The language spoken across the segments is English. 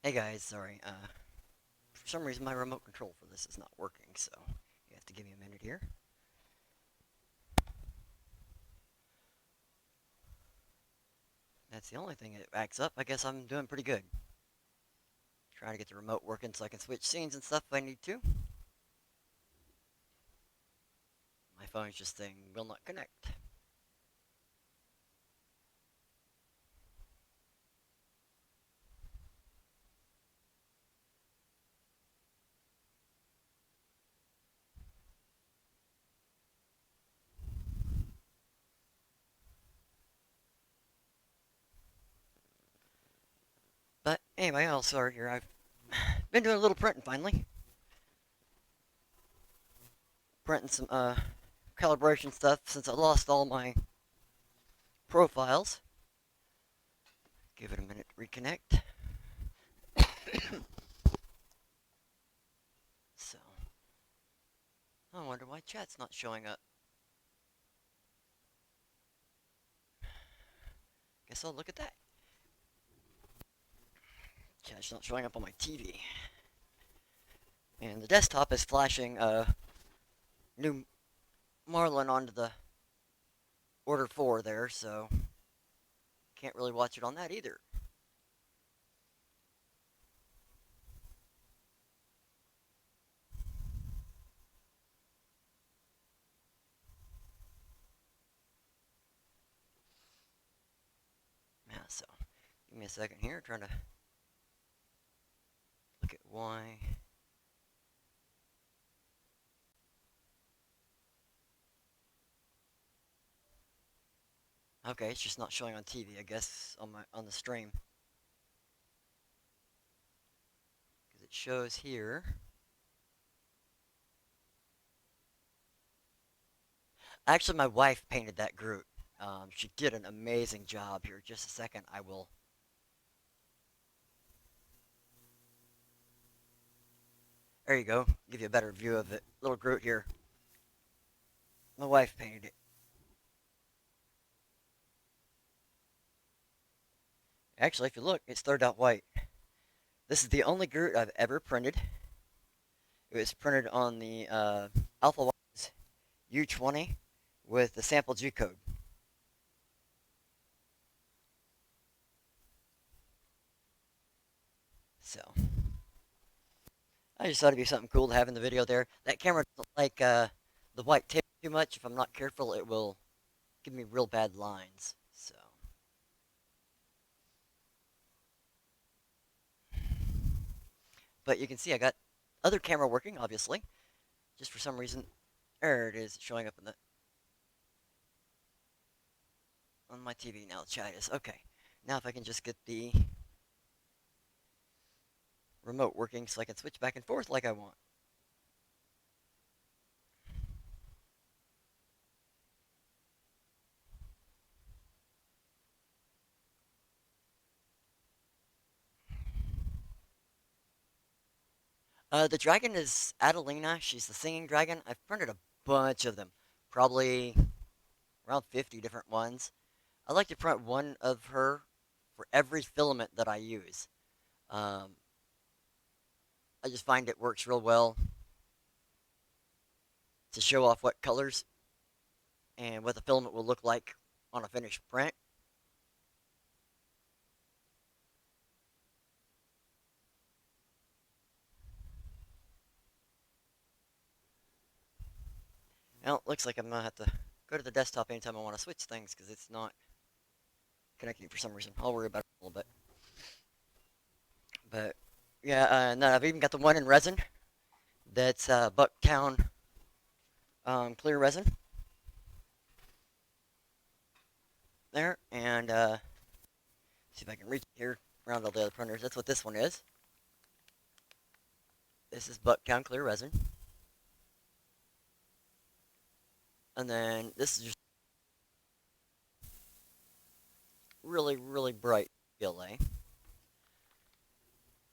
Hey guys, sorry. For some reason my remote control for this is not working, so you have to give me a minute here. That's the only thing that backs up. I guess I'm doing pretty good. Trying to get the remote working so I can switch scenes and stuff if I need to. My phone's just saying will not connect. But anyway, I'll start here. I've been doing a little printing finally. Printing some calibration stuff since I lost all my profiles. Give it a minute to reconnect. So, I wonder why chat's not showing up. Guess I'll look at that. Chat's not showing up on my TV. And the desktop is flashing new Marlin onto the order 4 there, so can't really watch it on that either. Yeah, so give me a second here, trying to look at why. Okay, it's just not showing on TV, I guess, on the stream. Because it shows here. Actually, my wife painted that Groot. She did an amazing job here. Just a second, I will. There you go. Give you a better view of it. Little Groot here. My wife painted it. Actually, if you look, it's third out white. This is the only Groot I've ever printed. It was printed on the Alpha Wise U20 with the sample G code. So I just thought it'd be something cool to have in the video there. That camera doesn't like the white tape too much. If I'm not careful, it will give me real bad lines. So, but you can see I got other camera working, obviously. Just for some reason, there it is showing up in the on my TV now. Chat is okay. Now if I can just get the remote working so I can switch back and forth like I want. The dragon is Adelina. She's the singing dragon. I've printed a bunch of them, probably around 50 different ones. I like to print one of her for every filament that I use. Um, I just find it works real well to show off what colors and what the filament will look like on a finished print. Now, it looks like I'm going to have to go to the desktop anytime I want to switch things because it's not connecting for some reason. I'll worry about it a little bit. But yeah, and then I've even got the one in resin that's Bucktown clear resin there. And see if I can reach here around all the other printers. That's what this one is. This is Bucktown clear resin. And then this is just really, really bright PLA.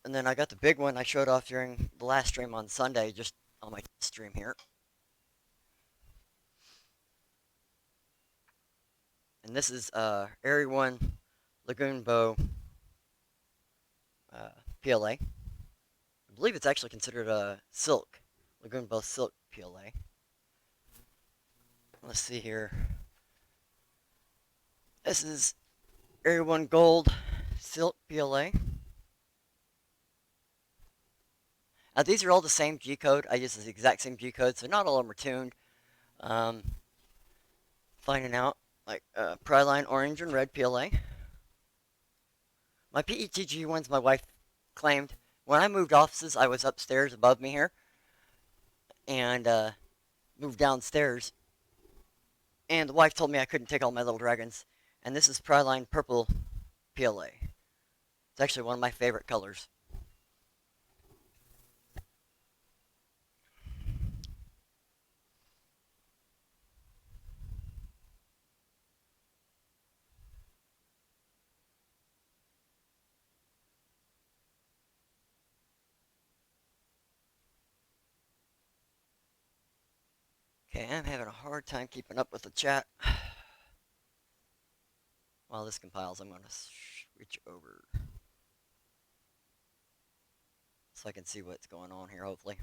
And then I got the big one I showed off during the last stream on Sunday, just on my stream here. And this is Airy One Lagoon Bow uh, PLA. I believe it's actually considered a silk. Lagoon Bow Silk PLA. Let's see here. This is Area 1 Gold Silk PLA. These are all the same G code. I use the exact same G code, so not all of them are tuned. Um, Finding out like Pryline Orange and Red PLA. My PETG ones, my wife claimed when I moved offices, I was upstairs above me here, and moved downstairs, and the wife told me I couldn't take all my little dragons. And this is Pryline Purple PLA. It's actually one of my favorite colors. Okay, I'm having a hard time keeping up with the chat. While this compiles, I'm going to switch over so I can see what's going on here, hopefully.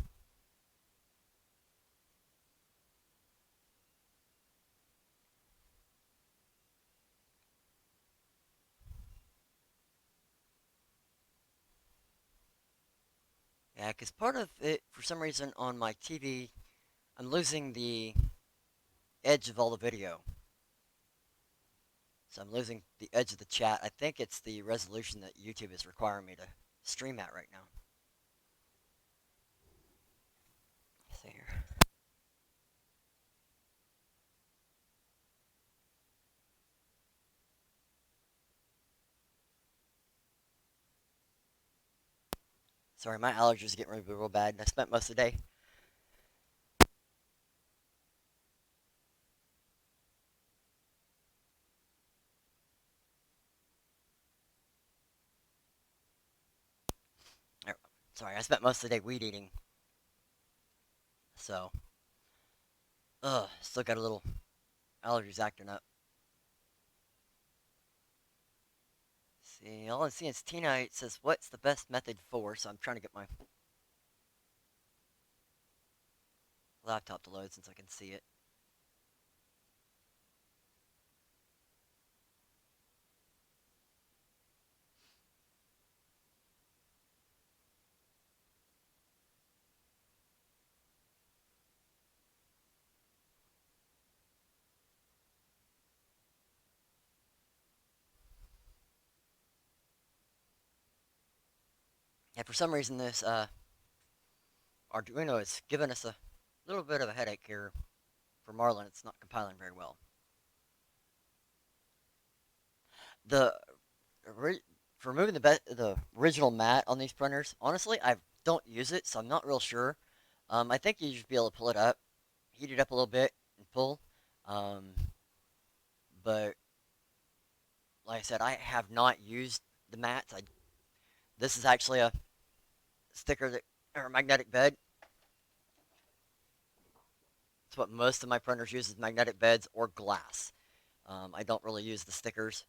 Yeah, because part of it, for some reason, on my TV, I'm losing the edge of all the video. So I'm losing the edge of the chat. I think it's the resolution that YouTube is requiring me to stream at right now. Let's see here. Sorry, my allergies are getting real bad, and I spent most of the day. Sorry, I spent most of the day weed eating. So, still got a little allergies acting up. See, all I'm seeing is Tina. It says, "What's the best method for?" So I'm trying to get my laptop to load since I can see it. Yeah, for some reason this Arduino is giving us a little bit of a headache here. For Marlin, it's not compiling very well. The for removing the original mat on these printers, honestly, I don't use it, so I'm not real sure. I think you should be able to pull it up, heat it up a little bit, and pull. Um, but like I said, I have not used the mats. This is actually a sticker that or a magnetic bed. It's what most of my printers use is magnetic beds or glass. I don't really use the stickers.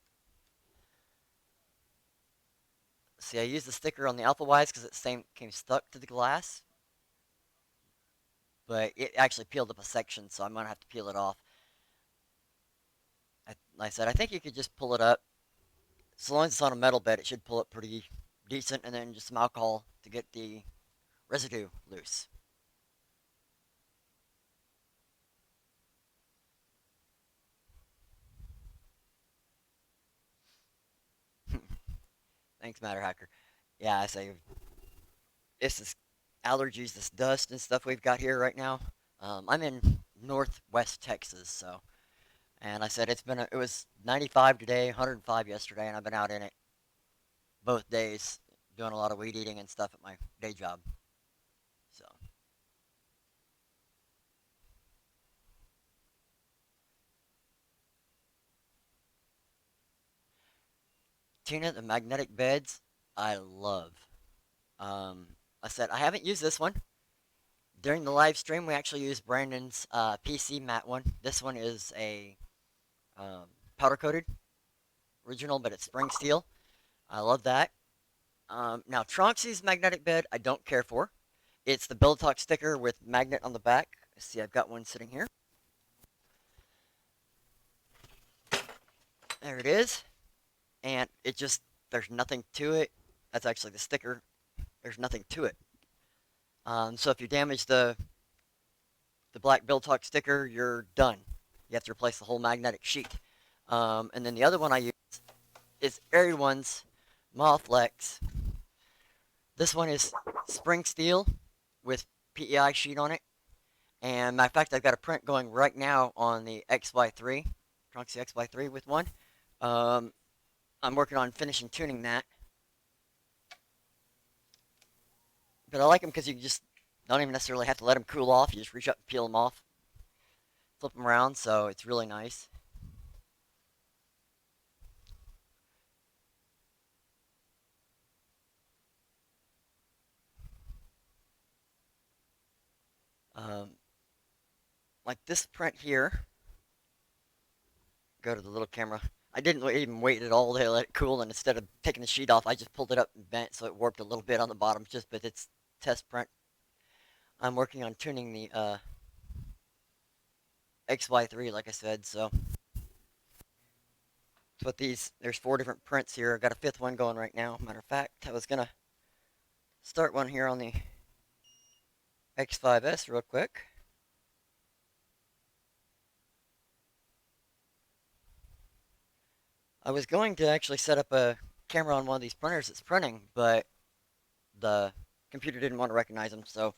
See, I use the sticker on the Alpha Wise because it same came stuck to the glass, but it actually peeled up a section, so I'm gonna have to peel it off. Like I said, I think you could just pull it up. As long as it's on a metal bed, it should pull it pretty decent, and then just some alcohol to get the residue loose. Thanks, Matter Hacker. Yeah, I say it's this allergies, this dust and stuff we've got here right now. I'm in northwest Texas, so and I said it was 95 today, 105 yesterday, and I've been out in it both days doing a lot of weed eating and stuff at my day job. So Tina, the magnetic beds, I love. Um, I said I haven't used this one during the live stream. We actually used Brandon's PC mat one. This one is a powder coated original, but it's spring steel. I love that. Now, Tronxy's magnetic bed, I don't care for. It's the Build Talk sticker with magnet on the back. See, I've got one sitting here. There it is. And it just, there's nothing to it. That's actually the sticker. There's nothing to it. So if you damage the black Build Talk sticker, you're done. You have to replace the whole magnetic sheet. And then the other one I use is Airy One's Mawflex. This one is spring steel with PEI sheet on it. And matter of fact, I've got a print going right now on the XY3, Tronxy XY3 with one. Um, I'm working on finishing tuning that. But I like them because you just don't even necessarily have to let them cool off. You just reach up and peel them off, flip them around, so it's really nice. Um, like this print here, go to the little camera. I didn't even wait at all to let it cool, and instead of taking the sheet off, I just pulled it up and bent so it warped a little bit on the bottom, just but it's test print. I'm working on tuning the XY3, like I said, so that's what there's 4 different prints here. I've got a 5th one going right now. Matter of fact, I was gonna start one here on the X5S real quick. I was going to actually set up a camera on one of these printers that's printing, but the computer didn't want to recognize them, so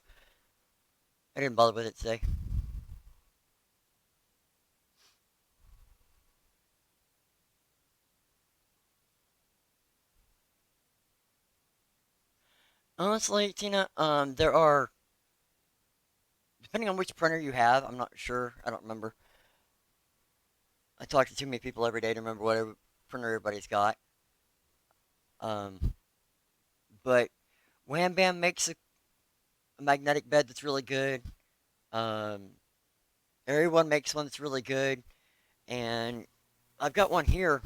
I didn't bother with it today. Honestly, Tina, there are, depending on which printer you have, I'm not sure, I don't remember. I talk to too many people every day to remember what printer everybody's got. Um, but Wham Bam makes a magnetic bed that's really good. Um, everyone makes one that's really good, and I've got one here.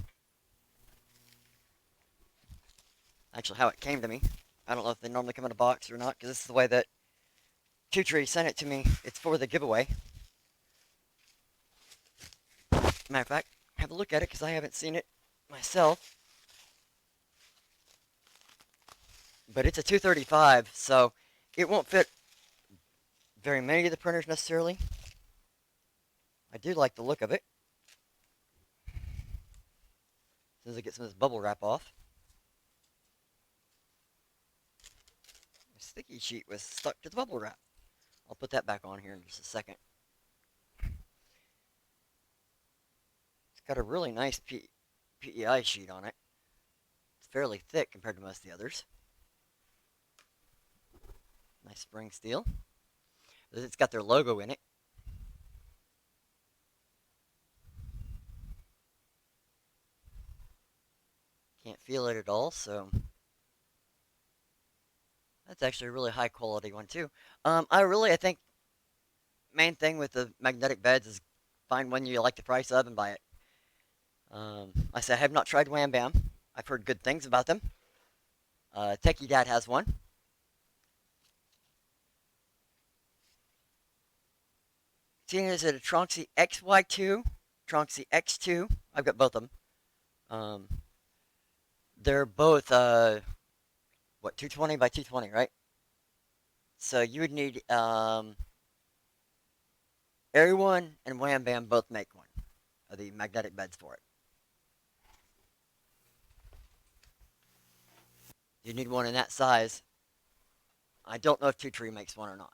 Actually, how it came to me. I don't know if they normally come in a box or not, because this is the way that Two Tree sent it to me. It's for the giveaway. Matter of fact, have a look at it because I haven't seen it myself. But it's a 235, so it won't fit very many of the printers necessarily. I do like the look of it. As soon as I get some of this bubble wrap off. The sticky sheet was stuck to the bubble wrap. I'll put that back on here in just a second. It's got a really nice PEI sheet on it. It's fairly thick compared to most of the others. Nice spring steel. It's got their logo in it. Can't feel it at all, so that's actually a really high quality one too. I think main thing with the magnetic beds is find one you like the price of and buy it. I say I have not tried Wham Bam. I've heard good things about them. Techie Dad has one. Seeing is it a Tronxy XY2, Tronxy X2. I've got both of them. Um, they're both what 220 by 220, right? So you would need Everyone and Wham Bam both make one of the magnetic beds for it. You need one in that size. I don't know if Two Tree makes one or not.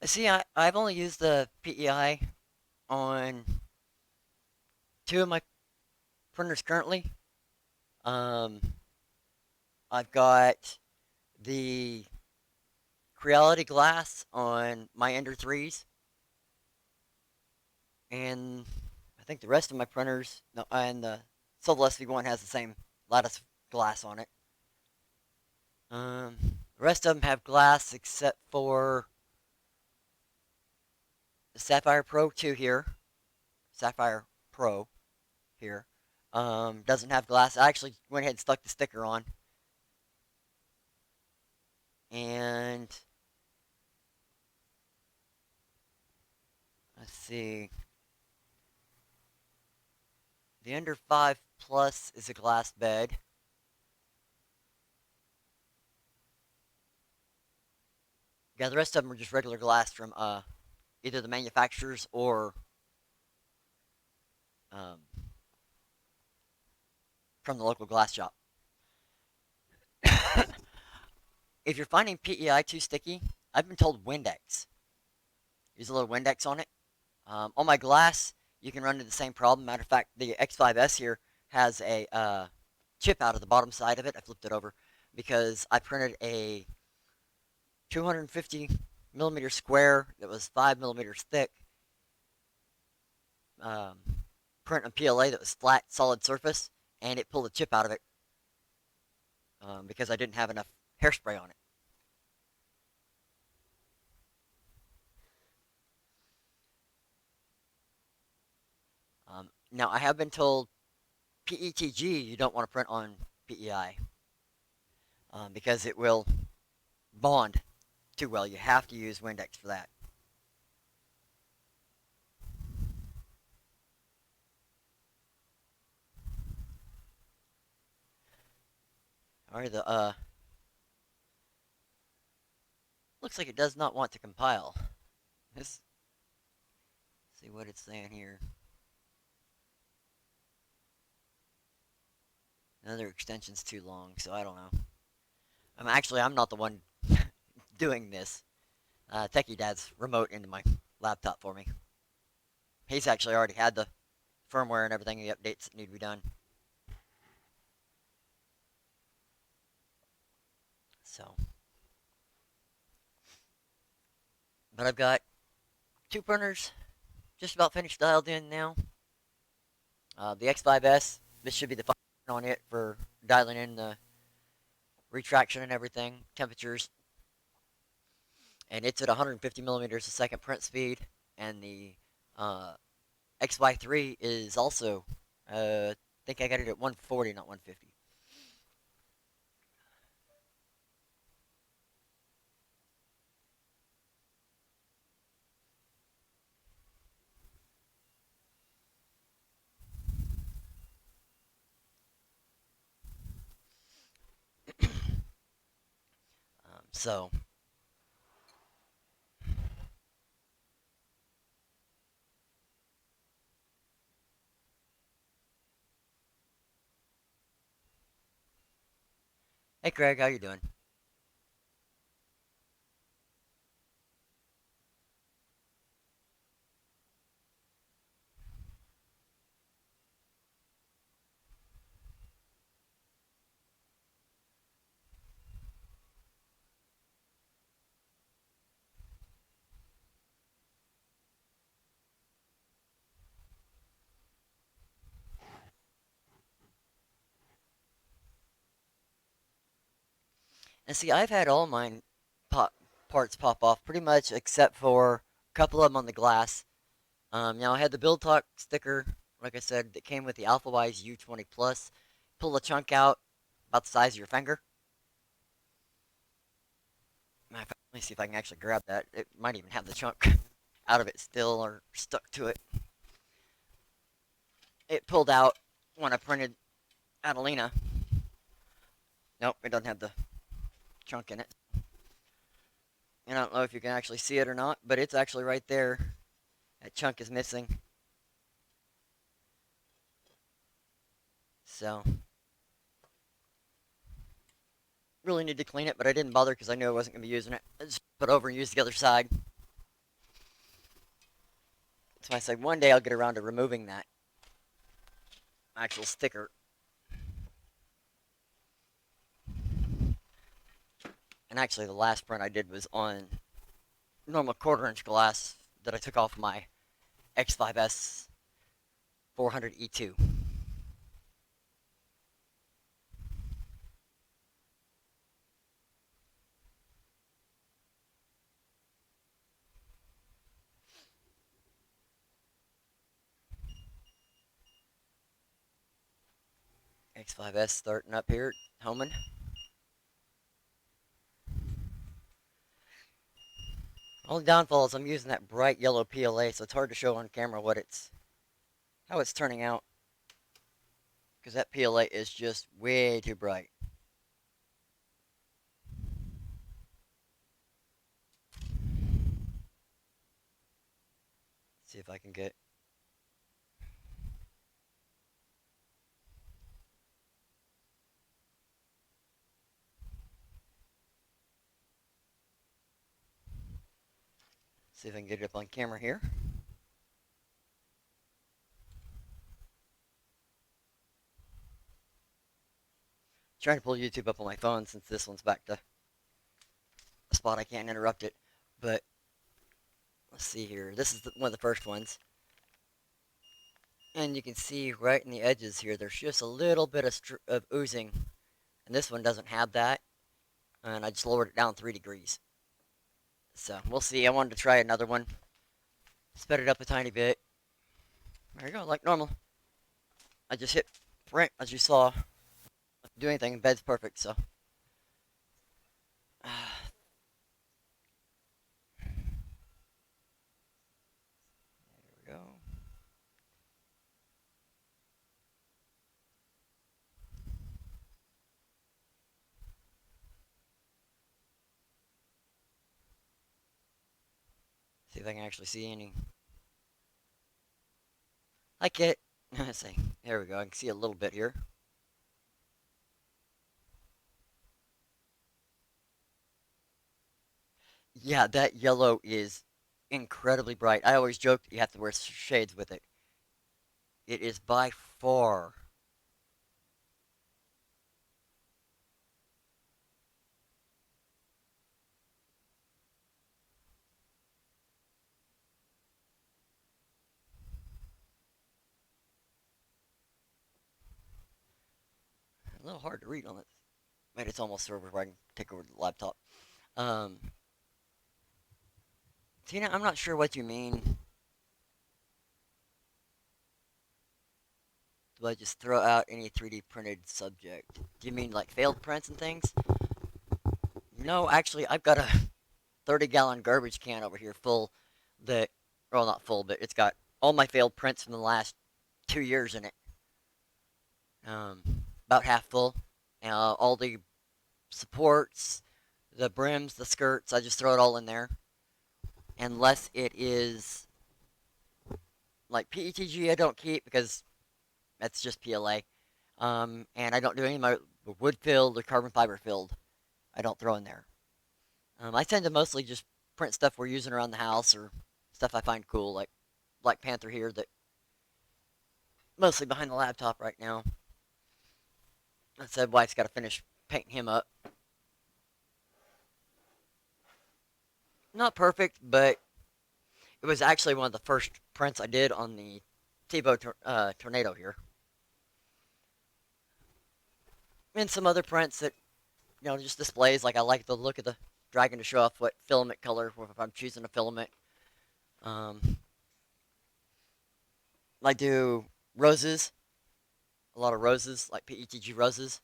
See, I've only used the PEI on 2 of my printers currently. Um, I've got the Creality glass on my Ender 3s. And I think the rest of my printers, no, and the Silver SV1 has the same lattice glass on it. The rest of them have glass except for the Sapphire Pro 2 here. Sapphire Pro. here. Doesn't have glass. I actually went ahead and stuck the sticker on. And let's see. The under 5 plus is a glass bed. Yeah, the rest of them are just regular glass from either the manufacturers or um, from the local glass shop. If you're finding PEI too sticky, I've been told Windex. Use a little Windex on it. On my glass, you can run into the same problem. Matter of fact, the X5S here has a chip out of the bottom side of it. I flipped it over because I printed a 250 millimeter square that was 5 millimeters thick um, print on PLA that was flat, solid surface, and it pulled a chip out of it because I didn't have enough hairspray on it. Now, I have been told PETG you don't want to print on PEI because it will bond too well. You have to use Windex for that. All right, the looks like it does not want to compile. Let's see what it's saying here. Another extension's too long, so I don't know. I'm not the one doing this. Techie Dad's remote into my laptop for me. He's actually already had the firmware and everything, the updates that need to be done. So, but I've got two printers just about finished dialed in now. The X5S, this should be the final on it for dialing in the retraction and everything, temperatures, and it's at 150 millimeters a second print speed, and the uh, XY3 is also, I think I got it at 140, not 150. So, hey Craig, how you doing? And see, I've had all mine pop parts pop off pretty much except for a couple of them on the glass. Now I had the Build Talk sticker, like I said, that came with the AlphaWise U20 Plus. Pull a chunk out about the size of your finger. Let me see if I can actually grab that. It might even have the chunk out of it still or stuck to it. It pulled out when I printed Adelina. Nope, it doesn't have the chunk in it. And I don't know if you can actually see it or not, but it's actually right there. That chunk is missing. So, really need to clean it, but I didn't bother because I knew I wasn't going to be using it. I just put it over and use the other side. So I said one day I'll get around to removing that actual sticker. And actually, the last print I did was on normal quarter-inch glass that I took off my X5S 400E2. X5S starting up here, homing. Only downfall is I'm using that bright yellow PLA, so it's hard to show on camera how it's turning out, because that PLA is just way too bright. See if I can get. See if I can get it up on camera here. Trying to pull YouTube up on my phone since this one's back to a spot I can't interrupt it. But let's see here. This is one of the first ones. And you can see right in the edges here, there's just a little bit of oozing. And this one doesn't have that. And I just lowered it down 3 degrees. So we'll see. I wanted to try another one. Sped it up a tiny bit. There you go, like normal. I just hit print, as you saw. Do anything, bed's perfect, so. There we go. See if I can actually see any. Like it. Let's see. There we go. I can see a little bit here. Yeah, that yellow is incredibly bright. I always joke that you have to wear shades with it. It is by far. A little hard to read on it. Wait, it's almost over where I can take over the laptop. Um, Tina, I'm not sure what you mean. Do I just throw out any 3D printed subject? Do you mean like failed prints and things? No, actually, I've got a 30-gallon garbage can over here full that, well, not full, but it's got all my failed prints from the last 2 years in it. Um, about half full. All the supports, the brims, the skirts, I just throw it all in there. Unless it is like PETG, I don't keep because that's just PLA. And I don't do any of my wood filled or carbon fiber filled. I don't throw in there. I tend to mostly just print stuff we're using around the house or stuff I find cool, like Black Panther here, that mostly behind the laptop right now. I said wife's got to finish painting him up. Not perfect, but it was actually one of the first prints I did on the Tornado here. And some other prints that, just displays. Like I like the look of the dragon to show off what filament color, if I'm choosing a filament. Um, I do roses, a lot of roses, like PETG roses.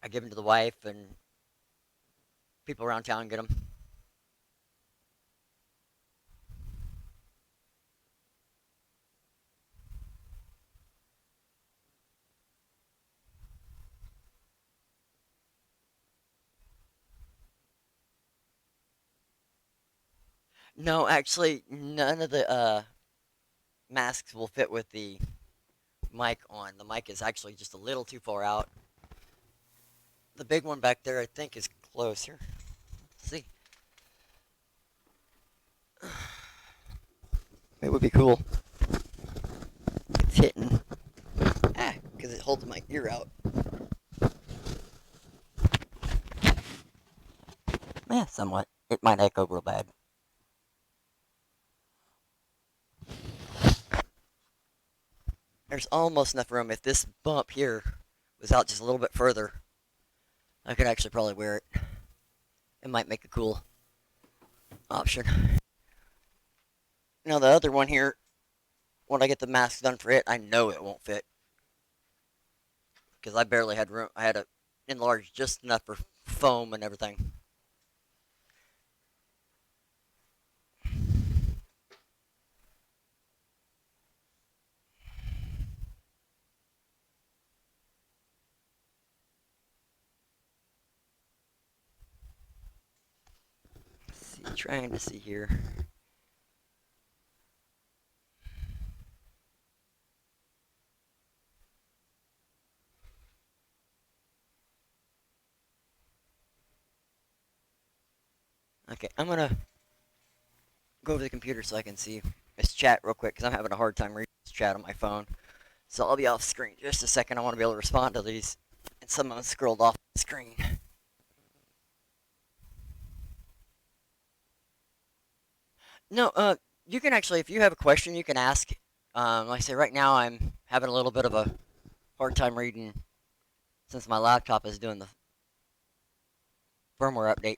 I give them to the wife and people around town get them. No, actually, none of the masks will fit with the mic on. The mic is actually just a little too far out. The big one back there, I think, is closer. Let's see. It would be cool. It's hitting. Because it holds my ear out. Yeah, somewhat. It might echo real bad. There's almost enough room. If this bump here was out just a little bit further, I could actually probably wear it. It might make a cool option. Now the other one here, when I get the mask done for it, I know it won't fit. because I barely had room. I had to enlarge just enough for foam and everything. Let's see, trying to see here. Okay, I'm gonna go over the computer so I can see this chat real quick because I'm having a hard time reading this chat on my phone. So I'll be off screen just a second. I want to be able to respond to these, and some of them scrolled off the screen. No, you can actually, if you have a question, you can ask. Like I say, right now I'm having a little bit of a hard time reading since my laptop is doing the firmware update.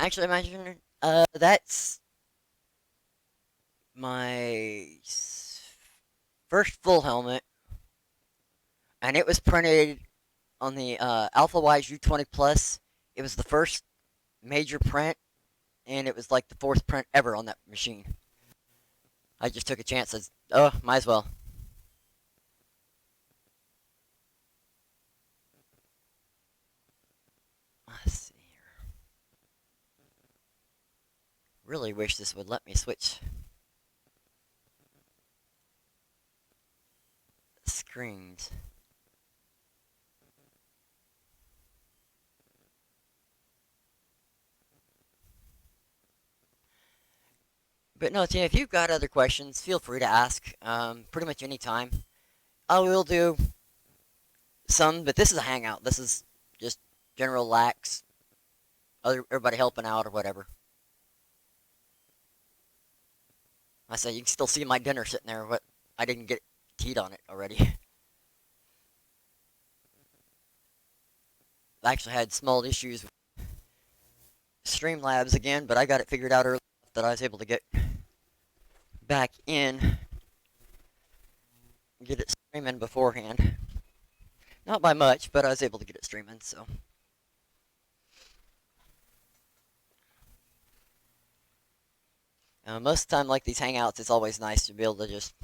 Actually, imagine that's my first full helmet, and it was printed on the Alpha Wise U20 Plus. It was the first major print, and it was like the fourth print ever on that machine. I just took a chance. As oh, might as well. Let's see here. Really wish this would let me switch screens. But no, Tim, if you've got other questions, feel free to ask. Pretty much any time. I will do some, but this is a hangout. This is just general lax. Everybody helping out or whatever. I say you can still see my dinner sitting there, but I didn't get teed on it already. I actually had small issues with Streamlabs again, but I got it figured out early that I was able to get back in, get it streaming beforehand. Not by much, but I was able to get it streaming, so. Most of the time, like these hangouts, it's always nice to be able to just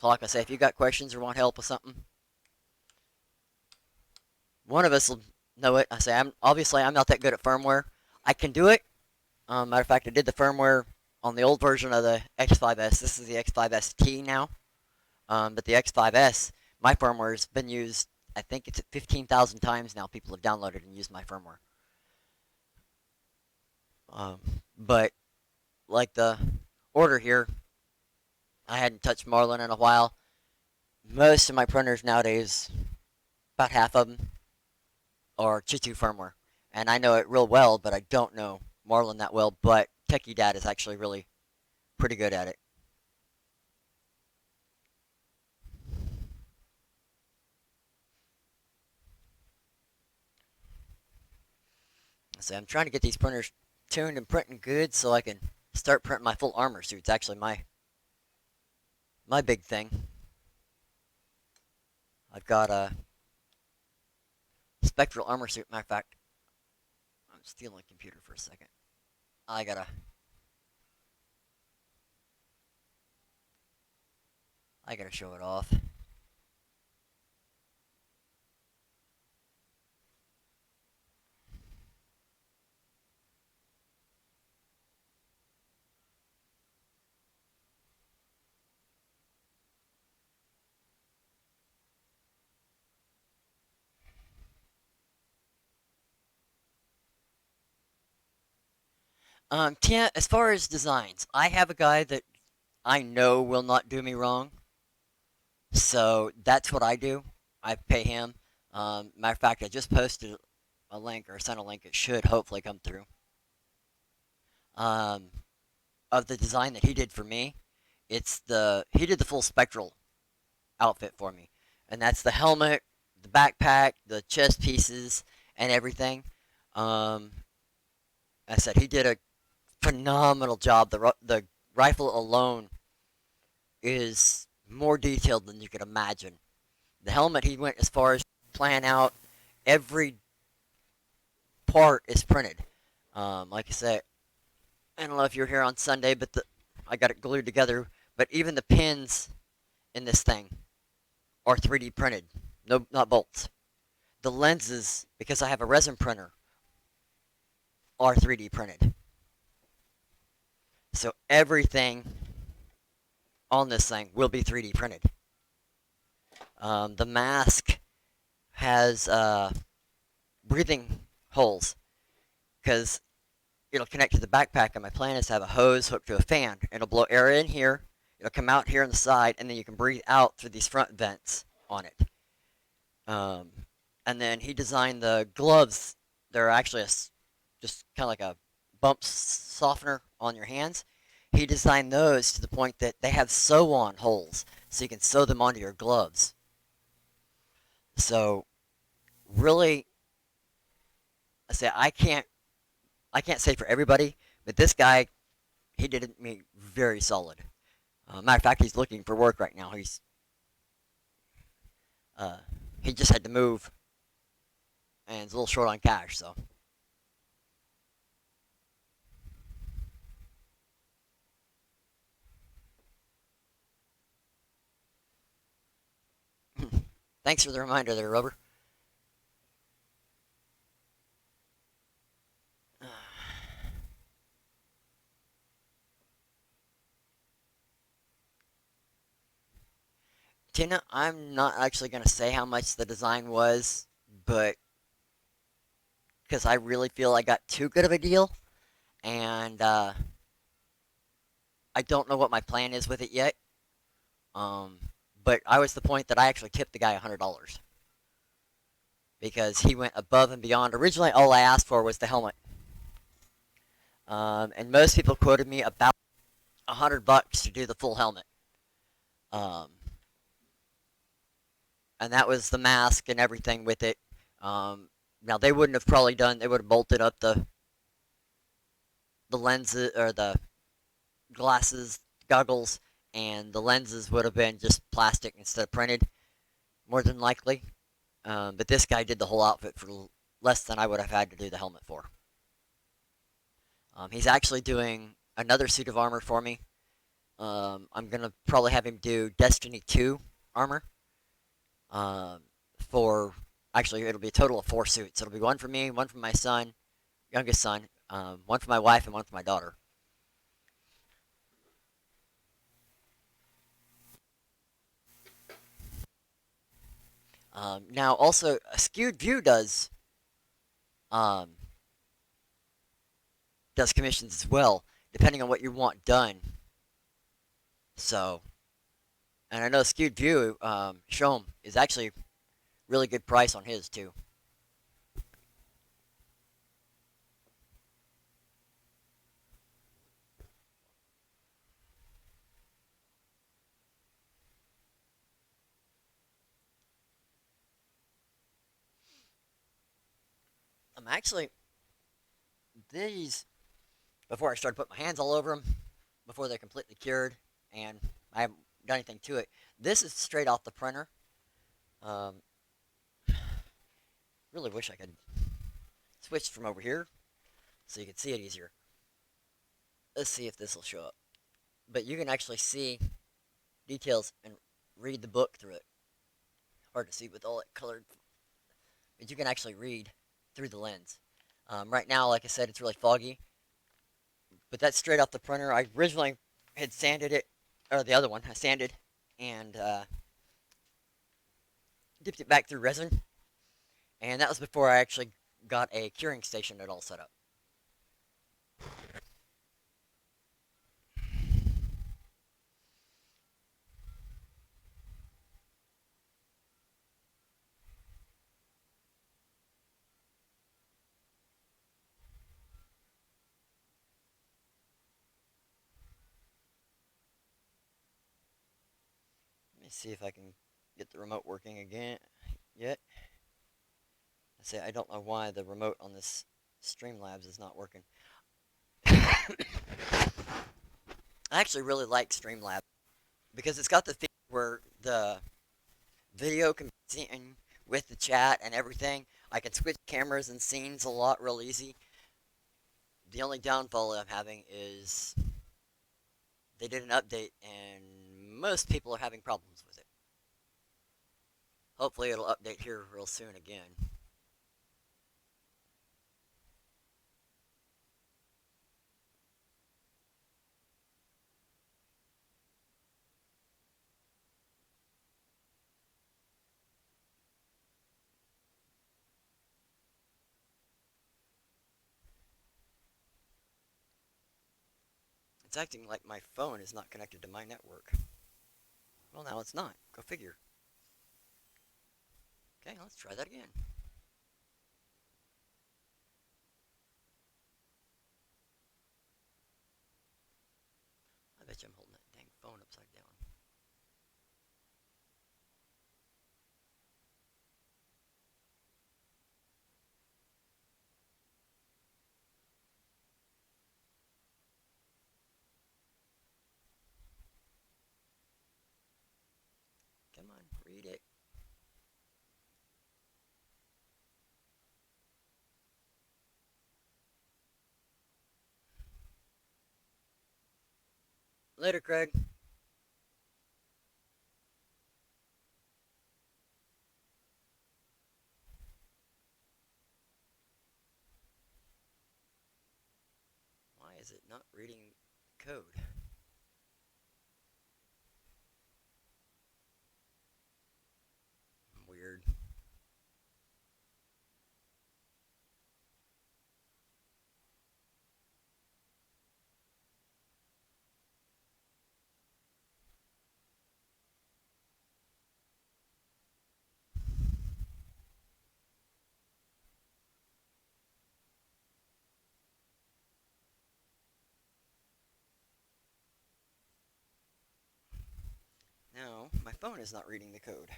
talk. I say, if you got questions or want help with something, one of us will know it. I say, I'm not that good at firmware. I can do it. Matter of fact, I did the firmware on the old version of the X5S. This is the X5ST now. But the X5S, my firmware has been used, I think it's 15,000 times now. People have downloaded and used my firmware. But like the order here, I hadn't touched Marlin in a while. Most of my printers nowadays, about half of them, are Chitu firmware. And I know it real well, but I don't know Marlin that well. But Techie Dad is actually really pretty good at it. So I'm trying to get these printers tuned and printing good so I can start printing my full armor suits. Actually, my big thing. I've got a spectral armor suit. Matter of fact, I'm stealing a computer for a second. I gotta I gotta show it off. Tia, as far as designs, I have a guy that I know will not do me wrong, so that's what I do. I pay him. Matter of fact, I just posted a link or sent a link. It should hopefully come through. Um, of the design that he did for me. He did the full spectral outfit for me, and that's the helmet, the backpack, the chest pieces, and everything. Um, I said he did a phenomenal job. The rifle alone is more detailed than you could imagine. The helmet, he went as far as plan out every part is printed. Like I said, I don't know if you were here on Sunday, but I got it glued together. But even the pins in this thing are 3D printed. No, not bolts. The lenses, because I have a resin printer, are 3D printed. So everything on this thing will be 3D printed. The mask has breathing holes because it'll connect to the backpack, and my plan is to have a hose hooked to a fan. It'll blow air in here, it'll come out here on the side, and then you can breathe out through these front vents on it. Um, and then he designed the gloves. They're actually just kind of like a bump softener on your hands. He designed those to the point that they have sew-on holes, so you can sew them onto your gloves. So really, I can't say for everybody, but this guy, he did me very solid. Matter of fact, he's looking for work right now. Uh, he just had to move, and he's a little short on cash. So thanks for the reminder there, Rover. Tina, I'm not actually going to say how much the design was, but because I really feel I got too good of a deal, and I don't know what my plan is with it yet. Um, but I was the point that I actually tipped the guy $100 because he went above and beyond. Originally, all I asked for was the helmet, and most people quoted me about $100 to do the full helmet. Um, and that was the mask and everything with it. Now they wouldn't have probably done. They would have bolted up the lenses or the glasses, goggles, and the lenses would have been just plastic instead of printed, more than likely. But this guy did the whole outfit for less than I would have had to do the helmet for. He's actually doing another suit of armor for me. I'm gonna probably have him do Destiny 2 armor. Um, for actually, it'll be a total of 4 suits. It'll be one for me, one for my son, youngest son, one for my wife, and one for my daughter. Now, also, a skewed view um, does commissions as well, depending on what you want done. So, and I know skewed view, Shom is actually really good price on his too. I'm actually these before I started putting my hands all over them, before they're completely cured, and I haven't done anything to it. This is straight off the printer. Um, really wish I could switch from over here so you can see it easier. Let's see if this will show up. But you can actually see details and read the book through it. Hard to see with all that colored, but you can actually read through the lens. Right now, like I said, it's really foggy, but that's straight off the printer. I originally had sanded it, or the other one, I sanded and dipped it back through resin, and that was before I actually got a curing station at all set up. Let me see if I can get the remote working again. yet. I say I don't know why the remote on this Streamlabs is not working. I actually really like Streamlabs because it's got the feature where the video can be seen with the chat and everything. I can switch cameras and scenes a lot real easy. The only downfall I'm having is they did an update and most people are having problems with it. Hopefully it'll update here real soon again. It's acting like my phone is not connected to my network. Well, now it's not. Go figure. Okay, let's try that again. I bet you I'm holding that dang phone upside down. Come on, read it. Later, Craig. Why is it not reading code? Weird. No, my phone is not reading the code.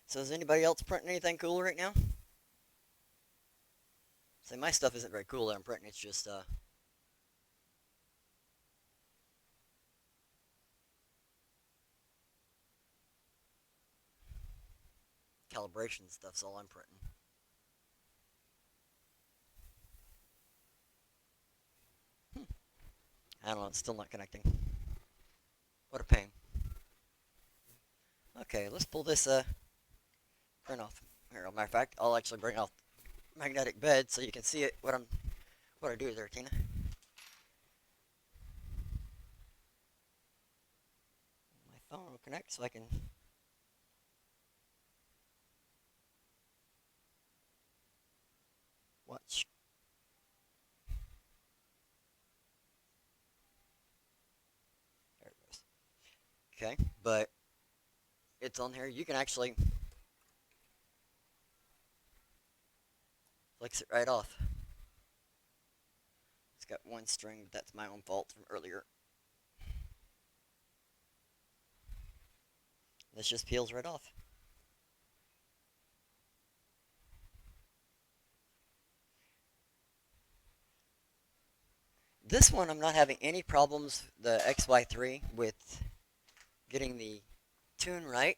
So is anybody else printing anything cool right now? Say my stuff isn't very cool that I'm printing. It's just calibration stuff's all I'm printing. Hmm. I don't know. It's still not connecting. What a pain. Okay, let's pull this print off. Here, as a matter of fact, I'll actually bring off magnetic bed so you can see it. What I do there, Tina. My phone will connect so I can watch. There it goes. Okay, but it's on here. You can actually flex it right off. It's got one string, but that's my own fault from earlier. This just peels right off. This one I'm not having any problems, the XY3, with getting the tune right.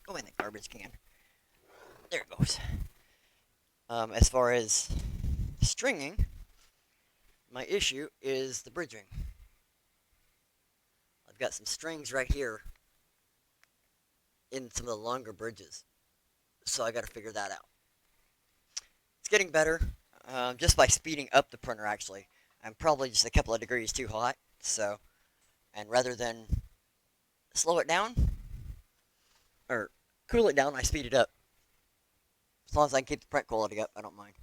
Go in the garbage can. There it goes. As far as stringing, my issue is the bridging. I've got some strings right here in some of the longer bridges, so I got to figure that out. It's getting better just by speeding up the printer, actually. I'm probably just a couple of degrees too hot, so, and rather than slow it down, or cool it down, I speed it up. As long as I can keep the print quality up, I don't mind.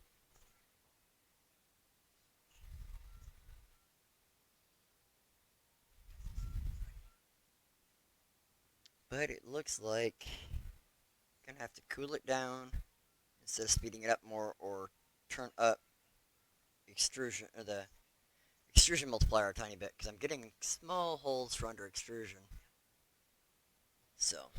But it looks like I'm gonna have to cool it down instead of speeding it up more, or turn up extrusion or the extrusion multiplier a tiny bit because I'm getting small holes for under extrusion. So,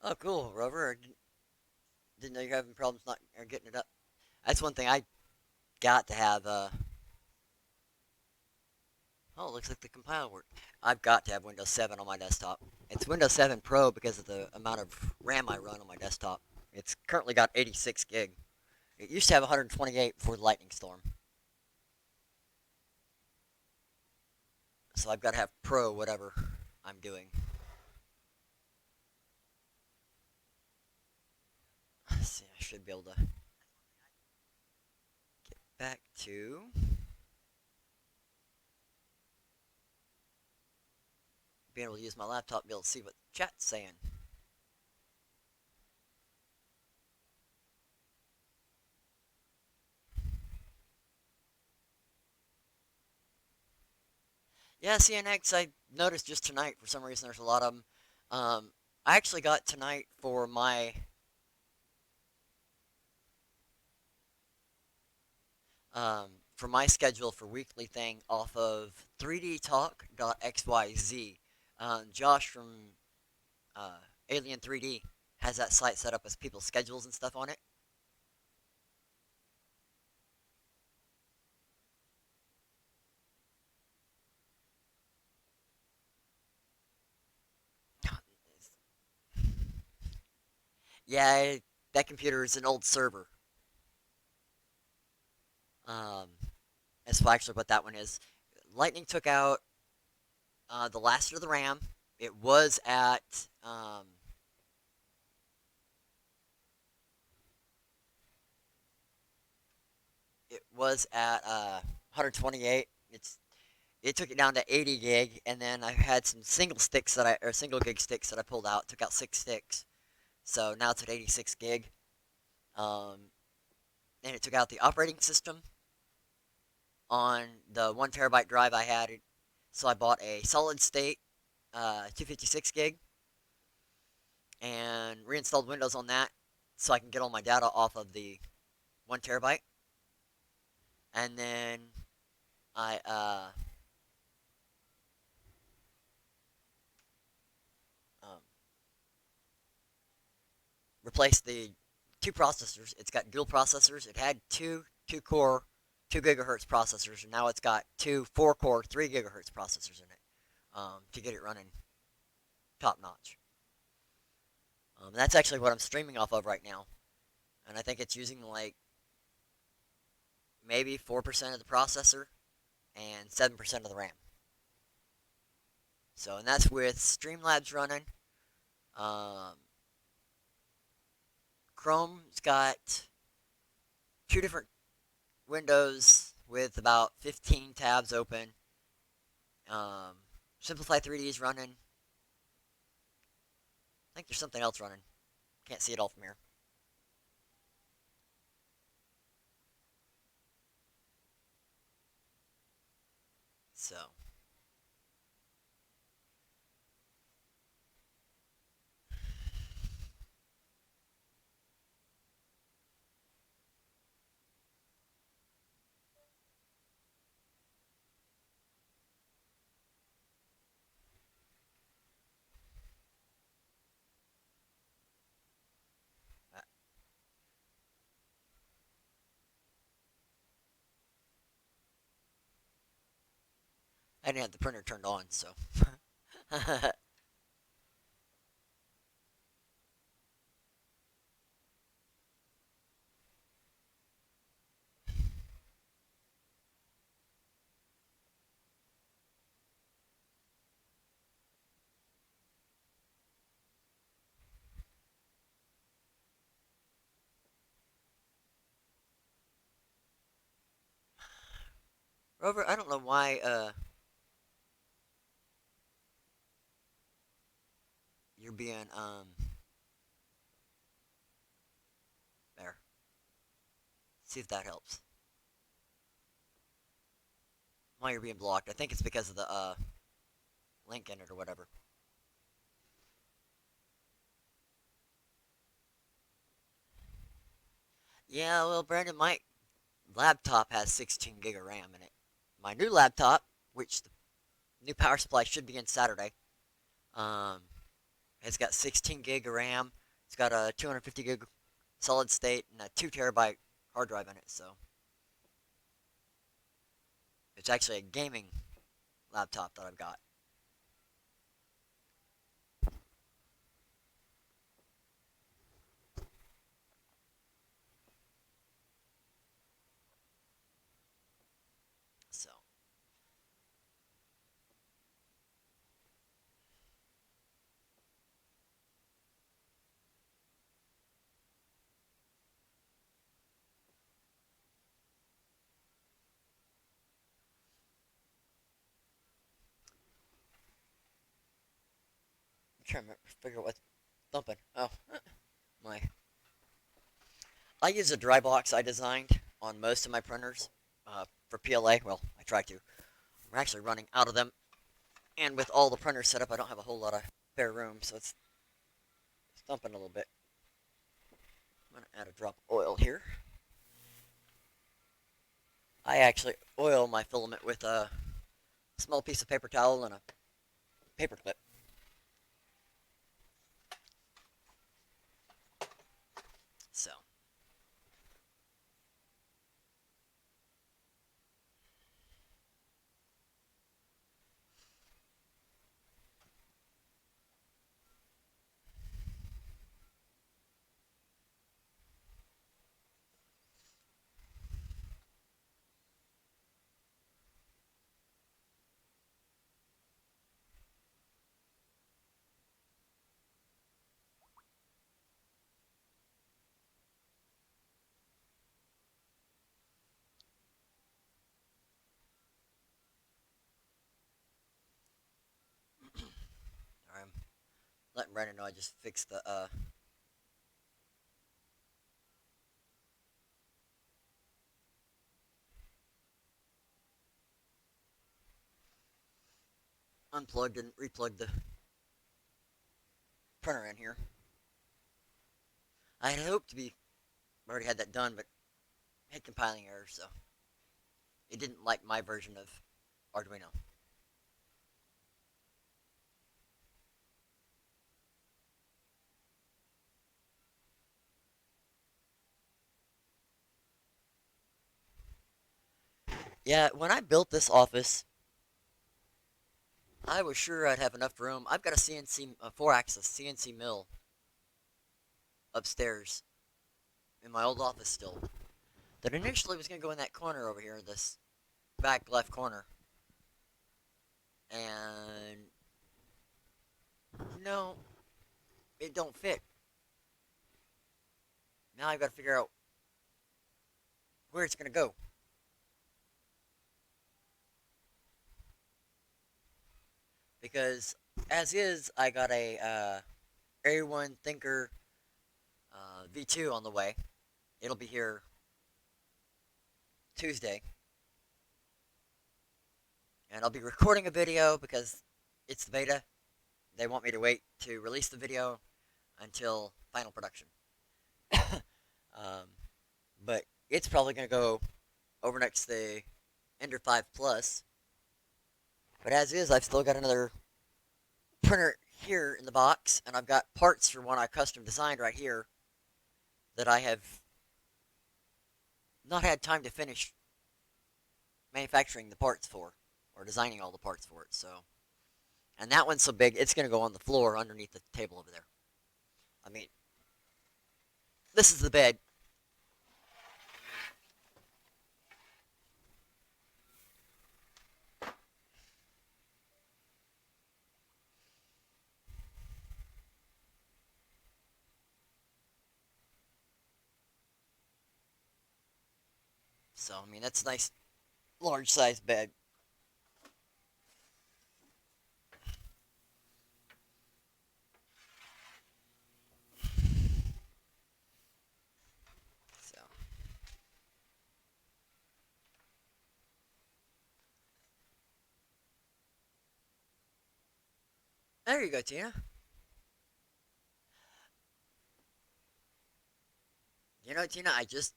oh, cool, Rover. Didn't know you're having problems not or getting it up. That's one thing I got to have. Oh, it looks like the compile worked. I've got to have Windows 7 on my desktop. It's Windows 7 Pro because of the amount of RAM I run on my desktop. It's currently got 86 gig. It used to have 128 before the lightning storm. So I've got to have Pro whatever I'm doing. Let's see, I should be able to get back to being able to use my laptop to be able to see what the chat's saying. Yeah, CNX, I noticed just tonight, for some reason, there's a lot of them. I actually got tonight for my schedule for weekly thing off of 3dtalk.xyz. Josh from uh, Alien 3D has that site set up with people's schedules and stuff on it. Yeah, that computer is an old server. Um, that's actually what that one is. Lightning took out the last of the RAM. It was at it was at 128. It took it down to 80 gig, and then I had some single gig sticks that I pulled out. Took out 6 sticks, so now it's at 86 gig. Um, and it took out the operating system on the 1 terabyte drive I had. So I bought a solid state 256 gig and reinstalled Windows on that, so I can get all my data off of the 1 terabyte. And then I um, replaced the two processors. It's got dual processors. It had two core 2 gigahertz processors, and now it's got two 4 core 3 gigahertz processors in it to get it running top notch. That's actually what I'm streaming off of right now, and I think it's using like maybe 4% of the processor and 7% of the RAM. So, and that's with Streamlabs running. Um, Chrome's got two different windows with about 15 tabs open. Um, Simplify 3D is running. I think there's something else running. Can't see it all from here. So, I didn't have the printer turned on, so. Rover, I don't know why you're being there. See if that helps. Why you're being blocked? I think it's because of the link in it or whatever. Yeah, well, Brandon, my laptop has 16 gig of RAM in it. My new laptop, which the new power supply should be in Saturday, um, it's got 16 gig of RAM. It's got a 250 gig solid state and a 2 terabyte hard drive in it. So it's actually a gaming laptop that I've got. So I'm trying to figure out what's thumping. Oh, my. I use a dry box I designed on most of my printers for PLA. Well, I try to. We're actually running out of them, and with all the printers set up, I don't have a whole lot of spare room, so it's thumping a little bit. I'm gonna add a drop of oil here. I actually oil my filament with a small piece of paper towel and a paper clip. So, I'm letting Brandon know I just fixed the unplugged and replugged the printer in here. I had hoped to be already had that done, but I had compiling errors, so it didn't like my version of Arduino. Yeah, when I built this office, I was sure I'd have enough room. I've got a CNC, a 4-axis CNC mill upstairs in my old office still. That initially was going to go in that corner over here, this back left corner. And no, it don't fit. Now I've got to figure out where it's going to go. Because as is, I got a A1 Thinker V2 on the way. It'll be here Tuesday. And I'll be recording a video because it's the beta. They want me to wait to release the video until final production. um, but it's probably going to go over next to the Ender 5 Plus. But as is, I've still got another printer here in the box, and I've got parts for one I custom designed right here that I have not had time to finish manufacturing the parts for, or designing all the parts for it. So, and that one's so big, it's going to go on the floor underneath the table over there. I mean, this is the bed. So, I mean, that's a nice, large size bed. So, There you go, Tina. You know, Tina, I just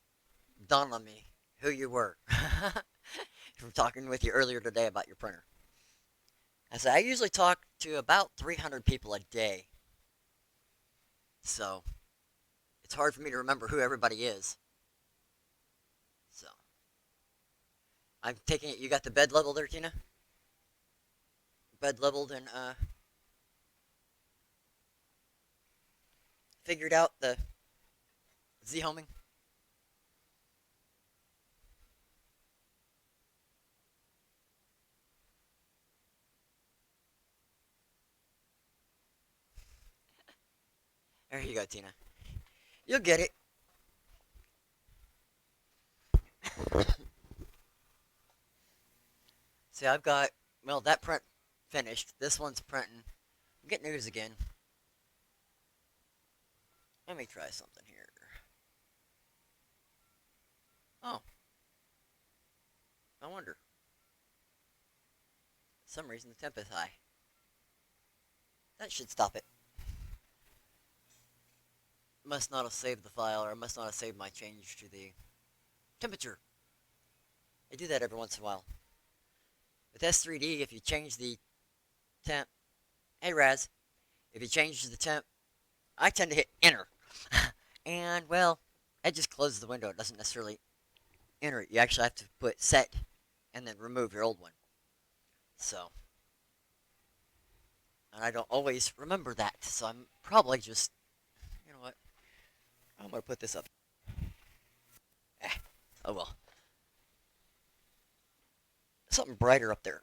dawned on me who you were from talking with you earlier today about your printer. I said I usually talk to about 300 people a day, so it's hard for me to remember who everybody is. So I'm taking it you got the bed level there, Tina? Bed leveled and figured out the Z homing. There you go, Tina. You'll get it. See, I've got well that print finished. This one's printing. Get news again. Let me try something here. Oh, I wonder. For some reason the temp is high. That should stop it. Must not have saved the file, or I must not have saved my change to the temperature. I do that every once in a while. With S3D, if you change the temp, hey Raz, if you change the temp, I tend to hit enter. And, well, it just closes the window. It doesn't necessarily enter it. You actually have to put set and then remove your old one. So, and I don't always remember that. So I'm probably just, you know what, I'm going to put this up. Eh, oh well. Something brighter up there.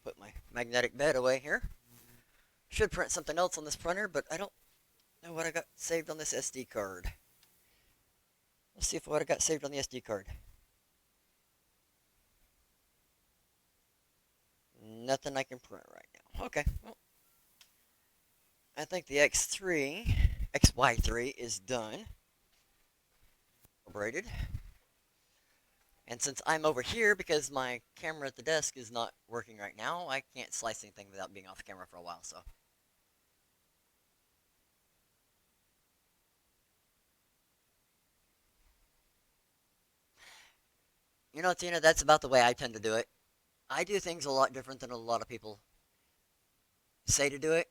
Put my magnetic bed away here. Should print something else on this printer, but I don't know what I got saved on this SD card. Let's see if what I got saved on the SD card. Nothing I can print right now. Okay, well, I think the X3, XY3 is done. Incorporated. And since I'm over here, because my camera at the desk is not working right now, I can't slice anything without being off camera for a while, so. You know, Tina, that's about the way I tend to do it. I do things a lot different than a lot of people say to do it.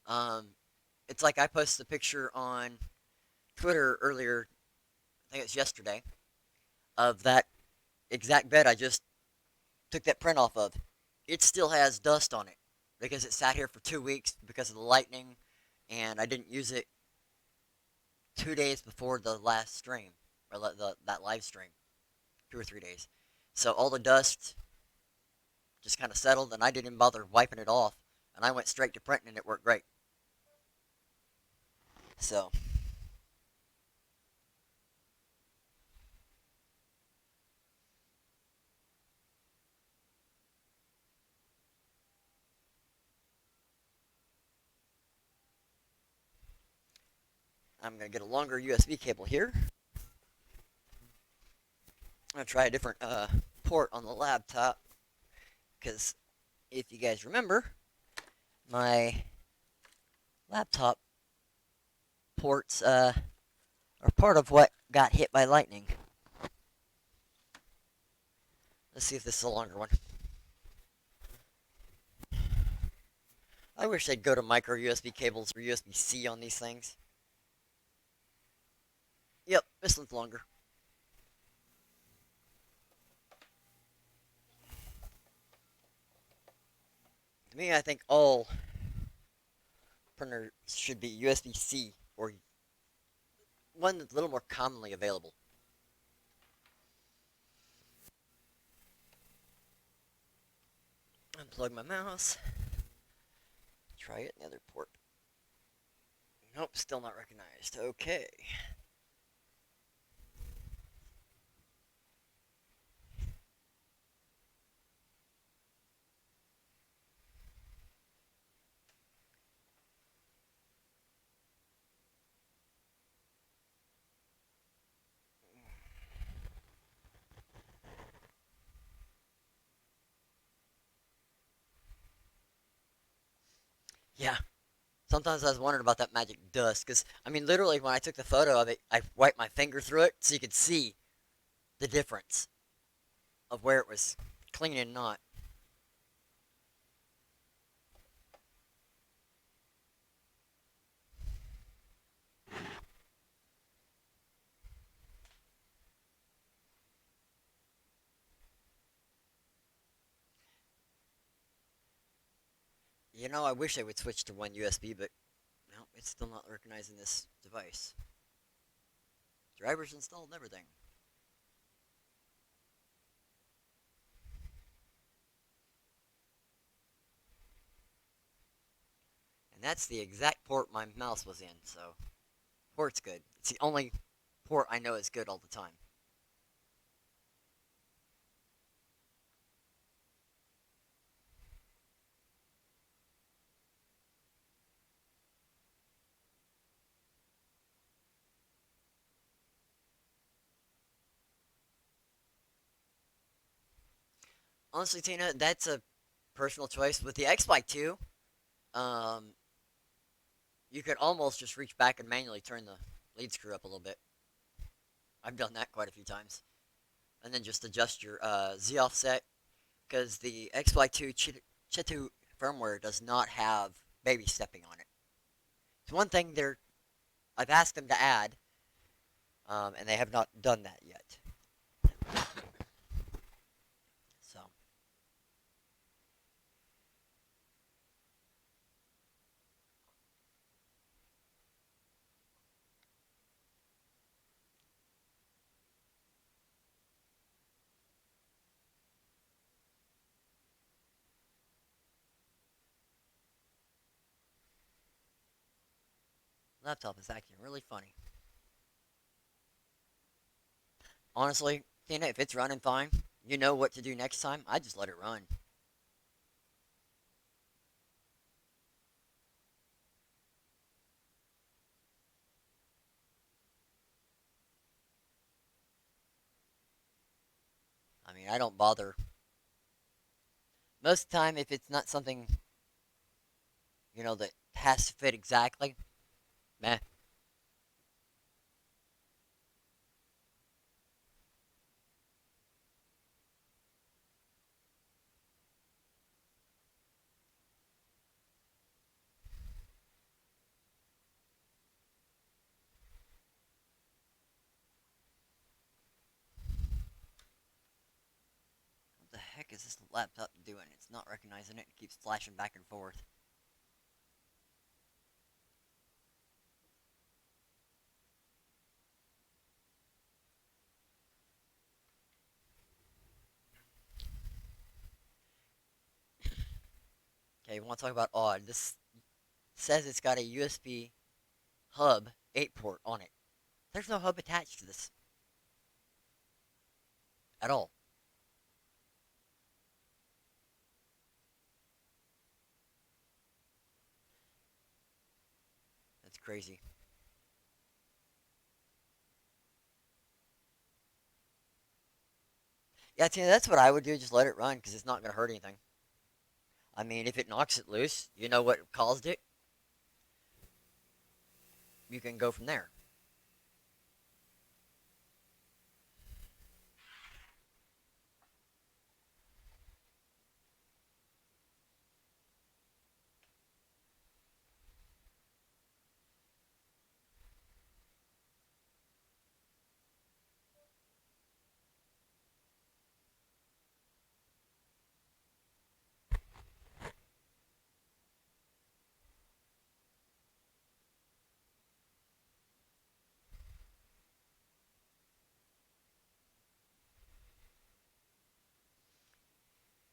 Um, it's like I posted a picture on Twitter earlier, I think it's yesterday, of that exact bed I just took that print off of. It still has dust on it because it sat here for 2 weeks because of the lightning, and I didn't use it 2 days before the last stream or that live stream, 2 or 3 days. So all the dust just kind of settled, and I didn't even bother wiping it off, and I went straight to printing, and it worked great. So I'm gonna get a longer USB cable here. I'm gonna try a different port on the laptop because if you guys remember, my laptop ports are part of what got hit by lightning. Let's see if this is a longer one. I wish they'd go to micro USB cables or USB-C on these things. Yep, this one's longer. To me, I think all printers should be USB-C or one that's a little more commonly available. Unplug my mouse. Try it in the other port. Nope, still not recognized. Okay. Yeah. Sometimes I was wondering about that magic dust, because, I mean, literally, when I took the photo of it, I wiped my finger through it so you could see the difference of where it was clean and not. I wish they would switch to one USB, but no, it's still not recognizing this device. Drivers installed and everything. And that's the exact port my mouse was in, so port's good. It's the only port I know is good all the time. Honestly, Tina, that's a personal choice. With the X Bike 2, um, you could almost just reach back and manually turn the lead screw up a little bit. I've done that quite a few times. And then just adjust your Z offset, because the X Bike 2 Chitu firmware does not have baby stepping on it. It's one thing I've asked them to add, and they have not done that yet. So, laptop is acting really funny. Honestly, Tina, if it's running fine, you know what to do next time. I just let it run. I mean, I don't bother. Most of the time, if it's not something, that has to fit exactly, meh. What the heck is this laptop doing? It's not recognizing it. It keeps flashing back and forth. Okay, you want to talk about odd? This says it's got a USB hub 8 port on it. There's no hub attached to this at all. That's crazy. Yeah, Tina, that's what I would do. Just let it run because it's not going to hurt anything. I mean, if it knocks it loose, you know what caused it. You can go from there.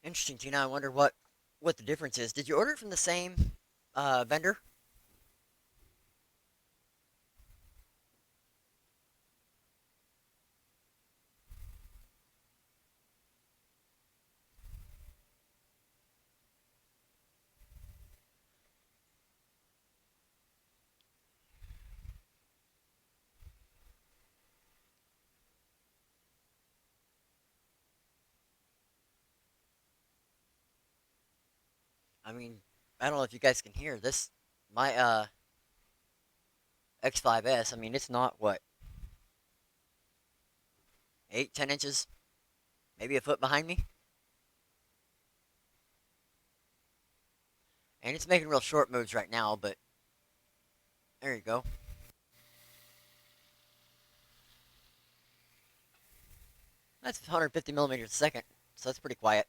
Interesting, Tina. I wonder what the difference is. Did you order it from the same vendor? I mean, I don't know if you guys can hear this. My X5S. I mean, it's not what 8, 10 inches, maybe a foot behind me, and it's making real short moves right now. But there you go. That's 150 millimeters a second, so that's pretty quiet.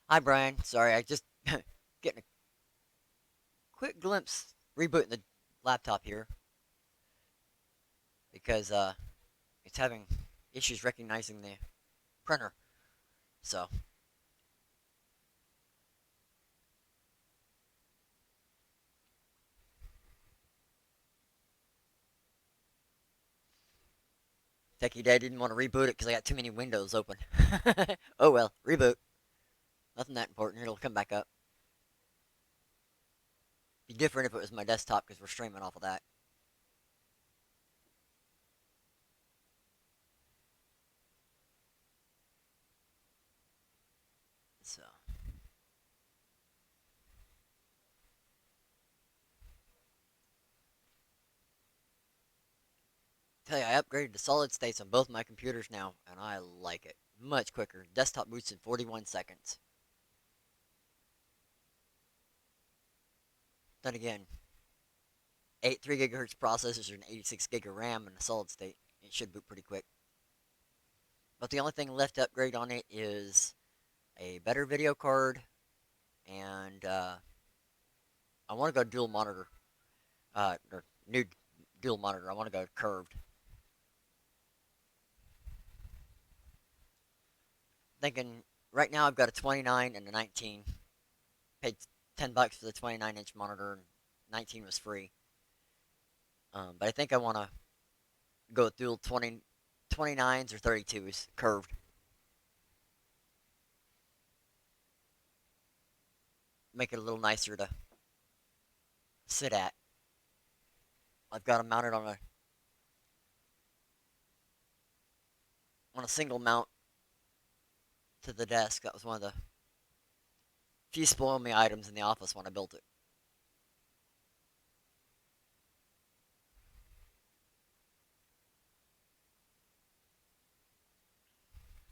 Hi, Brian. Sorry, I just getting a quick glimpse rebooting the laptop here because it's having issues recognizing the printer. So Techie Dad didn't want to reboot it because I got too many windows open. Oh well, reboot. Nothing that important. It'll come back up. Be different if it was my desktop because we're streaming off of that. So tell you, I upgraded to solid states on both my computers now, and I like it much quicker. Desktop boots in 41 seconds. Then again, 8 3 gigahertz processors and 86 gig of RAM in a solid state. It should boot pretty quick. But the only thing left to upgrade on it is a better video card, and I want to go dual monitor, or new dual monitor. I want to go curved. Thinking right now I've got a 29 and a 19. Paid $10 for the 29-inch monitor, and 19 was free. But I think I want to go with dual 29s or 32s curved. Make it a little nicer to sit at. I've got them mounted on a single mount to the desk. That was one of the few spoil me items in the office when I built it.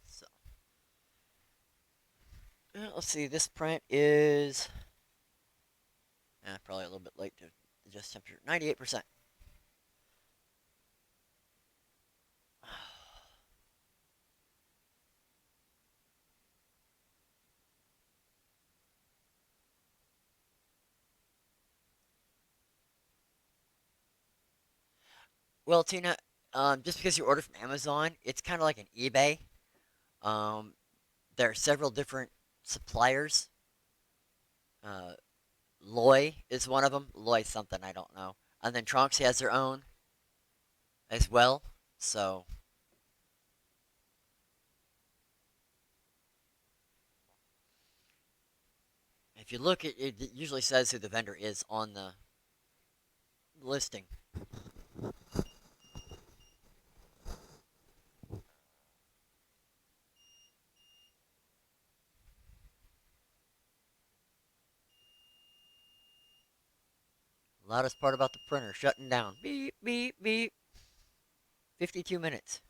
So let's see. This print is probably a little bit late to adjust temperature. 98%. Well, Tina, just because you order from Amazon, it's kind of like an eBay. Um, there are several different suppliers. Uh, Loy is one of them. Loy something, I don't know. And then Trunks has their own as well. So if you look, it usually says who the vendor is on the listing. Loudest part about the printer shutting down. Beep, beep, beep. 52 minutes.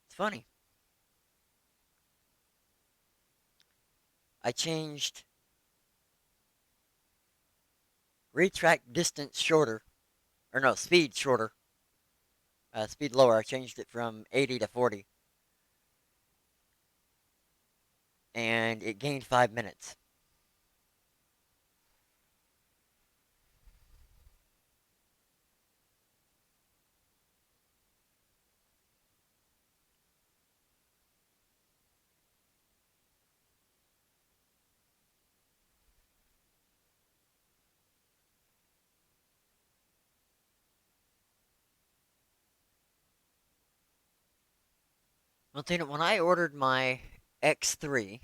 It's funny. I changed retract distance shorter, or no, speed shorter, speed lower. I changed it from 80 to 40, and it gained 5 minutes. Well, Tina, when I ordered my X3,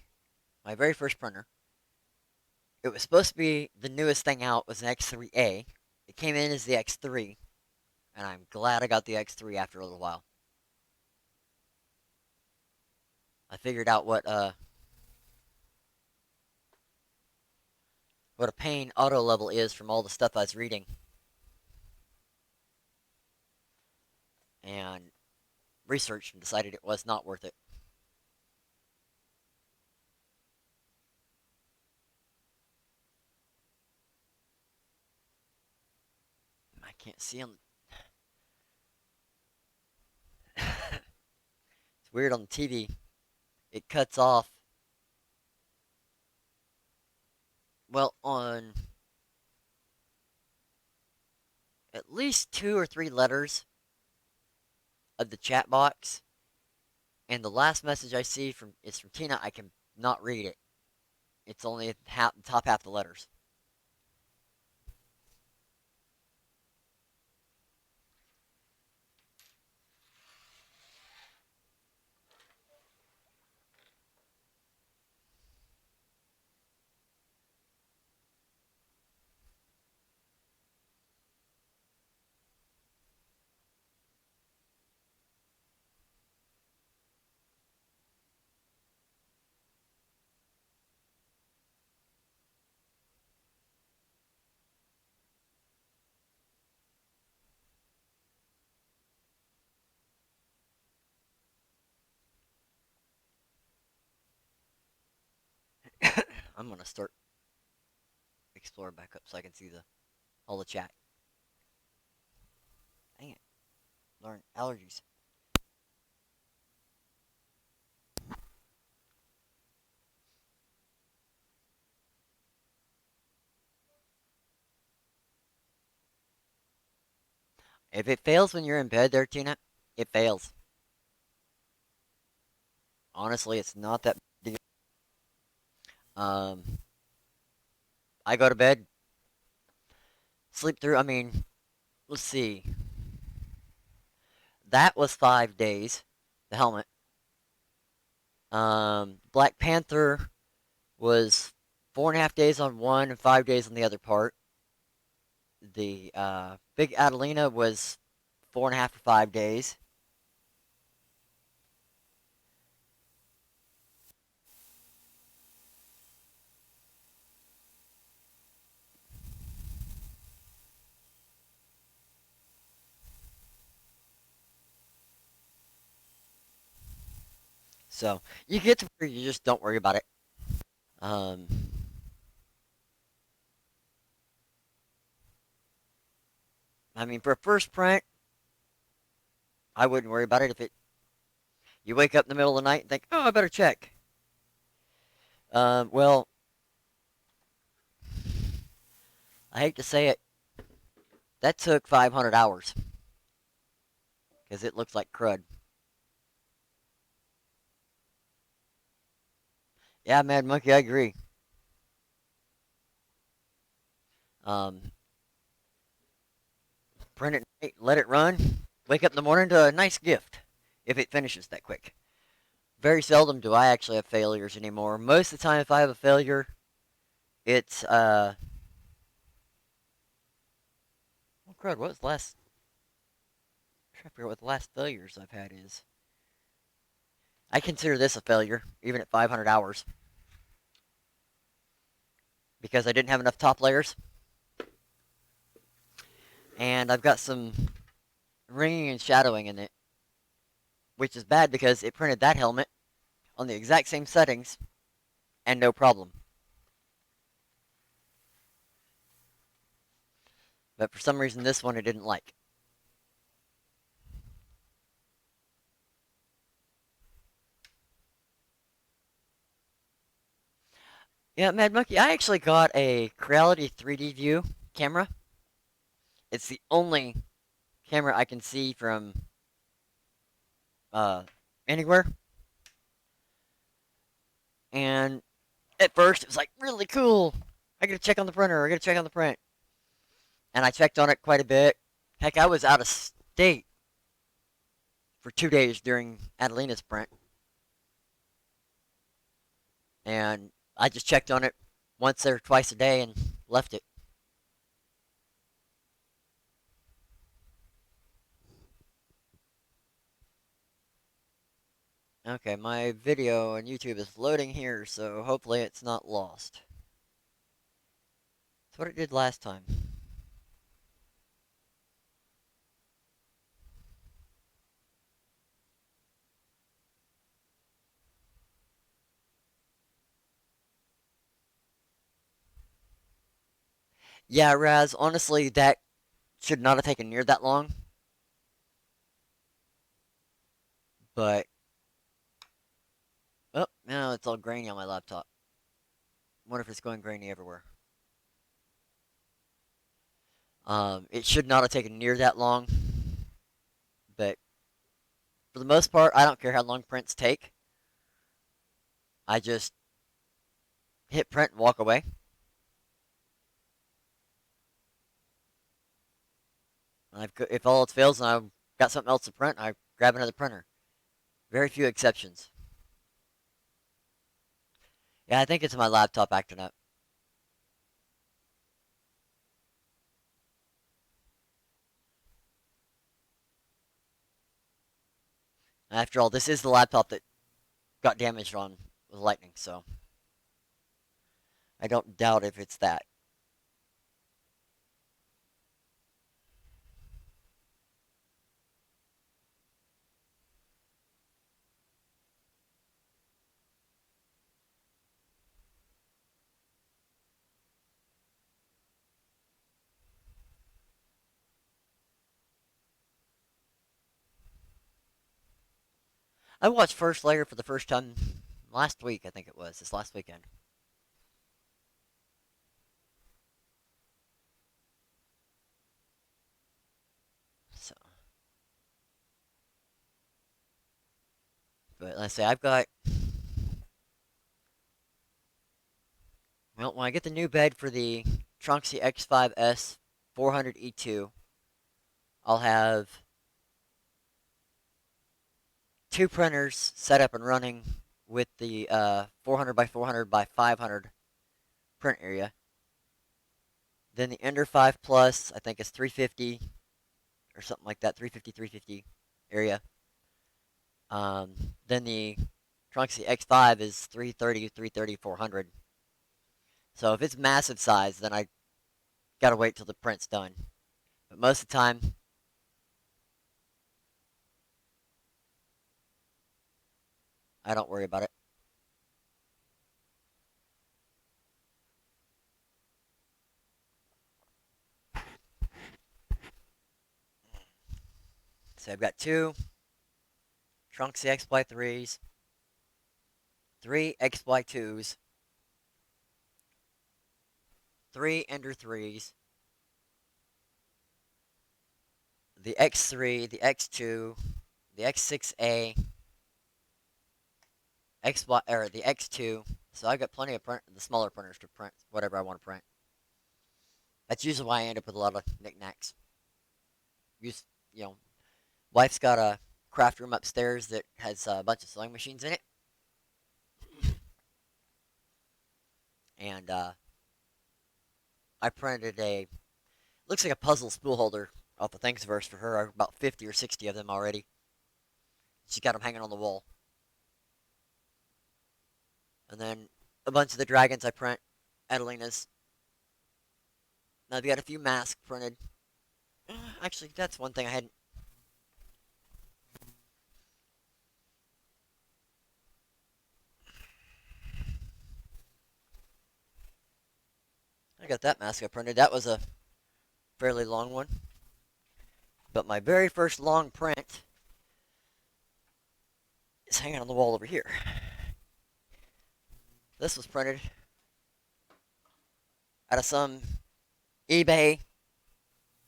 my very first printer, it was supposed to be the newest thing out was an X3A. It came in as the X3, and I'm glad I got the X3 after a little while. I figured out what a pain auto level is from all the stuff I was reading, and researched and decided it was not worth it. I can't see on. It's weird on the TV. It cuts off. Well, on at least two or three letters of the chat box, and the last message I see from is from Tina. I can not read it. It's only half, top half the letters. I'm gonna start Explorer back up so I can see the all the chat. Dang it! Learn allergies. If it fails when you're in bed, there, Tina, it fails. Honestly, it's not that big. Um, I go to bed, sleep through. I mean, let's see. That was 5 days. The helmet. Black Panther was 4.5 days on one and 5 days on the other part. The Big Adelina was 4.5 to 5 days. So you get to where you just don't worry about it. Um, I mean, for a first print, I wouldn't worry about it if it. You wake up in the middle of the night and think, oh, I better check. Well, I hate to say it, that took 500 hours because it looks like crud. Yeah, Mad Monkey, I agree. Um, Print it, let it run, wake up in the morning to a nice gift if it finishes that quick. Very seldom do I actually have failures anymore. Most of the time, if I have a failure, it's oh crud, what was the last? I'm trying to figure out what the last failures I've had is. I consider this a failure, even at 500 hours, because I didn't have enough top layers, and I've got some ringing and shadowing in it, which is bad because it printed that helmet on the exact same settings and no problem. But for some reason, this one it didn't like. Yeah, Mad Monkey, I actually got a Creality 3D View camera. It's the only camera I can see from uh, anywhere. And at first, it was like really cool. I gotta check on the printer. I gotta check on the print. And I checked on it quite a bit. Heck, I was out of state for 2 days during Adelina's print. and I just checked on it once or twice a day and left it. Okay, my video on YouTube is loading here, so hopefully it's not lost. That's what it did last time. Yeah, Raz, honestly, that should not have taken near that long, but oh, now it's all grainy on my laptop. Wonder if it's going grainy everywhere. It should not have taken near that long, but for the most part, I don't care how long prints take. I just hit print and walk away. If all else fails and I've got something else to print, I grab another printer. Very few exceptions. Yeah, I think it's my laptop acting up. After all, this is the laptop that got damaged on with lightning, so I don't doubt if it's that. I watched First Layer for the first time last week, I think it was, this last weekend. So, but let's say I've got, well, when I get the new bed for the Tronxy X5S 400E2, I'll have two printers set up and running with the 400 by 400 by 500 print area. Then the Ender 5 Plus, I think it's 350 or something like that, 350, 350 area. Then the Tronxy X5 is 330, 330, 400. So if it's massive size, then I gotta wait till the print's done. But most of the time, I don't worry about it. So I've got two Trunksy XY3s, three XY2s, three Ender 3s, the X3, the X2, the X6A, XY or the X2. So I got plenty of the smaller printers to print whatever I want to print. That's usually why I end up with a lot of knickknacks. Use you know, wife's got a craft room upstairs that has a bunch of sewing machines in it, and I printed a looks like a puzzle spool holder off the Thanksverse for her. About 50 or 60 of them already. She's got them hanging on the wall, and then a bunch of the dragons I print, Adelina's. Now I've got a few masks printed. Actually, that's one thing I hadn't. I got that mask I printed. That was a fairly long one. But my very first long print is hanging on the wall over here. This was printed out of some eBay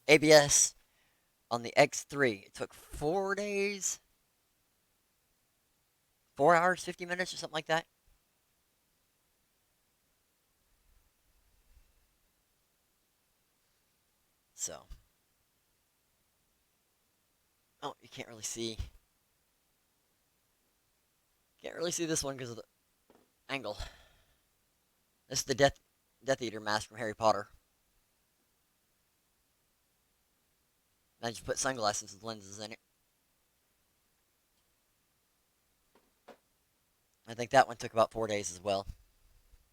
ABS on the X3. It took 4 days, 4 hours, 50 minutes, or something like that. So, oh, you can't really see. Can't really see this one because of the angle. This is the Death Eater mask from Harry Potter. And I just put sunglasses with lenses in it. I think that one took about 4 days as well.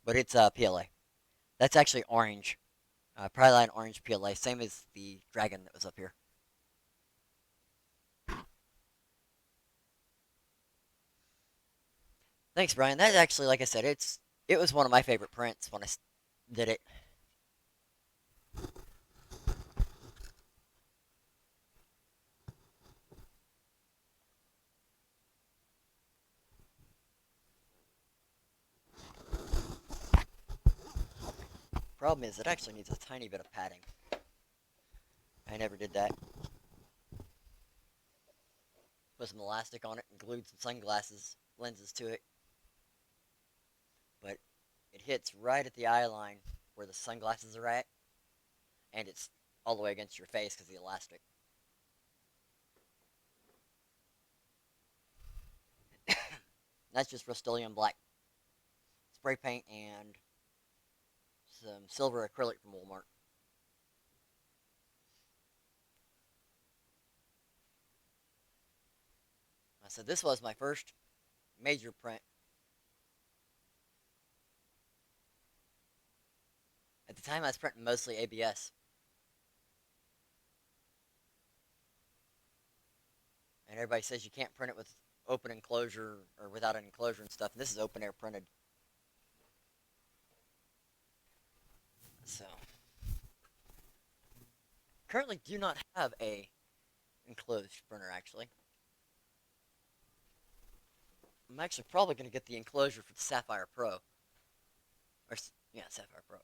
But it's PLA. That's actually orange. Praline orange PLA. Same as the dragon that was up here. Thanks, Brian. That actually, like I said, it was one of my favorite prints when I did it. Problem is, it actually needs a tiny bit of padding. I never did that. Put some elastic on it and glued some sunglasses lenses to it. But it hits right at the eye line where the sunglasses are at, and it's all the way against your face because of the elastic. That's just Rust-Oleum black spray paint and some silver acrylic from Walmart. I said this was my first major print. At the time, I was printing mostly ABS, and everybody says you can't print it with open enclosure or without an enclosure and stuff. And this is open air printed, so currently do not have a enclosed printer. Actually, I'm actually probably going to get the enclosure for the Sapphire Pro, or yeah, Sapphire Pro.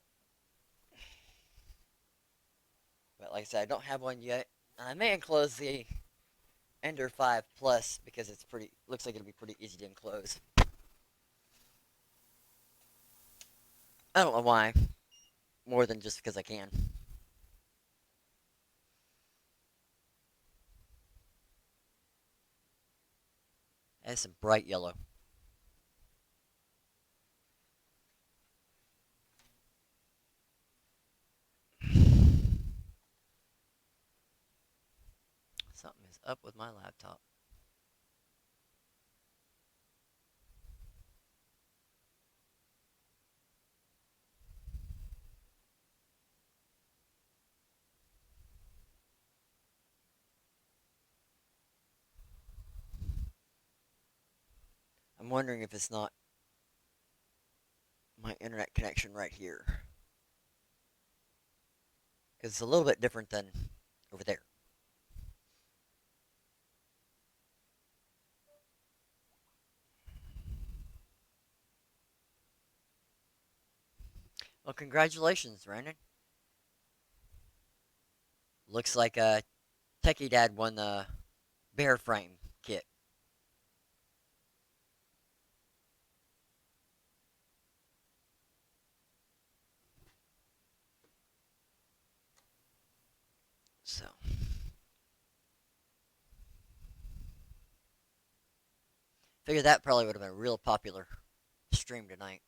But like I said, I don't have one yet. I may enclose the Ender 5 Plus because it's pretty. Looks like it'll be pretty easy to enclose. I don't know why, more than just because I can. It has some bright yellow. Something is up with my laptop. I'm wondering if it's not my internet connection right here. Because it's a little bit different than over there. Well, congratulations, Brandon. Looks like Techie Dad won the bear frame kit. So, figure that probably would have been a real popular stream tonight.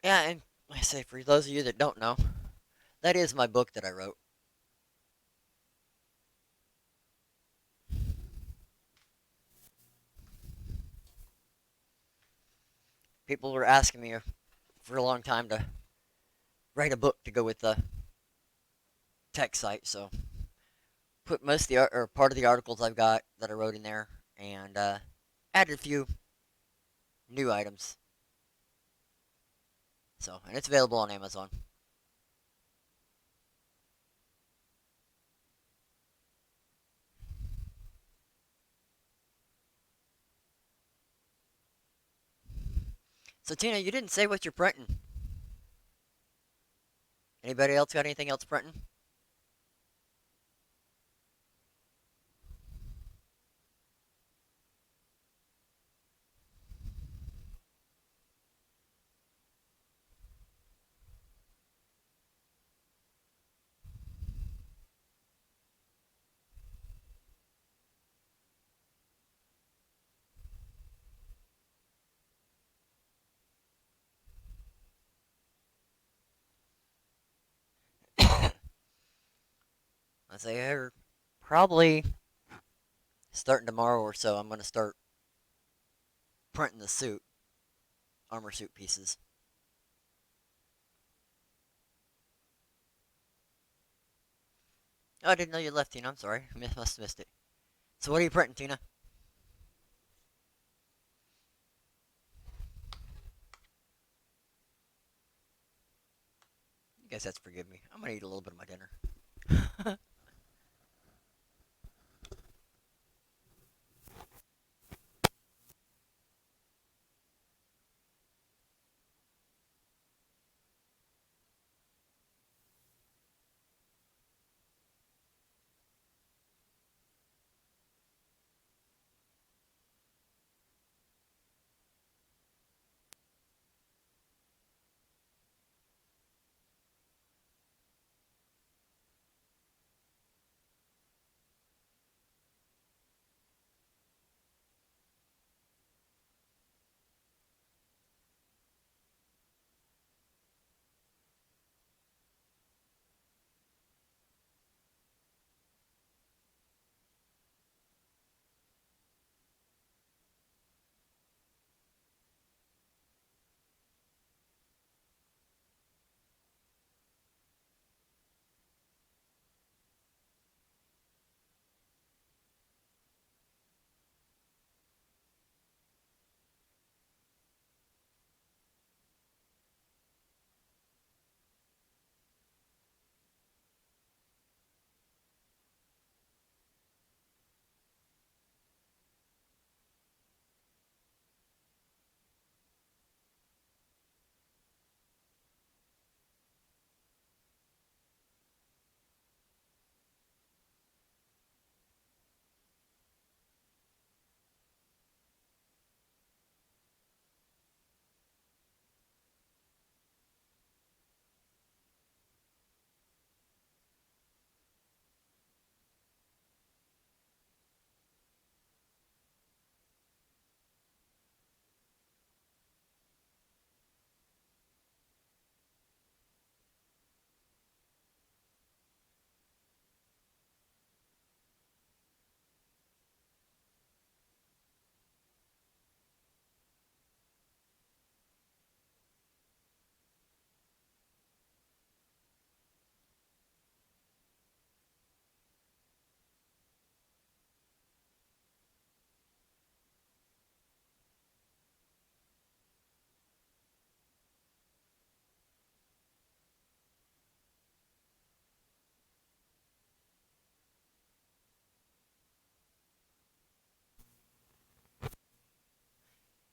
Yeah, and like I say, for those of you that don't know, that is my book that I wrote. People were asking me for a long time to write a book to go with the tech site, so put most of the or part of the articles I've got that I wrote in there, and added a few new items. So, and it's available on Amazon. So, Tina, you didn't say what you're printing. Anybody else got anything else printing? I say probably starting tomorrow or so. I'm gonna start printing the suit, armor suit pieces. Oh, I didn't know you left, Tina. I'm sorry. I must have missed it. So what are you printing, Tina? You guys have to forgive me. I'm gonna eat a little bit of my dinner.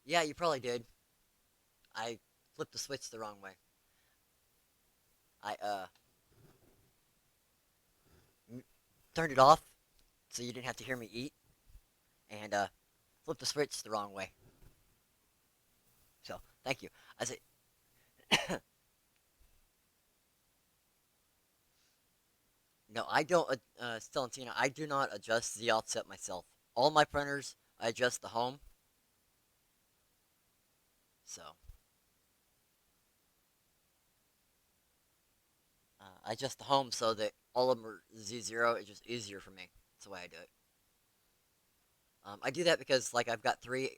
Yeah, you probably did. I flipped the switch the wrong way. I turned it off so you didn't have to hear me eat, and flipped the switch the wrong way. So thank you. I say no, I don't. Stellantina, I do not adjust the offset myself. All my printers, I adjust the home. So I adjust the home so that all of them are Z0. It's just easier for me. That's the way I do it. I do that because like I've got three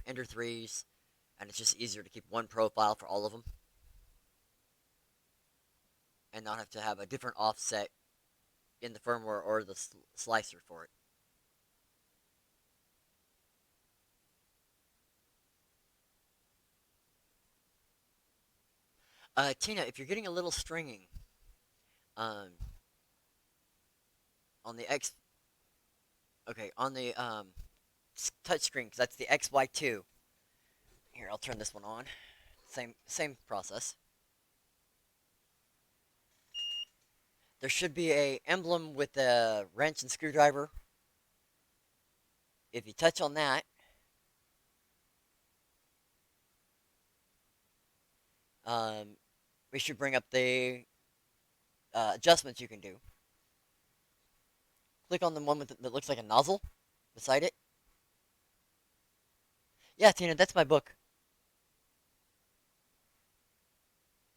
Ender threes, and it's just easier to keep one profile for all of them, and not have to have a different offset in the firmware or the slicer for it. Tina, if you're getting a little stringing, um, on the X, okay, on the touchscreen, because that's the XY2. Here, I'll turn this one on. Same process. There should be a emblem with a wrench and screwdriver. If you touch on that, um, we should bring up the adjustments you can do. Click on the one that looks like a nozzle beside it. Yeah, Tina, that's my book.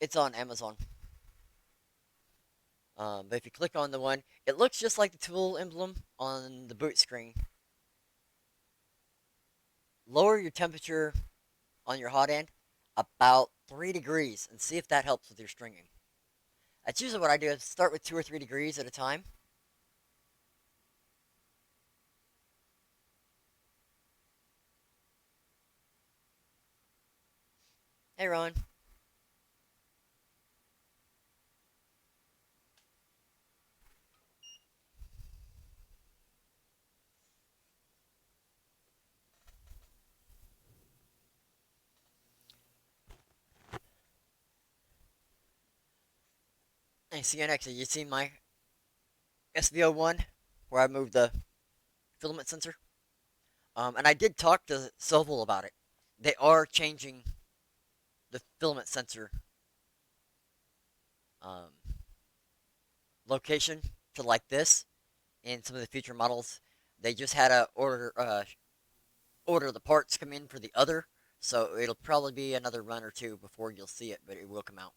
It's on Amazon. But if you click on the one, it looks just like the tool emblem on the boot screen. Lower your temperature on your hot end about 3 degrees and see if that helps with your stringing. That's usually what I do. Is start with 2 or 3 degrees at a time. Hey, Ron. Hey, see you next. You seen my SVO1 where I moved the filament sensor? And I did talk to Silval about it. They are changing the filament sensor um, location to like this in some of the future models. They just had to order the parts come in for the other, so it'll probably be another run or two before you'll see it, but it will come out.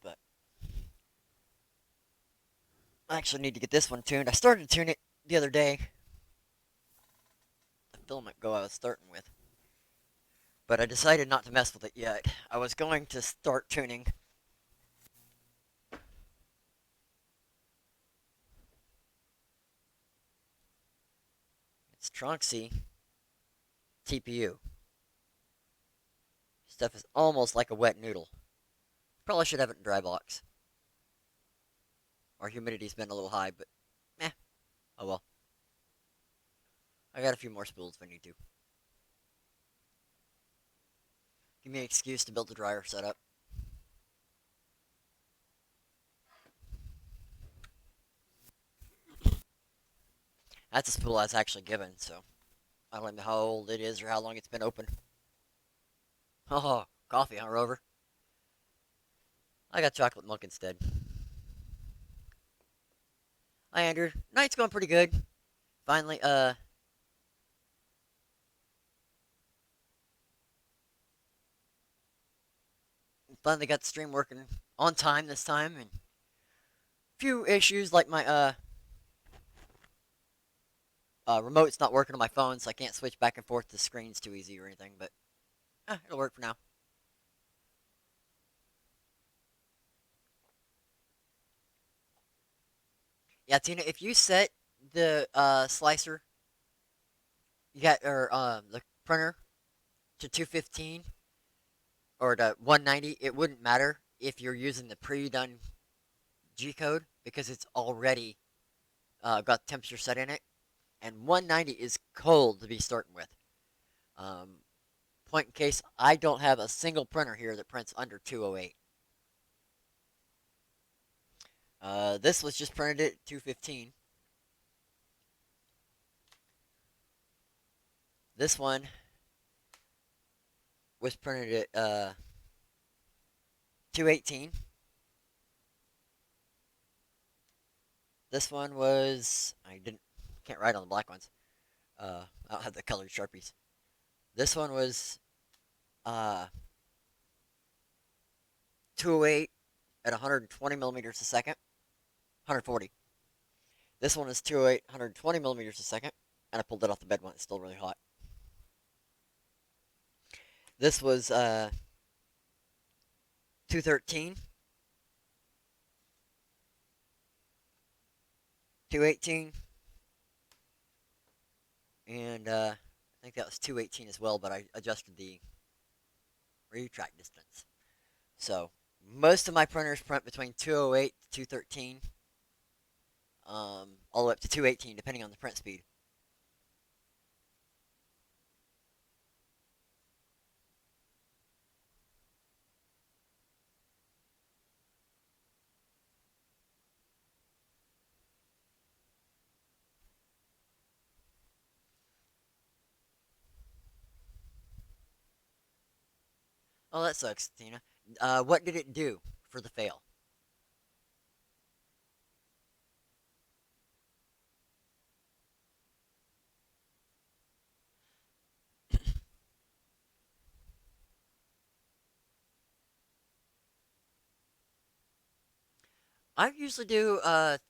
But I actually need to get this one tuned. I started to tune it the other day. The filament go I was starting with, but I decided not to mess with it yet. I was going to start tuning its Tronxy TPU. Stuff is almost like a wet noodle. Probably should have it in dry box. Our humidity's been a little high, but eh, oh well. I got a few more spools if I need to. Give me an excuse to build the dryer setup. That's a spool I was actually given, so I don't know how old it is or how long it's been open. Oh, coffee, huh, Rover? I got chocolate milk instead. Hi, Andrew. Night's going pretty good. Finally, finally got the stream working on time this time, and a few issues like my remote's not working on my phone, so I can't switch back and forth to screens too easy or anything. But it'll work for now. Yeah, Tina, if you set the slicer, you got or the printer to 215 or to 190, it wouldn't matter if you're using the pre-done G code because it's already got temperature set in it, and 190 is cold to be starting with. Um, Point in case, I don't have a single printer here that prints under 208. This was just printed at 215. This one was printed at 218. This one was I didn't can't write on the black ones. I don't have the colored sharpies. This one was uh 208 at 120 millimeters a second, 140. This one is 208, 120 millimeters a second, and I pulled it off the bed when it's still really hot. This was 213, 218, and I think that was 218 as well, but I adjusted the retract distance. So most of my printers print between 208 to 213, all the way up to 218, depending on the print speed. Oh, that sucks, Tina. What did it do for the fail? I usually do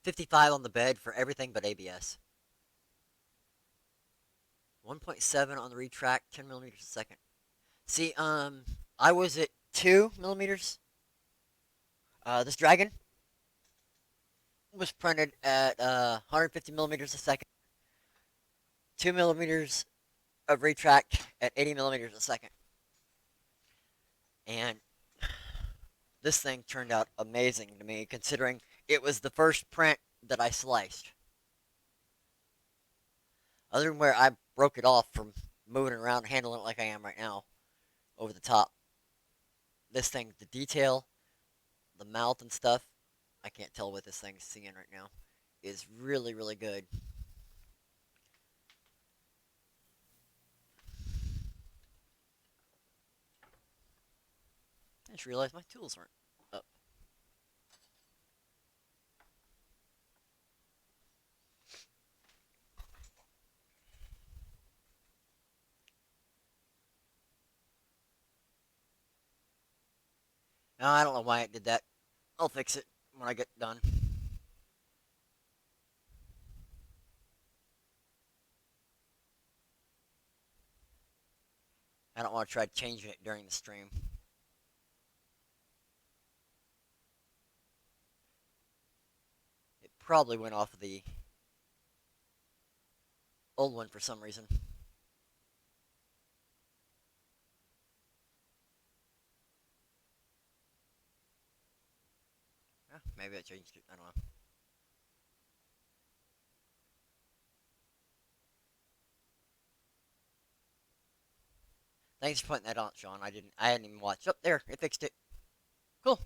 55 on the bed for everything but ABS. 1.7 on the retract, 10 millimeters a second. See, I was at 2 millimeters. This Dragon was printed at 150 millimeters a second, 2 millimeters of retract at 80 millimeters a second. And this thing turned out amazing to me, considering it was the first print that I sliced. Other than where I broke it off from moving it around and handling it like I am right now, over the top. This thing, the detail, the mouth and stuff, I can't tell what this thing's seeing right now, is really, really good. I just realized my tools weren't up. No, I don't know why it did that. I'll fix it when I get done. I don't want to try changing it during the stream. It probably went off of the old one for some reason. Maybe I changed it. I don't know. Thanks for pointing that out, Sean. I didn't. I hadn't even watched. Up there, it fixed it. Cool.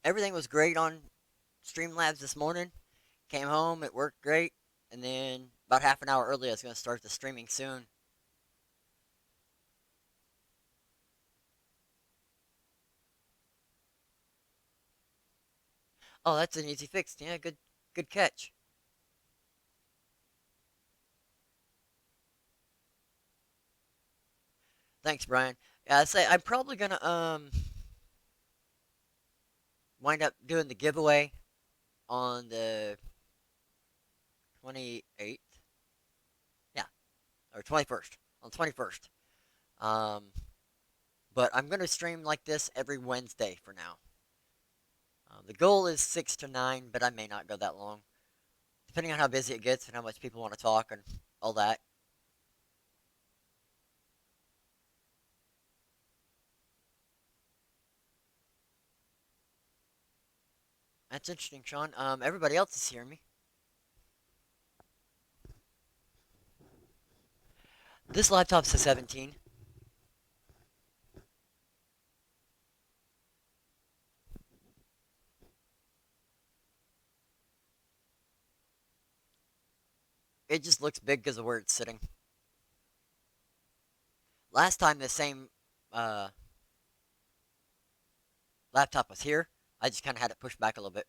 Everything was great on Streamlabs this morning. Came home, it worked great, and then about half an hour early, I was going to start the streaming soon. Oh, that's an easy fix. Yeah, good catch. Thanks, Brian. Yeah, I say I'm probably gonna wind up doing the giveaway on the 28th. Yeah, or 21st. On 21st. Um, but I'm gonna stream like this every Wednesday for now. The goal is 6 to 9, but I may not go that long, depending on how busy it gets and how much people want to talk and all that. That's interesting, Sean. Everybody else is hearing me. This laptop's a 17. It just looks big because of where it's sitting. Last time the same uh, laptop was here, I just kind of had it pushed back a little bit.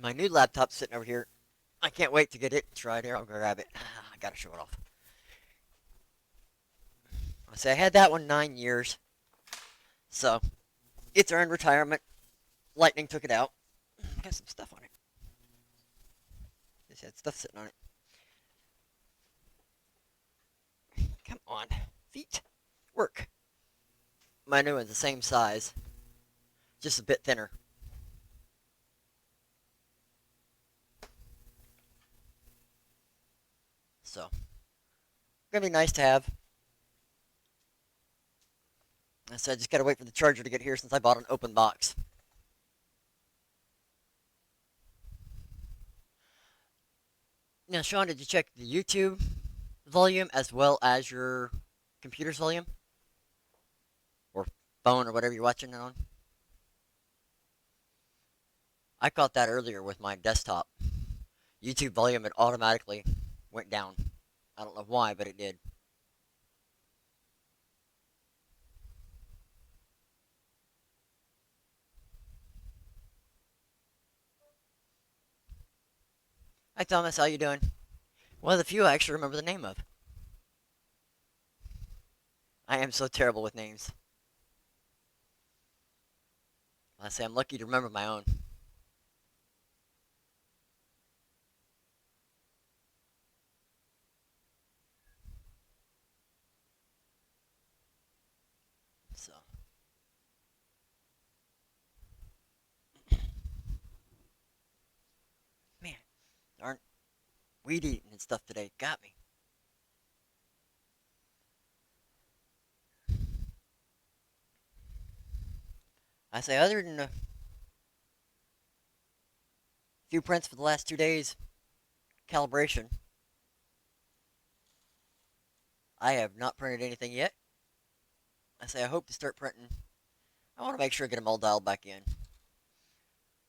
My new laptop's sitting over here. I can't wait to get it. It's right here. I'll go grab it. I gotta show it off. I say I had that one 9 years, so it's earned retirement. Lightning took it out. Got some stuff on it. Just had stuff sitting on it. Come on, feet, work. My new one's the same size, just a bit thinner. So, gonna be nice to have. So I just gotta wait for the charger to get here since I bought an open box. Now, Sean, did you check the YouTube volume as well as your computer's volume or phone or whatever you're watching it on? I caught that earlier with my desktop. YouTube volume had automatically went down. I don't know why, but it did. Hi Thomas, how you doing? One of the few I actually remember the name of. I am so terrible with names. I say I'm lucky to remember my own. So, man, aren't weed eating and stuff today got me. I say other than a few prints for the last 2 days, calibration, I have not printed anything yet. I say I hope to start printing. I want to make sure I get them all dialed back in.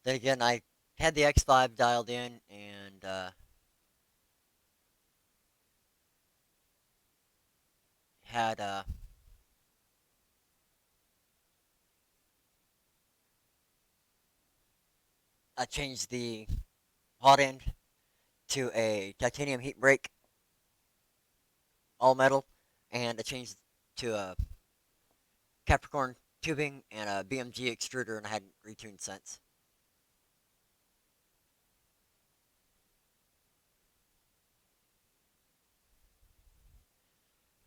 Then again, I had the X5 dialed in and had I changed the hot end to a titanium heat break, all metal, and I changed to a Capricorn tubing and a BMG extruder, and I hadn't retuned since.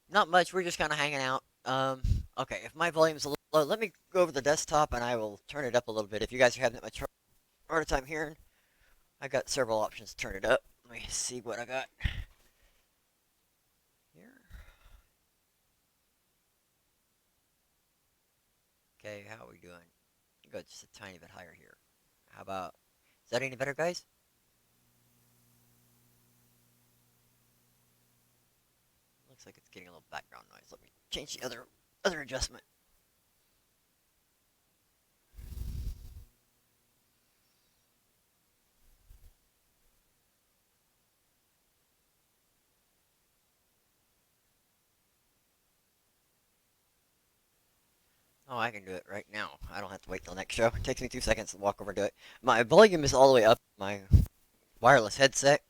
Not much. We're just kind of hanging out. Okay. If my volume's a little low, let me go over the desktop and I will turn it up a little bit. If you guys are having that much harder time hearing, I got several options to turn it up. Let me see what I got here. Okay, how are we doing? Go just a tiny bit higher here. How about? Is that any better, guys? Looks like it's getting a little background noise. Let me change the other adjustment. Oh, I can do it right now. I don't have to wait till next show. It takes me 2 seconds to walk over to it. My volume is all the way up my wireless headset,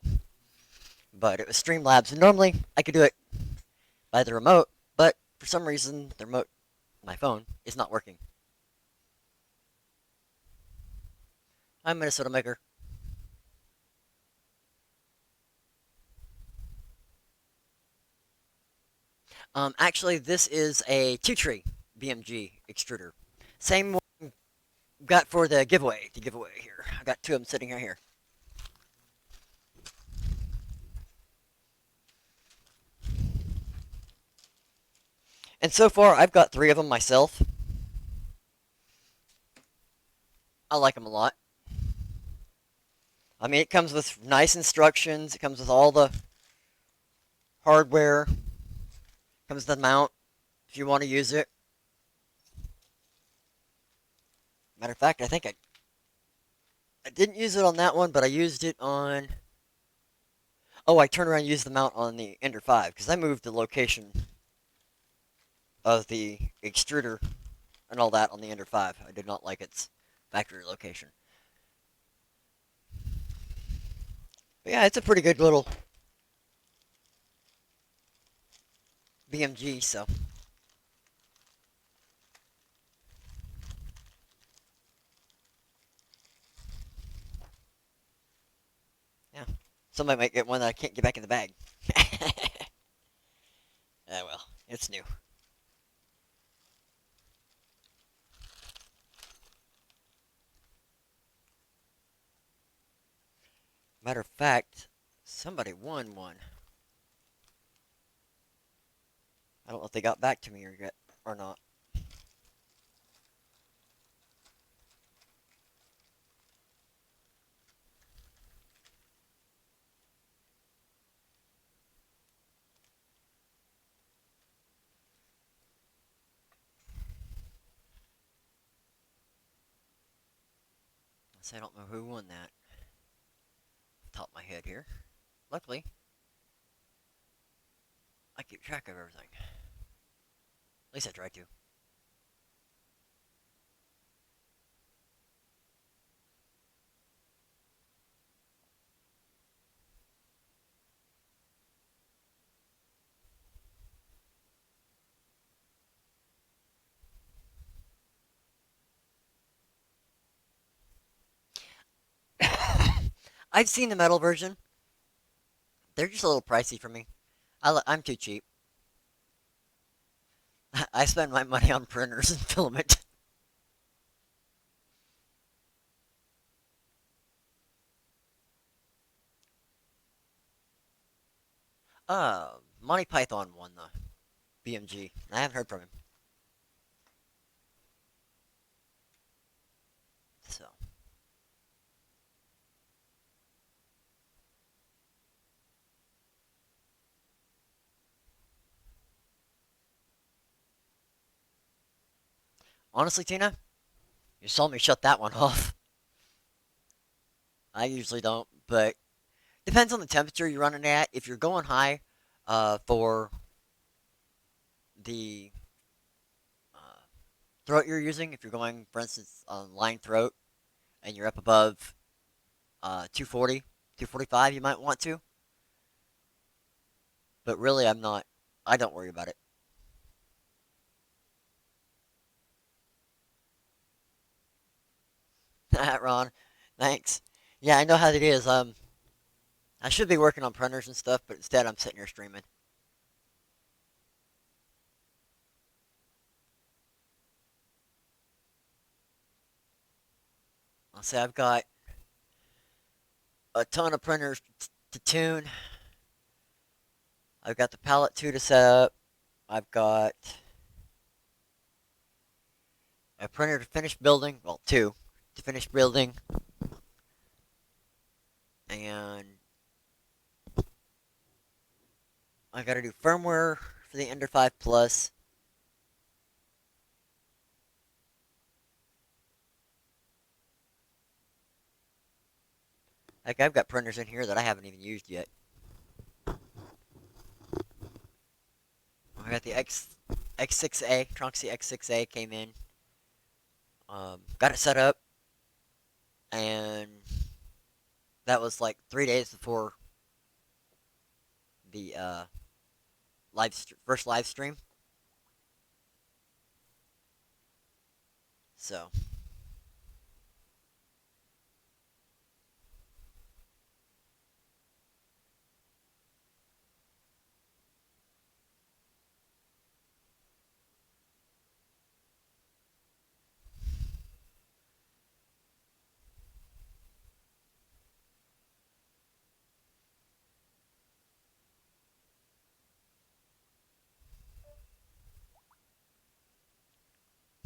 but it was Streamlabs. And normally I could do it by the remote, but for some reason the remote, my phone, is not working. I'm Minnesota Maker. Actually, this is a two-tree BMG extruder. Same one got for the giveaway. The giveaway here. I got two of them sitting right here. And so far, I've got three of them myself. I like them a lot. I mean, it comes with nice instructions. It comes with all the hardware. It comes with the mount if you want to use it. Matter of fact, I think I didn't use it on that one, but I used it on. Oh, I turned around and used the mount on the Ender 5 because I moved the location of the extruder and all that on the Ender 5. I did not like its factory location. But yeah, it's a pretty good little BMG, so yeah. Somebody might get one that I can't get back in the bag. Ah, well, it's new. Matter of fact, somebody won one. I don't know if they got back to me or yet or not. So I don't know who won that. Top of my head here. Luckily, I keep track of everything. At least I try to. I've seen the metal version. They're just a little pricey for me. I'm too cheap. I spend my money on printers and filament. Monty Python won the BMG. I haven't heard from him. So, honestly, Tina, you saw me shut that one off. I usually don't, but depends on the temperature you're running at. If you're going high, for the uh, throat you're using, if you're going, for instance, on line throat, and you're up above 240, 245, you might want to. But really, I'm not. I don't worry about it. Ron, thanks. Yeah, I know how it is. I should be working on printers and stuff, but instead I'm sitting here streaming. I'll say I've got a ton of printers to tune. I've got the palette 2 to set up. I've got a printer to finish building. Well, two to finish building. And I got to do firmware for the Ender 5 Plus. Like, I've got printers in here that I haven't even used yet. I got the X6A, Tronxy X6A came in. Got it set up, and that was like 3 days before the first live stream. So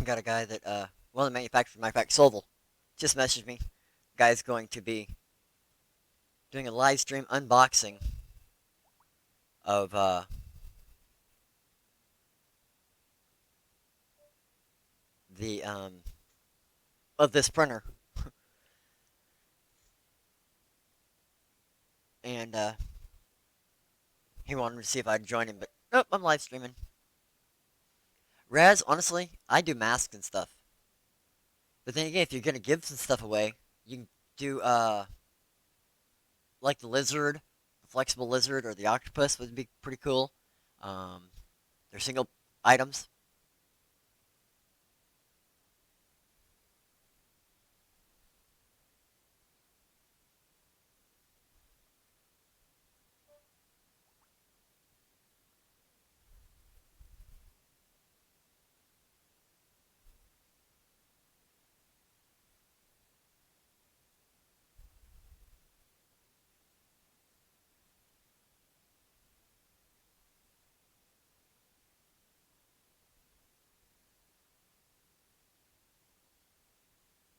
got a guy that one of the manufacturers, matter of fact, Solval, just messaged me. Guy's going to be doing a live stream unboxing of the of this printer, and he wanted to see if I'd join him, but nope, I'm live streaming. Raz, honestly, I do masks and stuff. But then again, if you're gonna give some stuff away, you can do like the lizard, the flexible lizard, or the octopus would be pretty cool. Um, they're single items.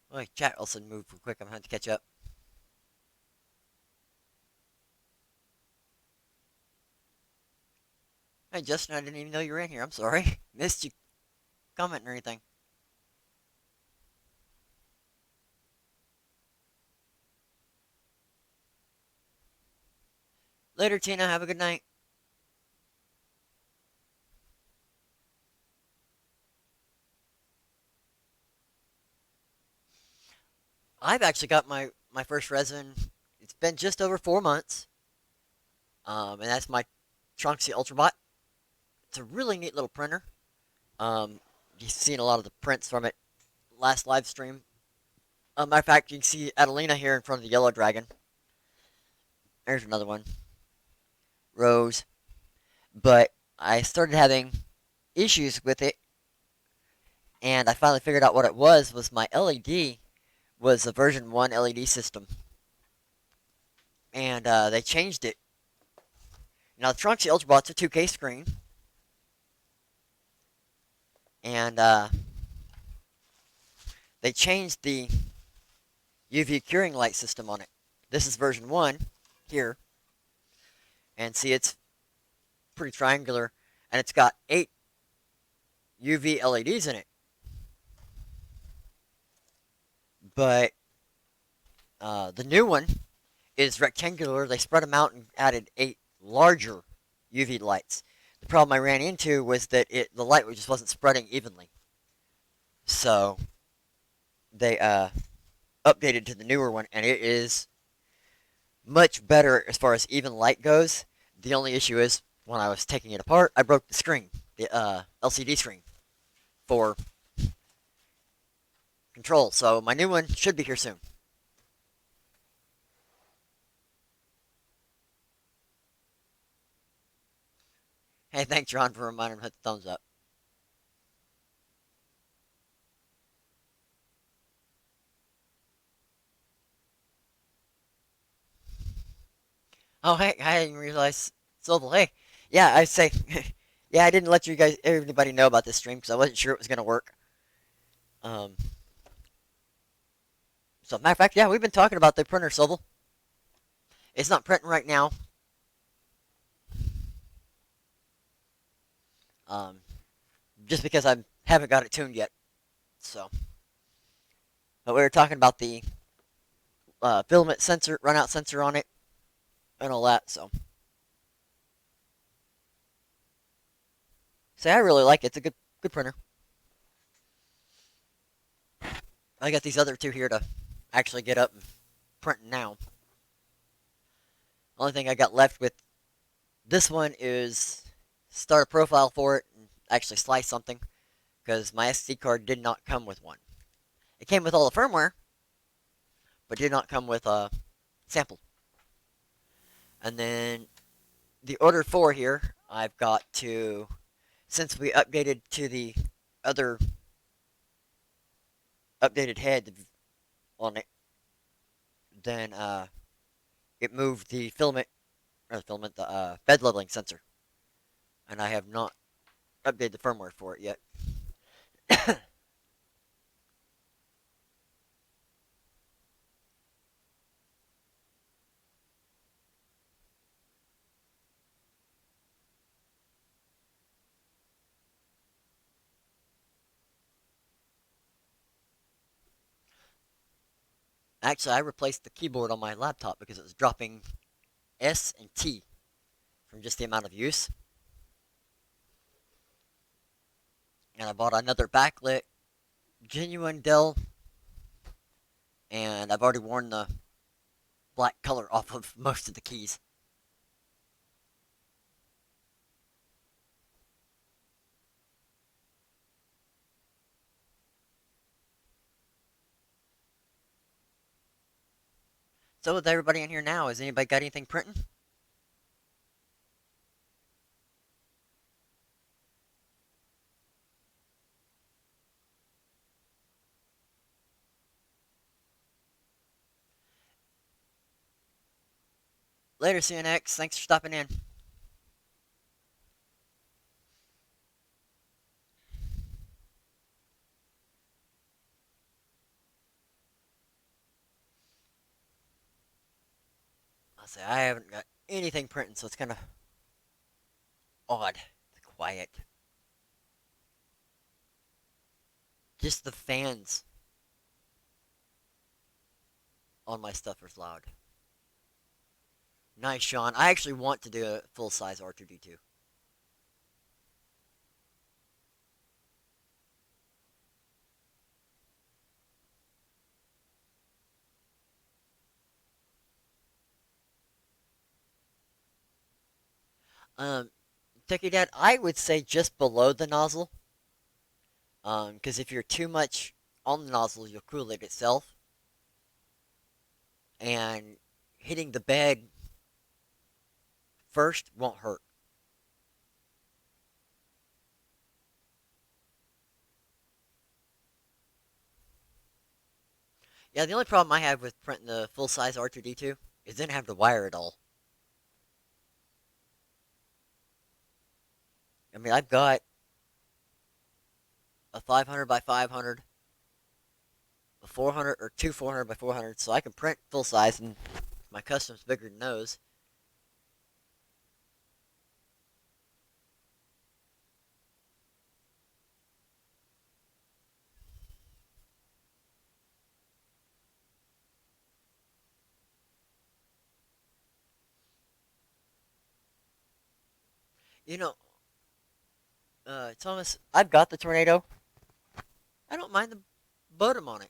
Wait, chat also moved real quick. I'm gonna have to catch up. Hey, Justin, I didn't even know you were in here. I'm sorry. Missed you commenting or anything. Later, Tina. Have a good night. I've actually got my first resin. It's been just over 4 months. And that's my Tronxy Ultrabot. It's a really neat little printer. Um, you've seen a lot of the prints from it last live stream. Matter of fact, you can see Adelina here in front of the Yellow Dragon. There's another one. Rose. But I started having issues with it, and I finally figured out what it was my LED was a version 1 LED system. And they changed it. Now, the Trunks Ultrabots a 2K screen, and they changed the UV curing light system on it. This is version 1 here, and see, it's pretty triangular, and it's got 8 UV LEDs in it. But the new one is rectangular. They spread them out and added 8 larger UV lights. The problem I ran into was that the light just wasn't spreading evenly. So they updated to the newer one, and it is much better as far as even light goes. The only issue is when I was taking it apart, I broke the screen, the LCD screen for control. So my new one should be here soon. Hey, thanks, Ron, for reminding me to hit the thumbs up. Oh, hey, I didn't realize Sobel. Hey, yeah, I say, yeah, I didn't let you guys, everybody know about this stream because I wasn't sure it was gonna work. Um, so matter of fact, yeah, we've been talking about the printer, Sobel. It's not printing right now. Um, just because I haven't got it tuned yet. So, but we were talking about the filament sensor, runout sensor on it, and all that. So I really like it. It's a good printer. I got these other two here to actually get up and print now. Only thing I got left with this one is start a profile for it and actually slice something because my SD card did not come with one. It came with all the firmware, but did not come with a sample. And then the order 4 here, I've got to, since we updated to the other updated head on it, then it moved the the bed leveling sensor, and I have not updated the firmware for it yet. Actually, I replaced the keyboard on my laptop because it was dropping S and T from just the amount of use. And I bought another backlit genuine Dell, and I've already worn the black color off of most of the keys. So with everybody in here now, has anybody got anything printing? Later, CNX. Thanks for stopping in. I'll say I haven't got anything printing, so it's kind of odd. It's quiet. Just the fans on my stuff are loud. Nice, Sean. I actually want to do a full size R2D2. Um, Techie Dad, I would say just below the nozzle. Because if you're too much on the nozzle, you'll cool it itself. And hitting the bed first won't hurt. Yeah, the only problem I have with printing the full size R2D2 is didn't have to wire it all. I mean, I've got a 500 by 500, a 400 or two 400 by 400, so I can print full size, and my custom's bigger than those. You know, Thomas, I've got the tornado. I don't mind the bottom on it.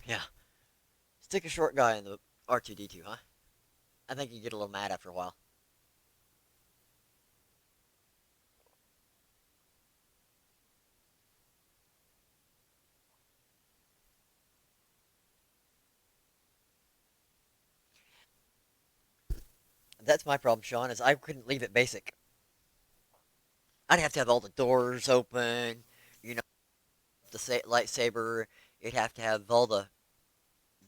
Yeah, stick a short guy in the R2D2, huh? I think you get a little mad after a while. That's my problem, Sean, is I couldn't leave it basic. I'd have to have all the doors open, you know, the lightsaber. You'd have to have all the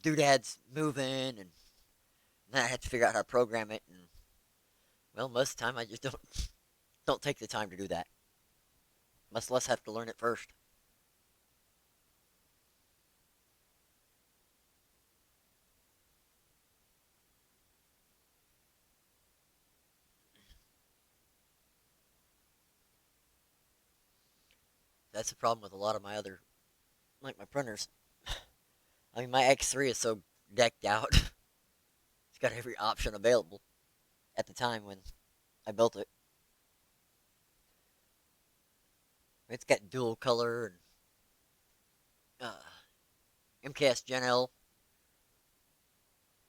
doodads moving, and then I have to figure out how to program it. And well, most of the time I just don't take the time to do that. Much less have to learn it first. That's the problem with a lot of my other, like my printers. I mean, my X3 is so decked out. It's got every option available at the time when I built it. It's got dual color and MKS Gen L.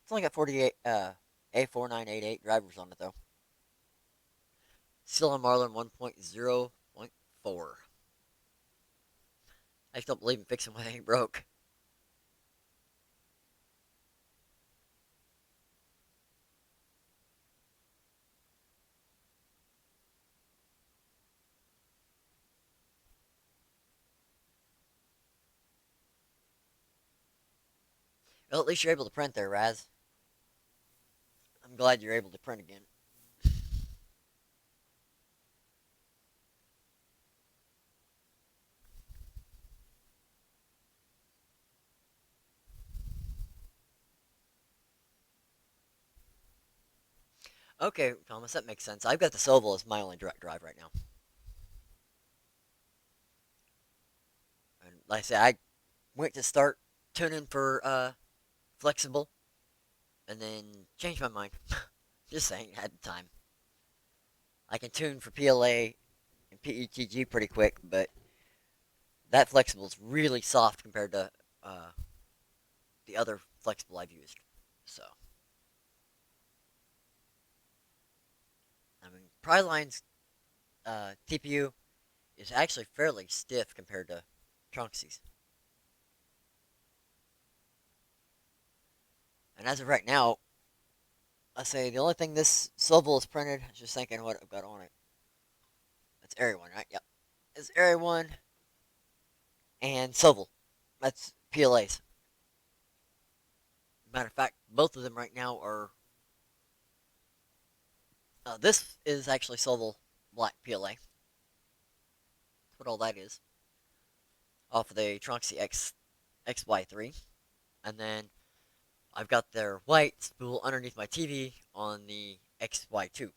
It's only got 48 A4988 drivers on it though. Still on Marlin 1.0.4. I just don't believe in fixing what ain't broke. Well, at least you're able to print there, Raz. I'm glad you're able to print again. Okay, Thomas, that makes sense. I've got the Soval as my only direct drive right now. And like I said, I went to start tuning for flexible and then changed my mind. Just saying, I had the time. I can tune for PLA and PETG pretty quick, but that flexible is really soft compared to the other flexible I've used. So, I mean, Pryline's TPU is actually fairly stiff compared to Trunksy's. And as of right now, I say the only thing this Soval is printed, just thinking what I've got on it. That's Area 1, right? Yep. It's Area 1 and Soval. That's PLAs. Matter of fact, both of them right now are. This is actually Soval Black PLA. That's what all that is. Off of the Tronxy XY3. And then I've got their white spool underneath my TV on the XY2.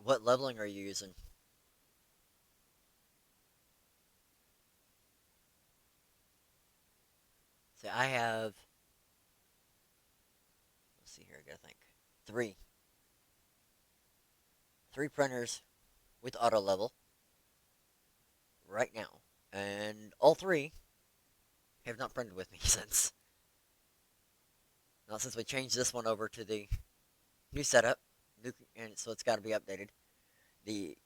What leveling are you using? See, I have. Let's see here. I gotta think. Three. Three printers with auto level. right now, and all three have not printed with me since. Not since we changed this one over to the new setup, and so it's got to be updated. The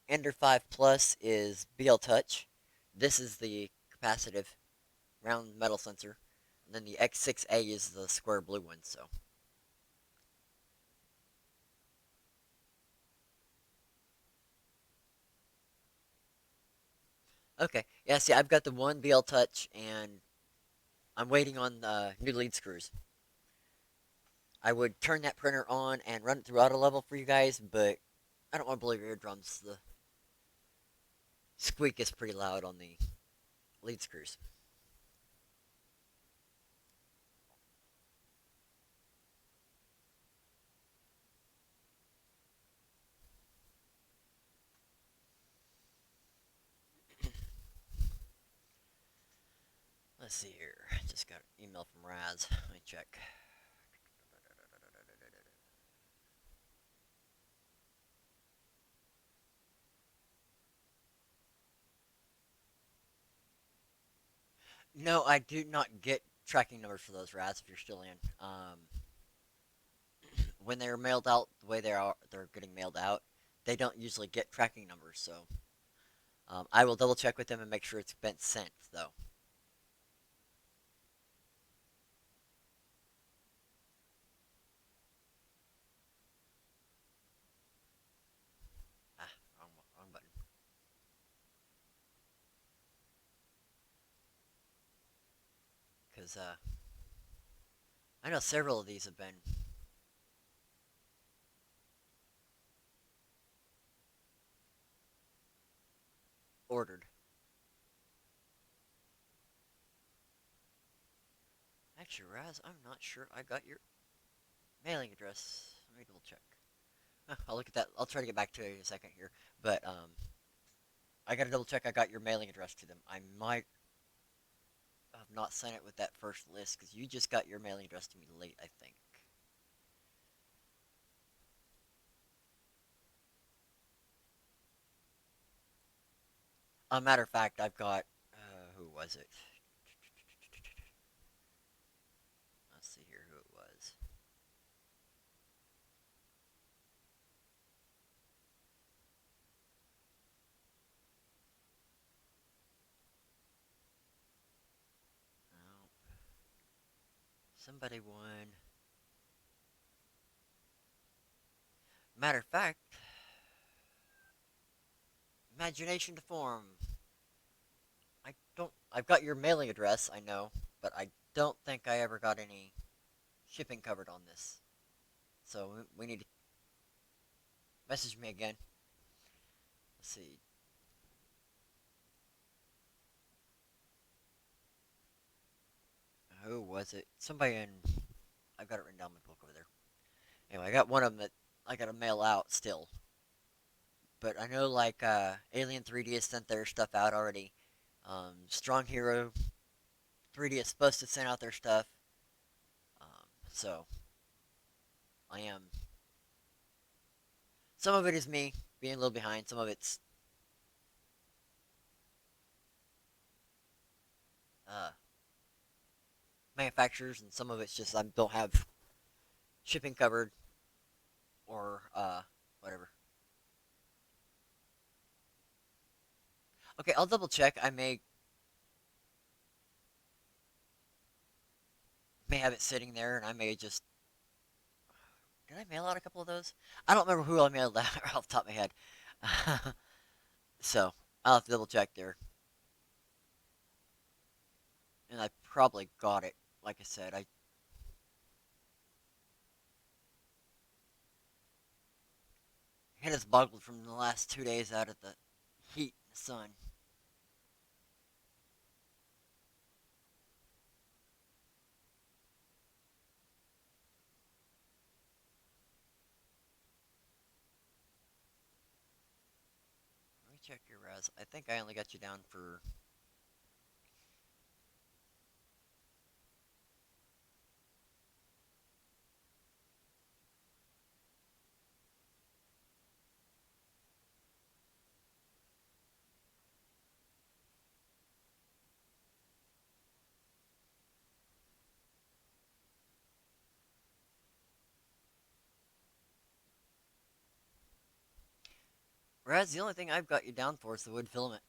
Ender 5 Plus is BL Touch. This is the capacitive round metal sensor. And then the X6A is the square blue one, so. Okay, yeah, see, I've got the one BL Touch, and I'm waiting on new lead screws. I would turn that printer on and run it through auto level for you guys, but I don't want to blow your eardrums. The squeak is pretty loud on the lead screws. Let's see here. Just got an email from Raz. Let me check. No, I do not get tracking numbers for those Raz if you're still in. When they're mailed out the way they're getting mailed out, they don't usually get tracking numbers. So I will double check with them and make sure it's been sent though. Ah, wrong button. Because I know several of these have been ordered. Actually, Raz, I'm not sure I got your mailing address. Let me double check. I'll look at that. I'll try to get back to it in a second here. But I gotta double check I got your mailing address to them. I might have not sent it with that first list because you just got your mailing address to me late, I think. A matter of fact, I've got who was it? Let's see here who it was. Oh, somebody won. Matter of fact, imagination to form. I don't. I've got your mailing address, I know, but I don't think I ever got any shipping covered on this. So we need to message me again. Let's see. Who was it? Somebody in. I've got it written down in my book over there. Anyway, I got one of them that I got to mail out still. But I know like Alien 3D has sent their stuff out already. Strong Hero 3D is supposed to send out their stuff. So I am. Some of it is me being a little behind. Some of it's uh, manufacturers, and some of it's just I don't have shipping covered or whatever. Okay, I'll double check. I may have it sitting there, and I may just did I mail out a couple of those? I don't remember who I mailed out off the top of my head. So I'll have to double check there. And I probably got it. Like I said, I head is boggled from the last 2 days out of the heat and the sun. Let me check your res. I think I only got you down for. Whereas the only thing I've got you down for is the wood filament.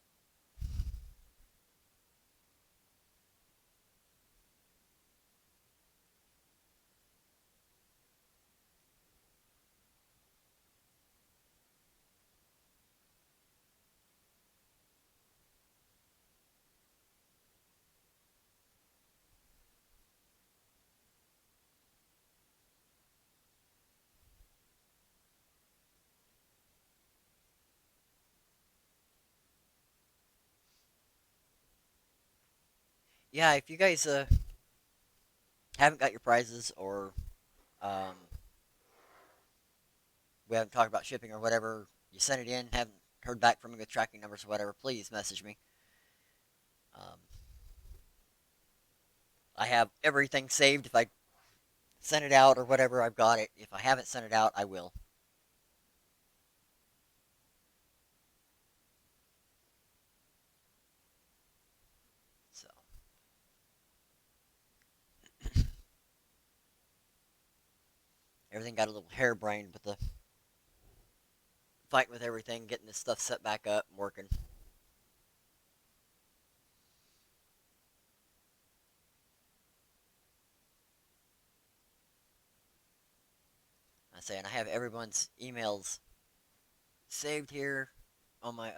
Yeah, if you guys haven't got your prizes or um, we haven't talked about shipping or whatever, you sent it in, haven't heard back from me with tracking numbers or whatever, please message me. Um, I have everything saved. If I send it out or whatever, I've got it. If I haven't sent it out, I will. So everything got a little harebrained with the fighting with everything, getting this stuff set back up and working. I say, and I have everyone's emails saved here on my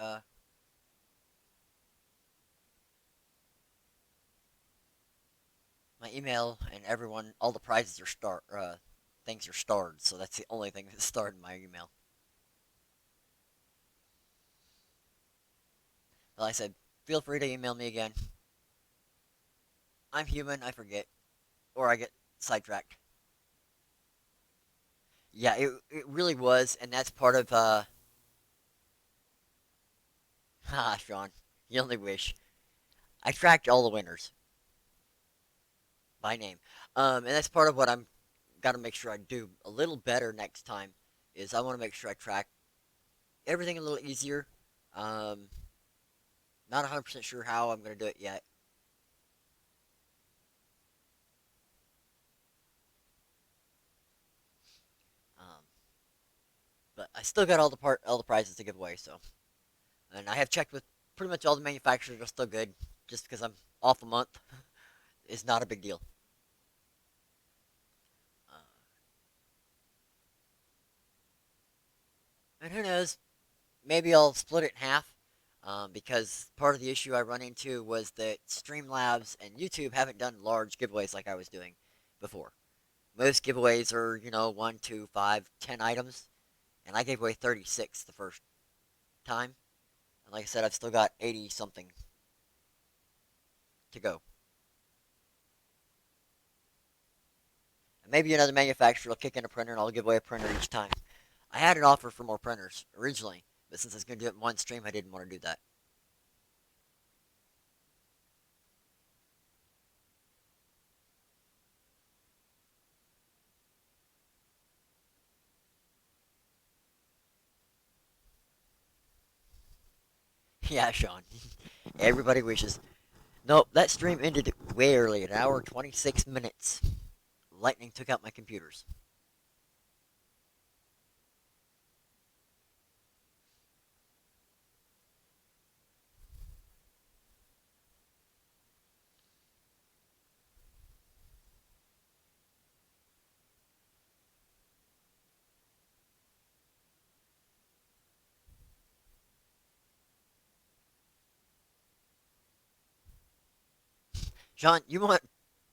email, and everyone, all the prizes are things are starred. So that's the only thing that's starred in my email. But like I said, feel free to email me again. I'm human. I forget, or I get sidetracked. Yeah, it really was, and that's part of ha, Sean, you only wish. I tracked all the winners by name, and that's part of what I'm got to make sure I do a little better next time. Is I want to make sure I track everything a little easier. Um, Not 100% sure how I'm gonna do it yet. Um, but I still got all the prizes to give away. So, and I have checked with pretty much all the manufacturers are still good. Just because I'm off a month is not a big deal. Uh, and who knows? Maybe I'll split it in half. Because part of the issue I run into was that Streamlabs and YouTube haven't done large giveaways like I was doing before. Most giveaways are, one, two, five, 10 items, and I gave away 36 the first time. And like I said, I've still got 80 something to go. And maybe another manufacturer will kick in a printer and I'll give away a printer each time. I had an offer for more printers originally, but since I was going to do it in one stream, I didn't want to do that. Yeah, Sean. Everybody wishes. Nope, that stream ended way early, an hour and 26 minutes. Lightning took out my computers. Sean, you want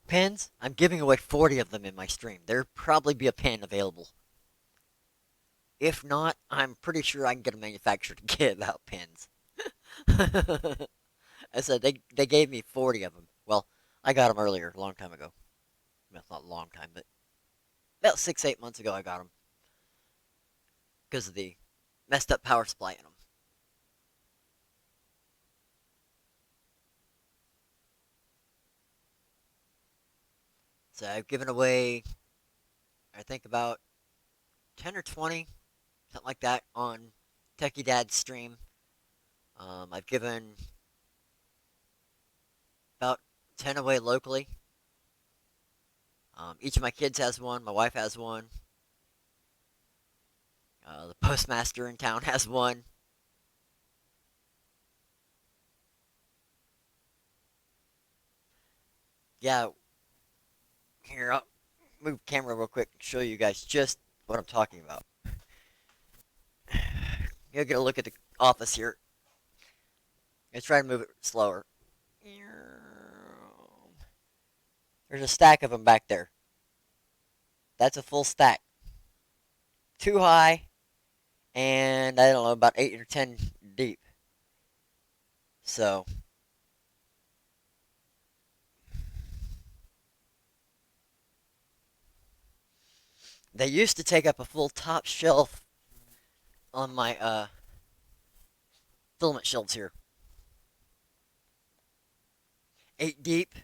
pins? I'm giving away 40 of them in my stream. There'll probably be a pin available. If not, I'm pretty sure I can get a manufacturer to give out pins. I said they gave me 40 of them. Well, I got them earlier, a long time ago. Well, not a long time, but about 6, 8 months ago I got them because of the messed up power supply in them. So I've given away, I think about 10 or 20, something like that, on Techie Dad's stream. I've given about 10 away locally. Each of my kids has one. My wife has one. The postmaster in town has one. Yeah, here, I'll move camera real quick and show you guys just what I'm talking about. You'll get a look at the office here. Let's try to move it slower. There's a stack of them back there. That's a full stack. Too high, and I don't know, about 8 or 10 deep. So, they used to take up a full top shelf on my filament shelves here. 8 deep,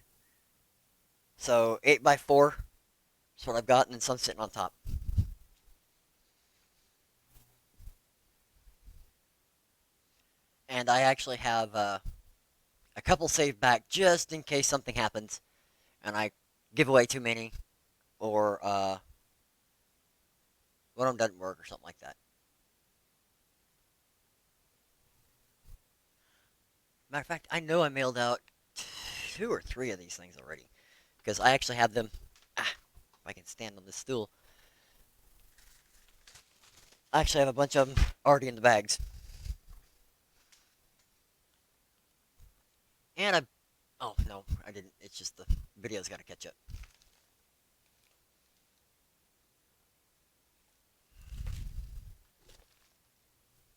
so 8 by 4 is what I've got, and then some sitting on top. And I actually have a couple saved back just in case something happens and I give away too many or one of them doesn't work or something like that. Matter of fact, I know I mailed out 2 or 3 of these things already because I actually have them. If I can stand on this stool, I actually have a bunch of them already in the bags. And I, oh no, I didn't. It's just the video's got to catch up.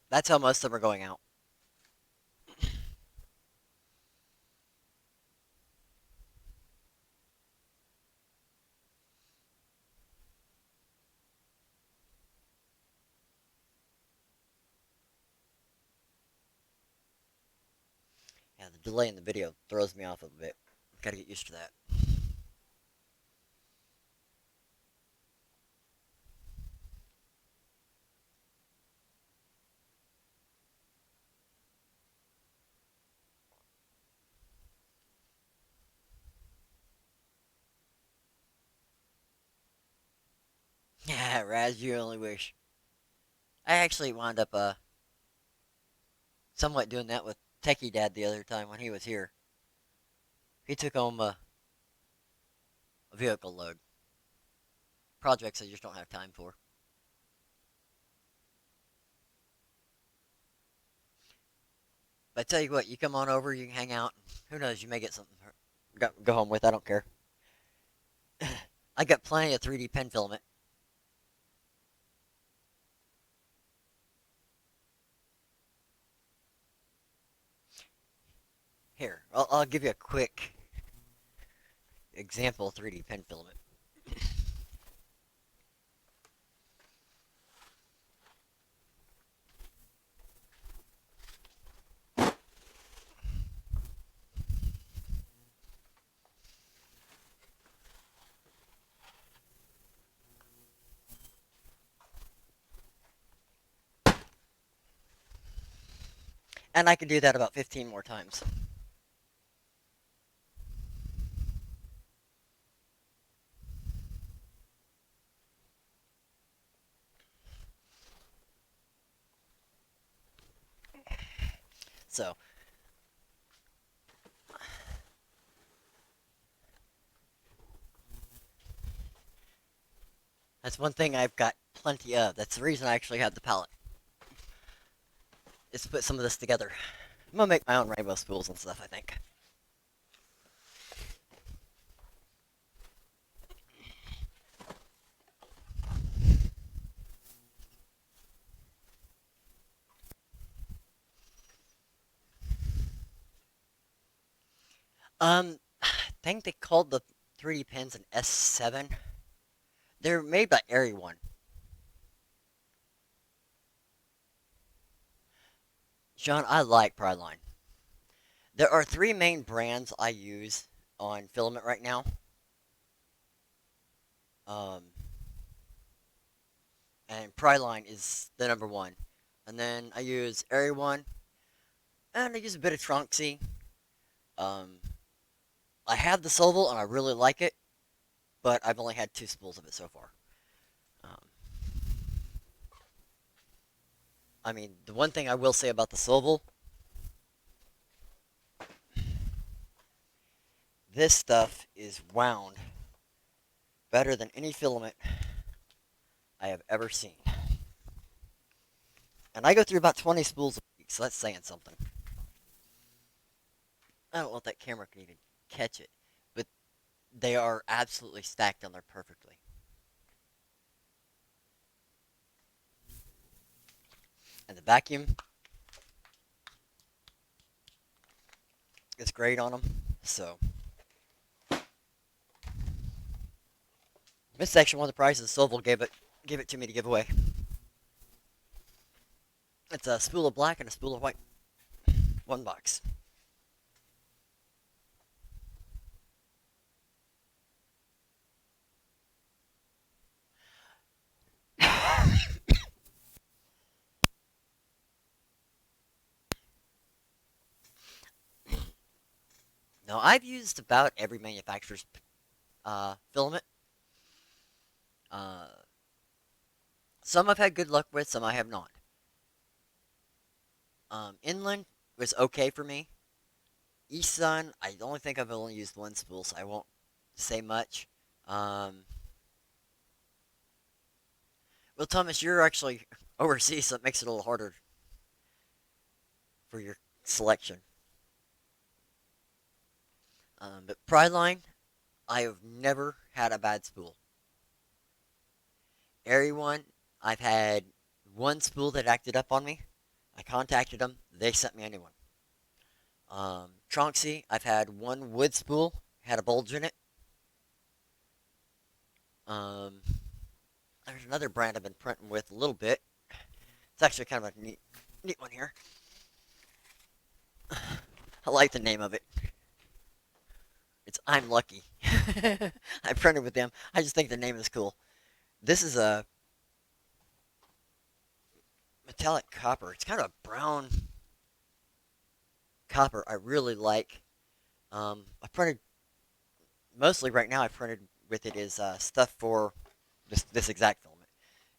That's how most of them are going out. Yeah, the delay in the video throws me off a bit. Got to get used to that. Yeah, Raz, you only wish. I actually wound up somewhat doing that with Techie Dad the other time when he was here. He took home a vehicle load. Projects I just don't have time for. But I tell you what, you come on over, you can hang out. Who knows, you may get something go home with. I don't care. I got plenty of 3D pen filament. Here, I'll give you a quick example of 3D pen filament. And I can do that about 15 more times. So, that's one thing I've got plenty of. That's the reason I actually have the palette. Is to put some of this together. I'm gonna make my own rainbow spools and stuff, I think. I think they called the 3D pens an S7. They're made by One. Sean, I like Pryline. There are 3 main brands I use on filament right now. Um, and Pryline is the number one. And then I use One, and I use a bit of Tronxy. Um, I have the Soval, and I really like it, but I've only had 2 spools of it so far. Um, I mean, the one thing I will say about the Soval, This stuff is wound better than any filament I have ever seen. And I go through about 20 spools a week, so that's saying something. I don't know if that camera can even catch it, but they are absolutely stacked on there perfectly. And the vacuum is great on them. So this section one of the prices Silval gave it to me to give away. It's a spool of black and a spool of white. One box. Now I've used about every manufacturer's filament. Uh, some I've had good luck with, some I have not. Inland was okay for me. East Sun, I only think I've only used one spool, so I won't say much. Um, well, Thomas, you're actually overseas, so it makes it a little harder for your selection. But Prideline, I have never had a bad spool. Airy One, I've had one spool that acted up on me. I contacted them, they sent me a new one. Tronxy, I've had one wood spool, had a bulge in it. Um, there's another brand I've been printing with a little bit. It's actually kind of a neat one here. I like the name of it. It's I'm Lucky. I printed with them. I just think the name is cool. This is a metallic copper. It's kind of a brown copper. I really like. I printed mostly right now. I printed with it is stuff for this exact filament.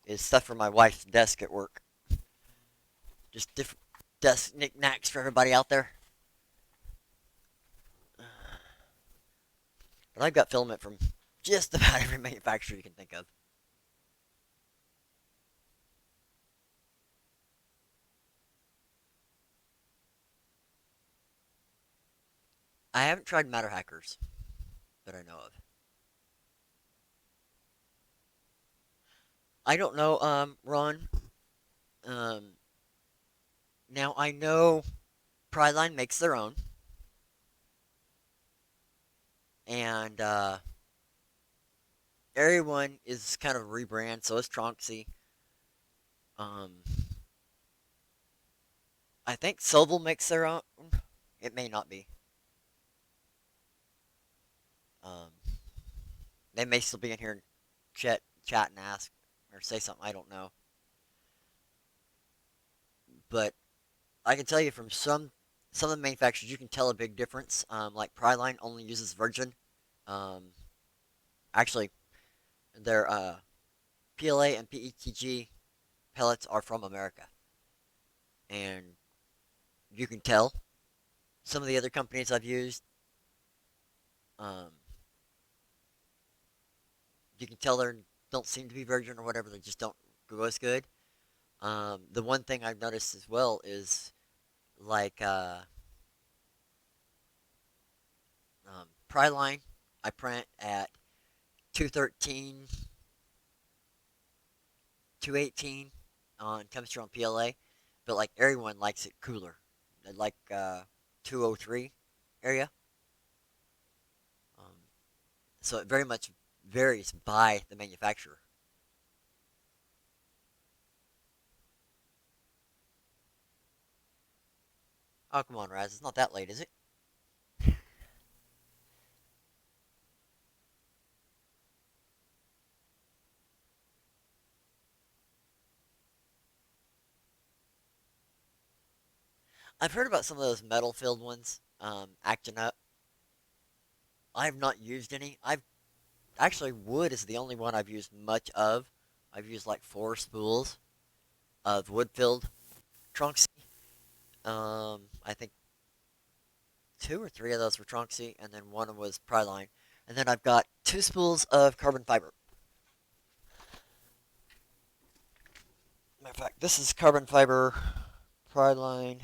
Is stuff for my wife's desk at work. Just different desk knickknacks for everybody out there. But I've got filament from just about every manufacturer you can think of. I haven't tried matter hackers that I know of. I don't know, Ron. Um, Now I know Prideline makes their own, and everyone is kind of a rebrand. So is Tronxy. Um, I think Silval makes their own. It may not be. Um, they may still be in here and chat and ask or say something. I don't know, but I can tell you from some of the manufacturers, you can tell a big difference. Like Prideline only uses virgin. Um, Actually, their PLA and PETG pellets are from America, and you can tell. Some of the other companies I've used, um, you can tell they don't seem to be virgin or whatever. They just don't go as good. The one thing I've noticed as well is like Pryline, I print at 213, 218 on temperature on PLA, but like everyone likes it cooler. They like 203 area. Um, so it very much varies by the manufacturer. Oh, come on, Raz. It's not that late, is it? I've heard about some of those metal filled ones acting up. I've not used any. I've actually, wood is the only one I've used much of. I've used like four spools of wood filled trunks. I think two or three of those were Tronxy, and then one was Pryline. And then I've got two spools of carbon fiber. Matter of fact, this is carbon fiber Pryline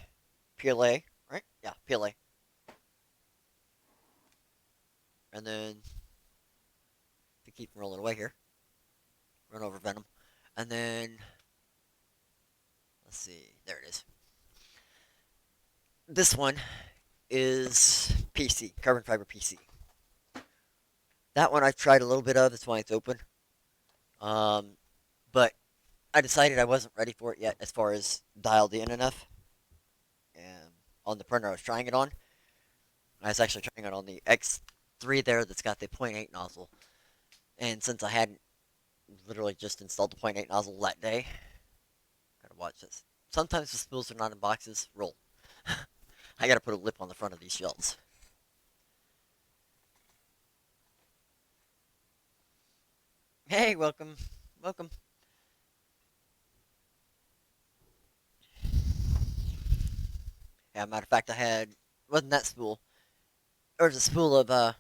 PLA, right? Yeah, PLA. And then to keep rolling away here, run over Venom. And then let's see, there it is. This one is PC, carbon fiber PC. That one I've tried a little bit of. That's why it's open. Um, but I decided I wasn't ready for it yet, as far as dialed in enough. And on the printer I was trying it on, I was actually trying it on the X3 there that's got the point 0.8 nozzle. And since I hadn't literally just installed the point 0.8 nozzle that day, gotta watch this. Sometimes the spools are not in boxes. Roll. I gotta put a lip on the front of these shells. Hey, welcome. Welcome. Yeah, matter of fact, I had, wasn't that spool? There was a spool of, I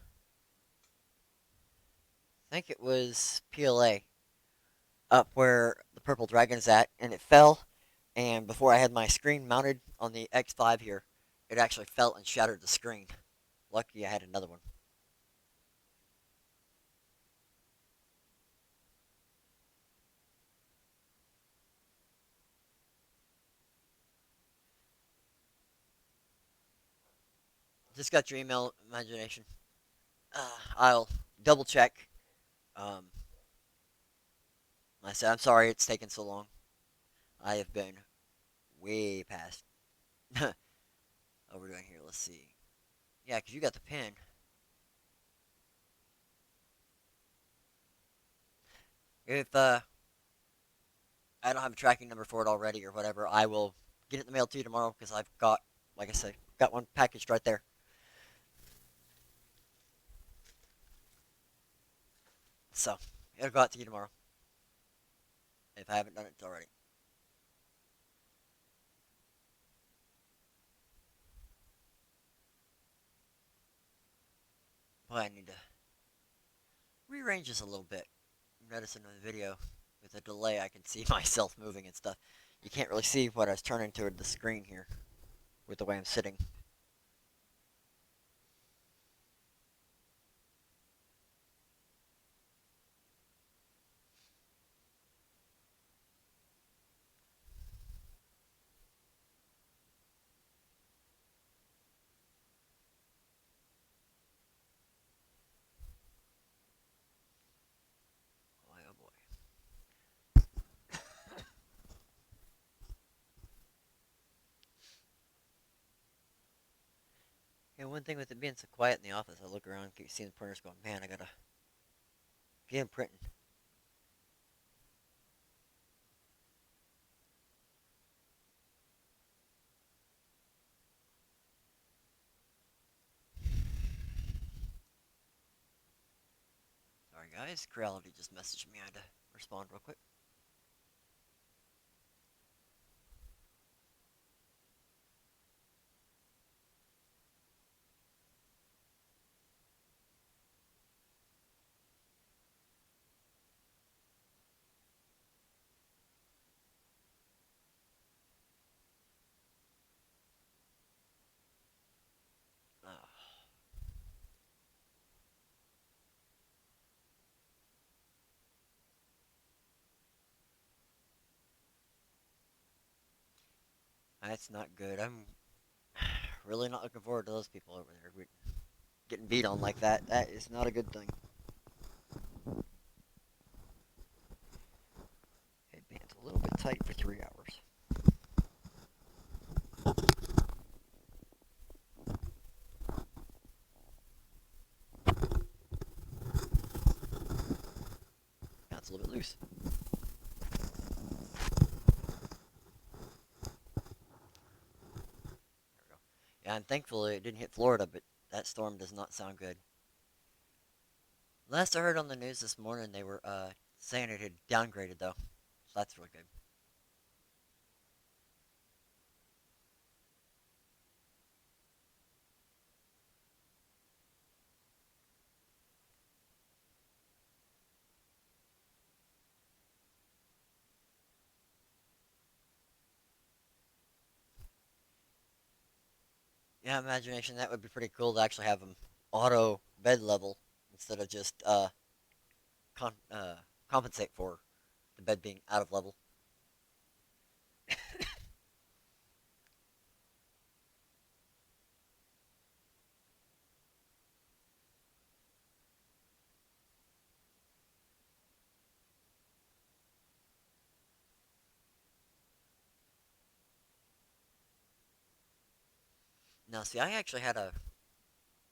think it was PLA, up where the purple dragon is at, and it fell. And before I had my screen mounted on the X5 here, it actually fell and shattered the screen. Lucky I had another one. Just got your email, imagination. I'll double check. Um, I said, I'm sorry it's taken so long. I have been way past. Oh, we're doing here. Let's see. Yeah, because you got the pin. If I don't have a tracking number for it already or whatever, I will get it in the mail to you tomorrow because I've got, like I said, got one packaged right there. So it'll go out to you tomorrow if I haven't done it already. Boy, I need to rearrange this a little bit. Notice in the video with a delay, I can see myself moving and stuff. You can't really see what I was turning toward the screen here with the way I'm sitting. Boy, oh boy. Yeah, one thing with it being so quiet in the office, I look around, keep seeing the printers going, man, I gotta get him printing. Sorry guys, Creality just messaged me. I had to respond real quick. Oh, that's not good. I'm really not looking forward to those people over there getting beat on like that. That is not a good thing. Headband's a little bit tight for 3 hours. Now it's a little bit loose. There we go. Yeah, and thankfully it didn't hit Florida, but that storm does not sound good. Last I heard on the news this morning, they were saying it had downgraded though, so that's really good. Yeah, imagination. That would be pretty cool to actually have them auto bed level instead of just con compensate for the bed being out of level. Now, see, I actually had a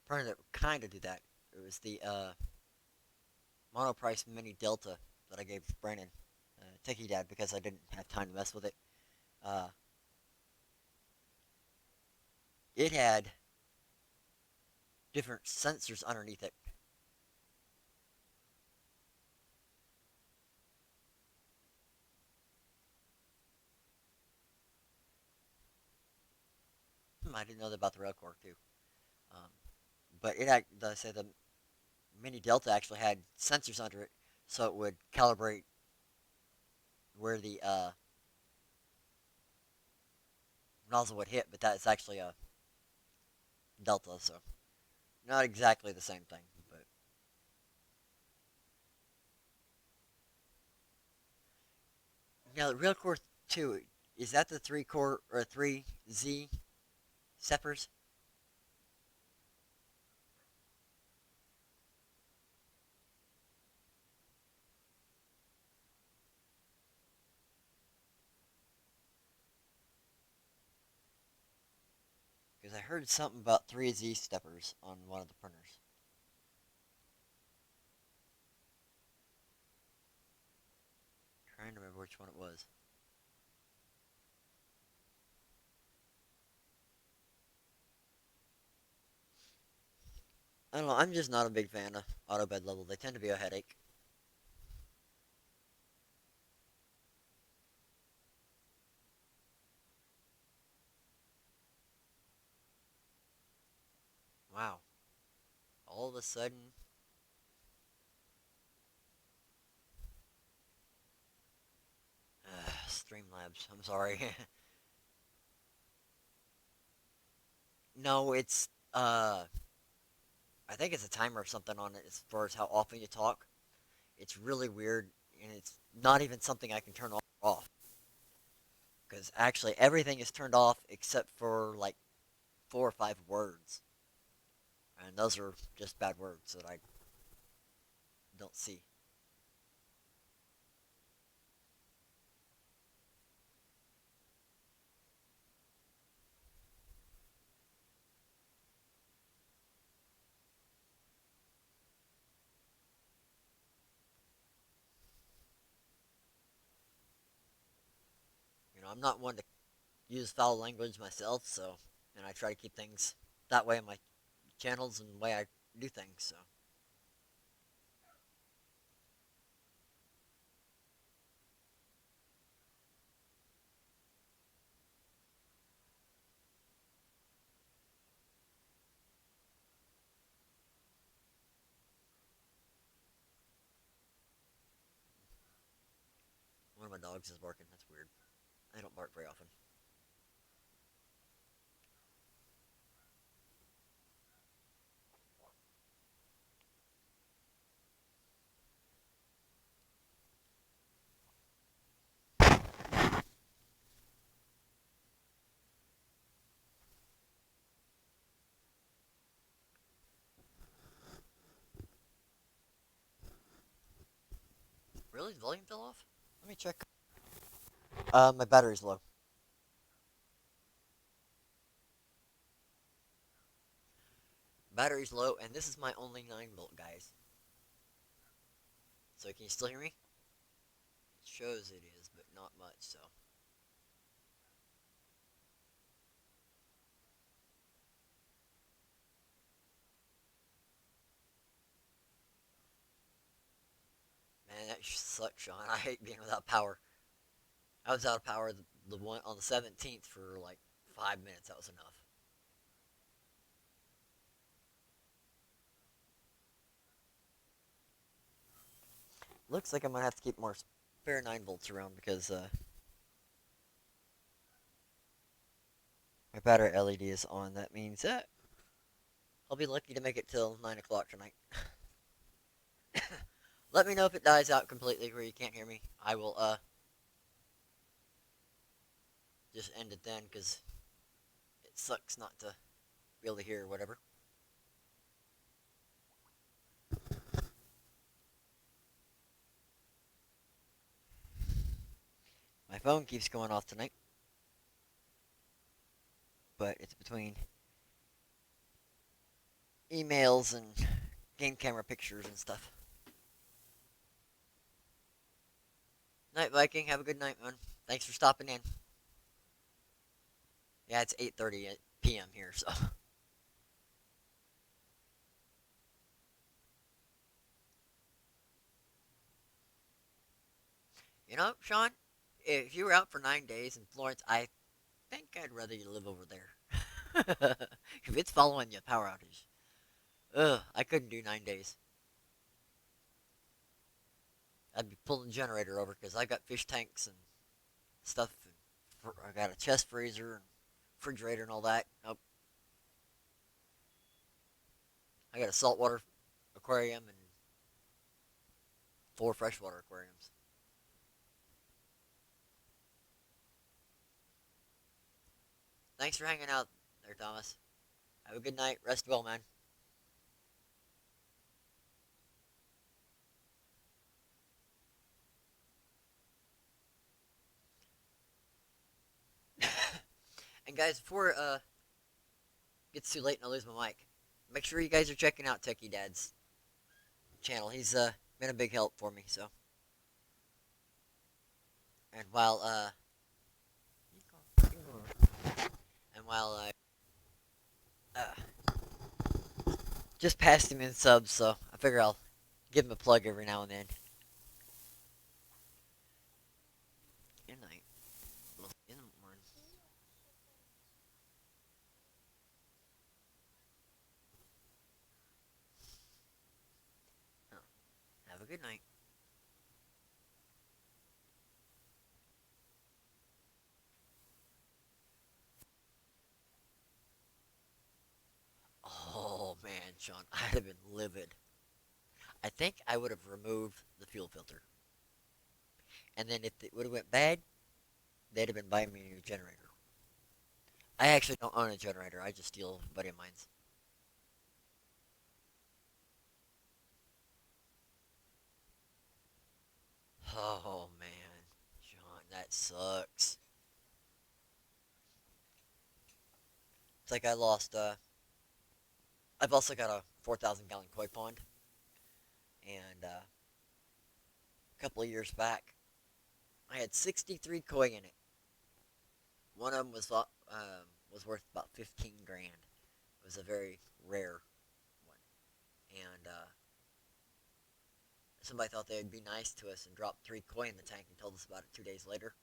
printer that would kind of do that. It was the Monoprice Mini Delta that I gave Brandon, Techie Dad, because I didn't have time to mess with it. Uh, it had different sensors underneath it. I didn't know that about the rail core too. Um, but it had, I say the Mini Delta actually had sensors under it, so it would calibrate where the nozzle would hit. But that's actually a Delta, so not exactly the same thing. But now the rail core two, is that the three core or three Z steppers? Because I heard something about three Z steppers on one of the printers. Trying to remember which one it was. I don't know. I'm just not a big fan of auto bed level. They tend to be a headache. Wow. All of a sudden, Streamlabs. I'm sorry. No, it's I think it's a timer or something on it as far as how often you talk. It's really weird, and it's not even something I can turn off because actually everything is turned off except for like 4 or 5 words, and those are just bad words that I don't see. I'm not one to use foul language myself, so and I try to keep things that way in my channels and the way I do things. So one of my dogs is barking. That's weird. I don't bark very often. Really, the volume fell off? Let me check. My battery's low. Battery's low, and this is my only 9 volt, guys. So can you still hear me? It shows it is, but not much. So man, that sucks, Sean. I hate being without power. I was out of power the one on the 17th for like 5 minutes. That was enough. Looks like I'm gonna have to keep more spare 9 volts around because My battery LED is on. That means I'll be lucky to make it till 9 o'clock tonight. Let me know if it dies out completely where you can't hear me. I will just end it then because it sucks not to be able to hear or whatever. My phone keeps going off tonight, but it's between emails and game camera pictures and stuff. Night Viking, have a good night, man. Thanks for stopping in. Yeah, it's 8:30 p.m. here, so you know, Sean, if you were out for 9 days in Florence, I think I'd rather you live over there. If it's following you, power outage. Ugh, I couldn't do 9 days. I'd be pulling the generator over because I got fish tanks and stuff. And I got a chest freezer and refrigerator and all that. Nope. I got a saltwater aquarium and 4 freshwater aquariums. Thanks for hanging out there, Thomas. Have a good night. Rest well, man. And guys, before it gets too late and I lose my mic, make sure you guys are checking out Techie Dad's channel. He's been a big help for me. So, and while I just passed him in subs, so I figure I'll give him a plug every now and then. Good night. In the morning. Oh, have a good night. Oh man, Sean, I'd have been livid. I think I would have removed the fuel filter, and then if it would have went bad, they'd have been buying me a new generator. I actually don't own a generator. I just steal a buddy of mine's. Oh man, Sean, that sucks. It's like I lost. I've also got a 4,000 gallon koi pond, and a couple of years back, I had 63 koi in it. One of them was worth about 15 grand. It was a very rare one, and somebody thought they'd be nice to us and dropped 3 koi in the tank and told us about it 2 days later.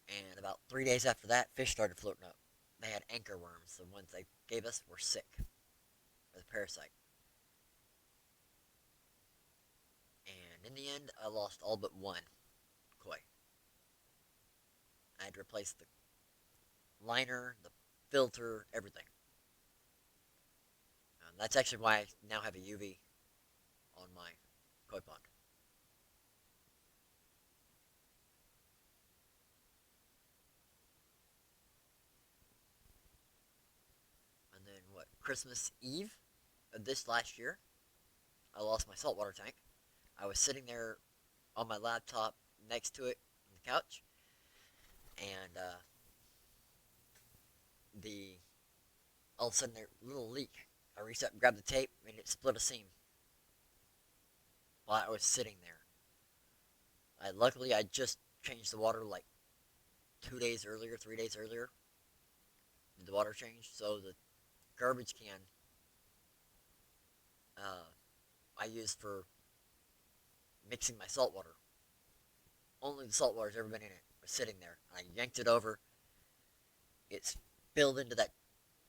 And about 3 days after that, fish started floating up. They had anchor worms. The ones they gave us were sick with a parasite. And in the end, I lost all but one koi. I had to replace the liner, the filter, everything. That's actually why I now have a UV on my koi pond. And then what? Christmas Eve of this last year, I lost my saltwater tank. I was sitting there on my laptop next to it on the couch, and the all of a sudden there little leak. I reached up and grabbed the tape, and it split a seam while I was sitting there. Luckily I just changed the water like 2 days earlier, 3 days earlier. Did the water change? So the garbage can uh, I used for mixing my salt water. Only the salt water's ever been in it. Was sitting there. I yanked it over. It spilled into that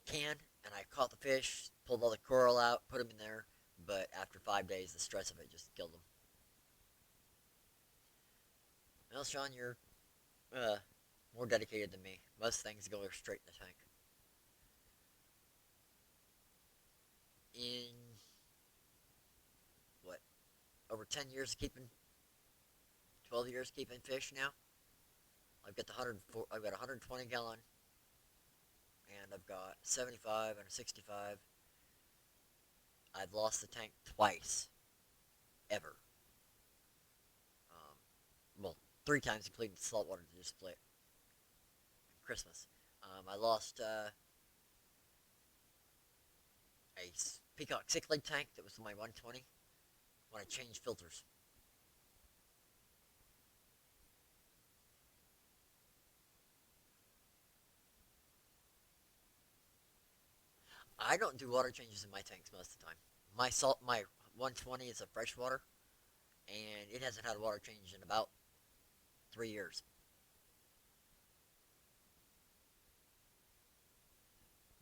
can, and I caught the fish, pulled all the coral out, put them in there. But after 5 days, the stress of it just killed them. Well, Sean, you're uh, More dedicated than me. Most things go straight in the tank. In what, over 10 years of keeping, 12 years keeping fish now. I've got the 104, I've got a 120 gallon, and I've got 75 and a 65. I've lost the tank twice, ever. Um, well, three times including the saltwater to just split. Christmas. I lost a Peacock cichlid tank that was my 120 when I changed filters. I don't do water changes in my tanks most of the time. My 120 is a freshwater, and it hasn't had a water change in about 3 years.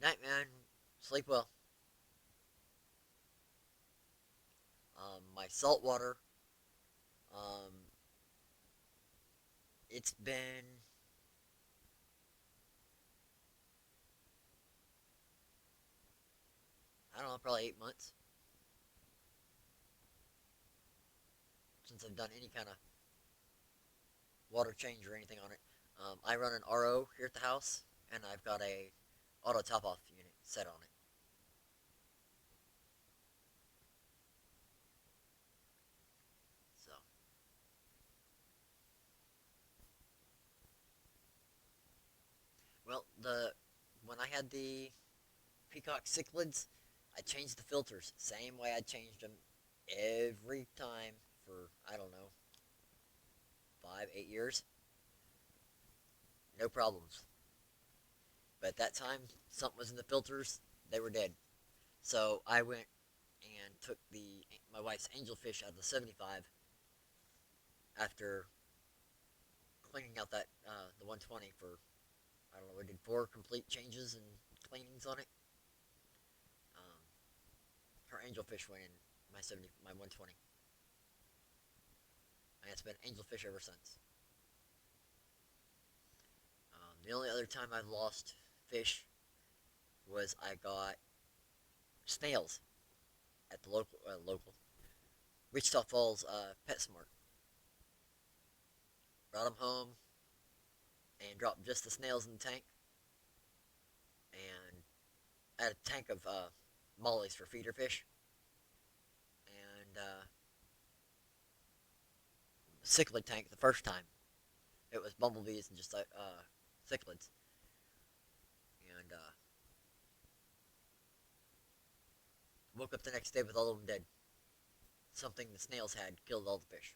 Night, man. Sleep well. My saltwater, um, it's been, I don't know, probably 8 months since I've done any kind of water change or anything on it. I run an RO here at the house, and I've got a auto top off unit set on it. So, well, the when I had the Peacock cichlids, I changed the filters same way I changed them every time for I don't know 5, 8 years. No problems. But at that time, something was in the filters. They were dead. So I went and took the my wife's angelfish out of the 75 after cleaning out that the 120 for I don't know. We did 4 complete changes and cleanings on it. Um, her angelfish went in my 120, and it's been angelfish ever since. The only other time I've lost fish was I got snails at the local Wichita Falls PetSmart. Brought them home and dropped just the snails in the tank, and I had a tank of mollies for feeder fish, and cichlid tank the first time. It was bumblebees and just cichlids, and woke up the next day with all of them dead. Something the snails had killed all the fish.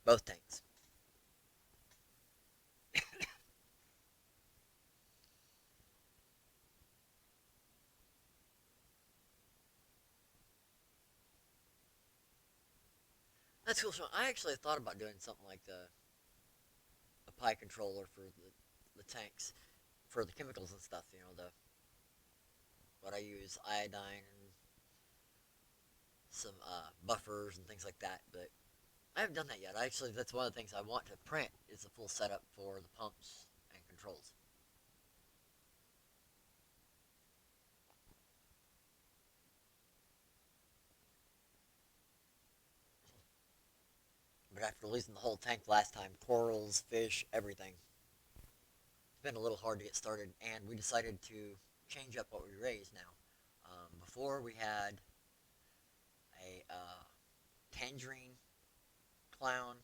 Both tanks. That's cool. So I actually thought about doing something like the a pie controller for the tanks for the chemicals and stuff. You know the what I use iodine and some buffers and things like that. But I haven't done that yet. Actually, that's one of the things I want to print is the full setup for the pumps and controls. But after losing the whole tank last time, corals, fish, everything, it's been a little hard to get started. And we decided to change up what we raise now. Before we had a tangerine clown,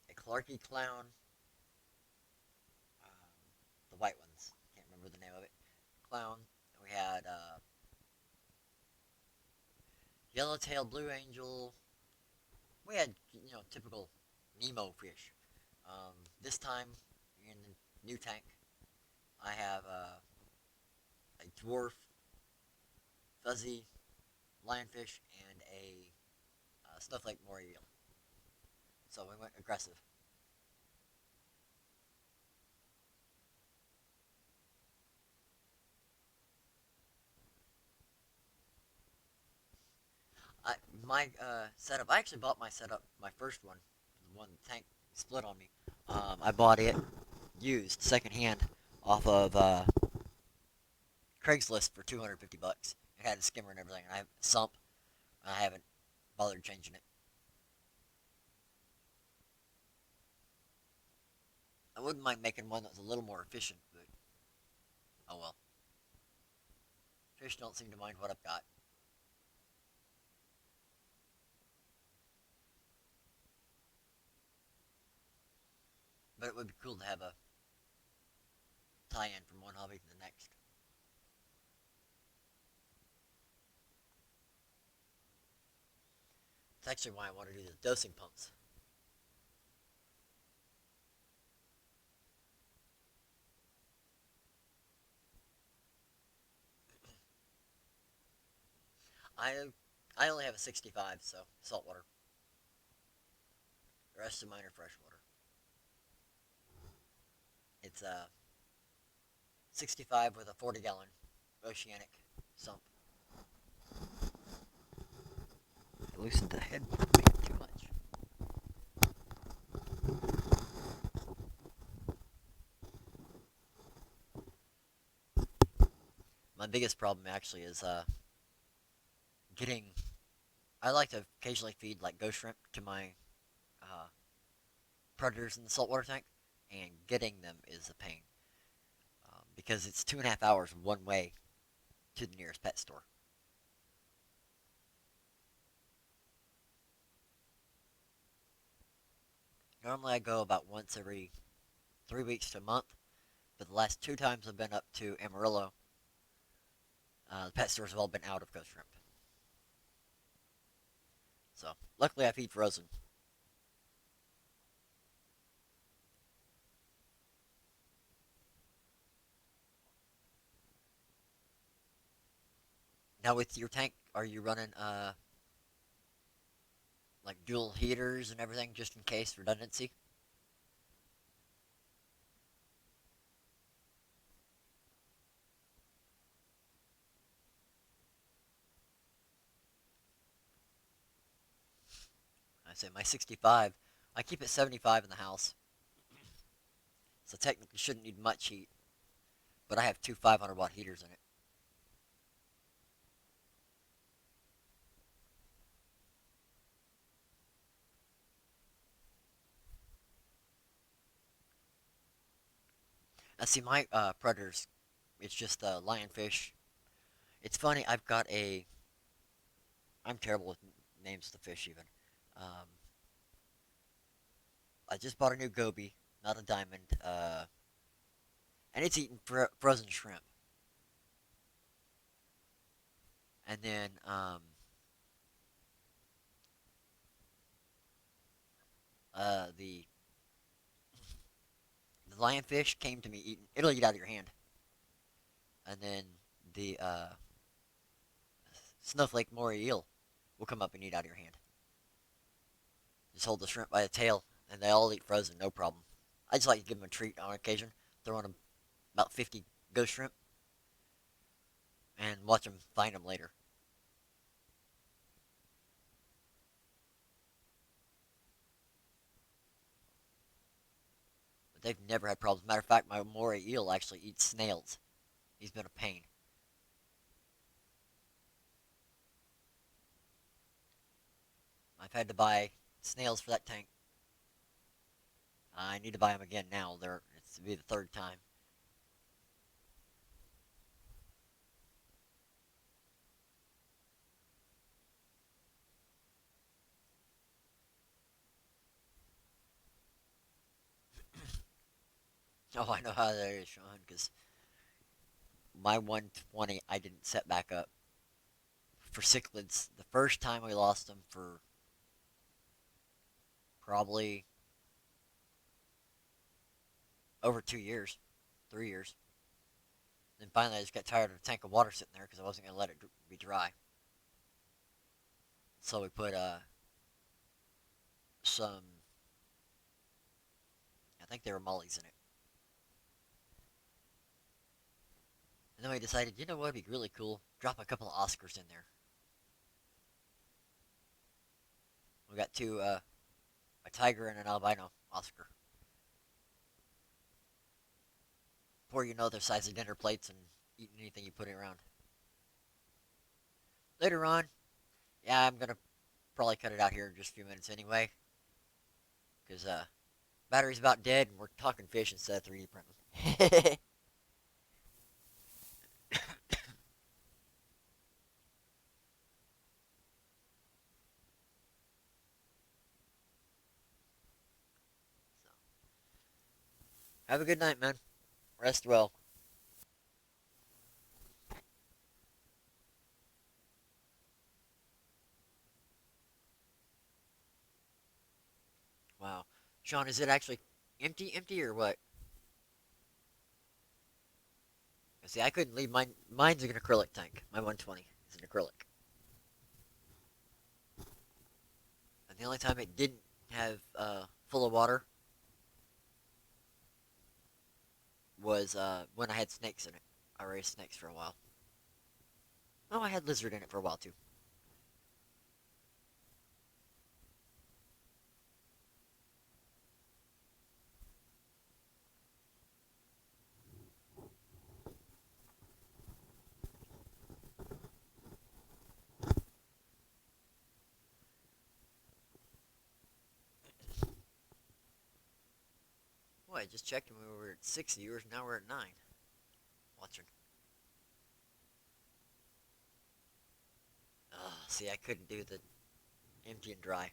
a Clarky clown, the white ones. Can't remember the name of it. Clown. We had yellowtail blue angel. We had typical Nemo fish. This time in the new tank, I have a dwarf fuzzy lionfish and a snowflake moray eel. So we went aggressive. I my setup. I actually bought my setup, my first one, the one the tank split on me. I bought it used secondhand off of Craigslist for 250 bucks. It had a skimmer and everything, and I have a sump. I haven't bothered changing it. I wouldn't mind making one that was a little more efficient, but oh well. Fish don't seem to mind what I've got. But it would be cool to have a tie-in from one hobby to the next. It's actually why I want to do the dosing pumps. I I only have a 65, so saltwater. The rest of mine are freshwater. It's a 65 with a 40-gallon oceanic sump. I loosened the head too much. My biggest problem actually is getting. I like to occasionally feed like ghost shrimp to my uh, predators in the saltwater tank, and getting them is a pain because it's 2.5 hours one way to the nearest pet store. Normally, I go about once every 3 weeks to a month, but the last two times I've been up to Amarillo, the pet stores have all been out of ghost shrimp. So, luckily, I feed frozen. Now, with your tank, are you running like dual heaters and everything just in case redundancy? I say my 65. I keep it 75 in the house, so technically shouldn't need much heat. But I have two 500-watt heaters in it. Now, see, my predators, it's just lionfish. It's funny. I've got a. I'm terrible with names of the fish even. Um, I just bought a new goby, not a diamond, and it's eating frozen shrimp. And then the lionfish came to me eating. It'll eat out of your hand. And then the snowflake moray eel will come up and eat out of your hand. Just hold the shrimp by the tail, and they all eat frozen, no problem. I just like to give them a treat on occasion. Throw in about 50 ghost shrimp and watch them find them later. But they've never had problems. Matter of fact, my moray eel actually eats snails. He's been a pain. I've had to buy snails for that tank. I need to buy them again now. It's to be the third time. Oh, I know how that is, Sean, because my 120 I didn't set back up for cichlids. The first time we lost them for probably over 2 years, 3 years. Then finally, I just got tired of a tank of water sitting there because I wasn't gonna let it be dry. So we put some, I think they were mollies in it, and then we decided, you know what would be really cool? Drop a couple of Oscars in there. We got two, a tiger and an albino Oscar. Before you know, they're size of dinner plates and eating anything you put it around. Later on, yeah, I'm gonna probably cut it out here in just a few minutes anyway, because battery's about dead, and we're talking fish instead of 3D printing. So, have a good night, man. Rest well. Wow, Sean, is it actually empty or what? See, I couldn't leave mine. Mine's an acrylic tank. My 120 is an acrylic, and the only time it didn't have full of water was when I had snakes in it. I raised snakes for a while. Oh, I had lizard in it for a while too. Well, I just checked and we were at 6 viewers. Now we're at 9 watching. See, I couldn't do the empty and dry.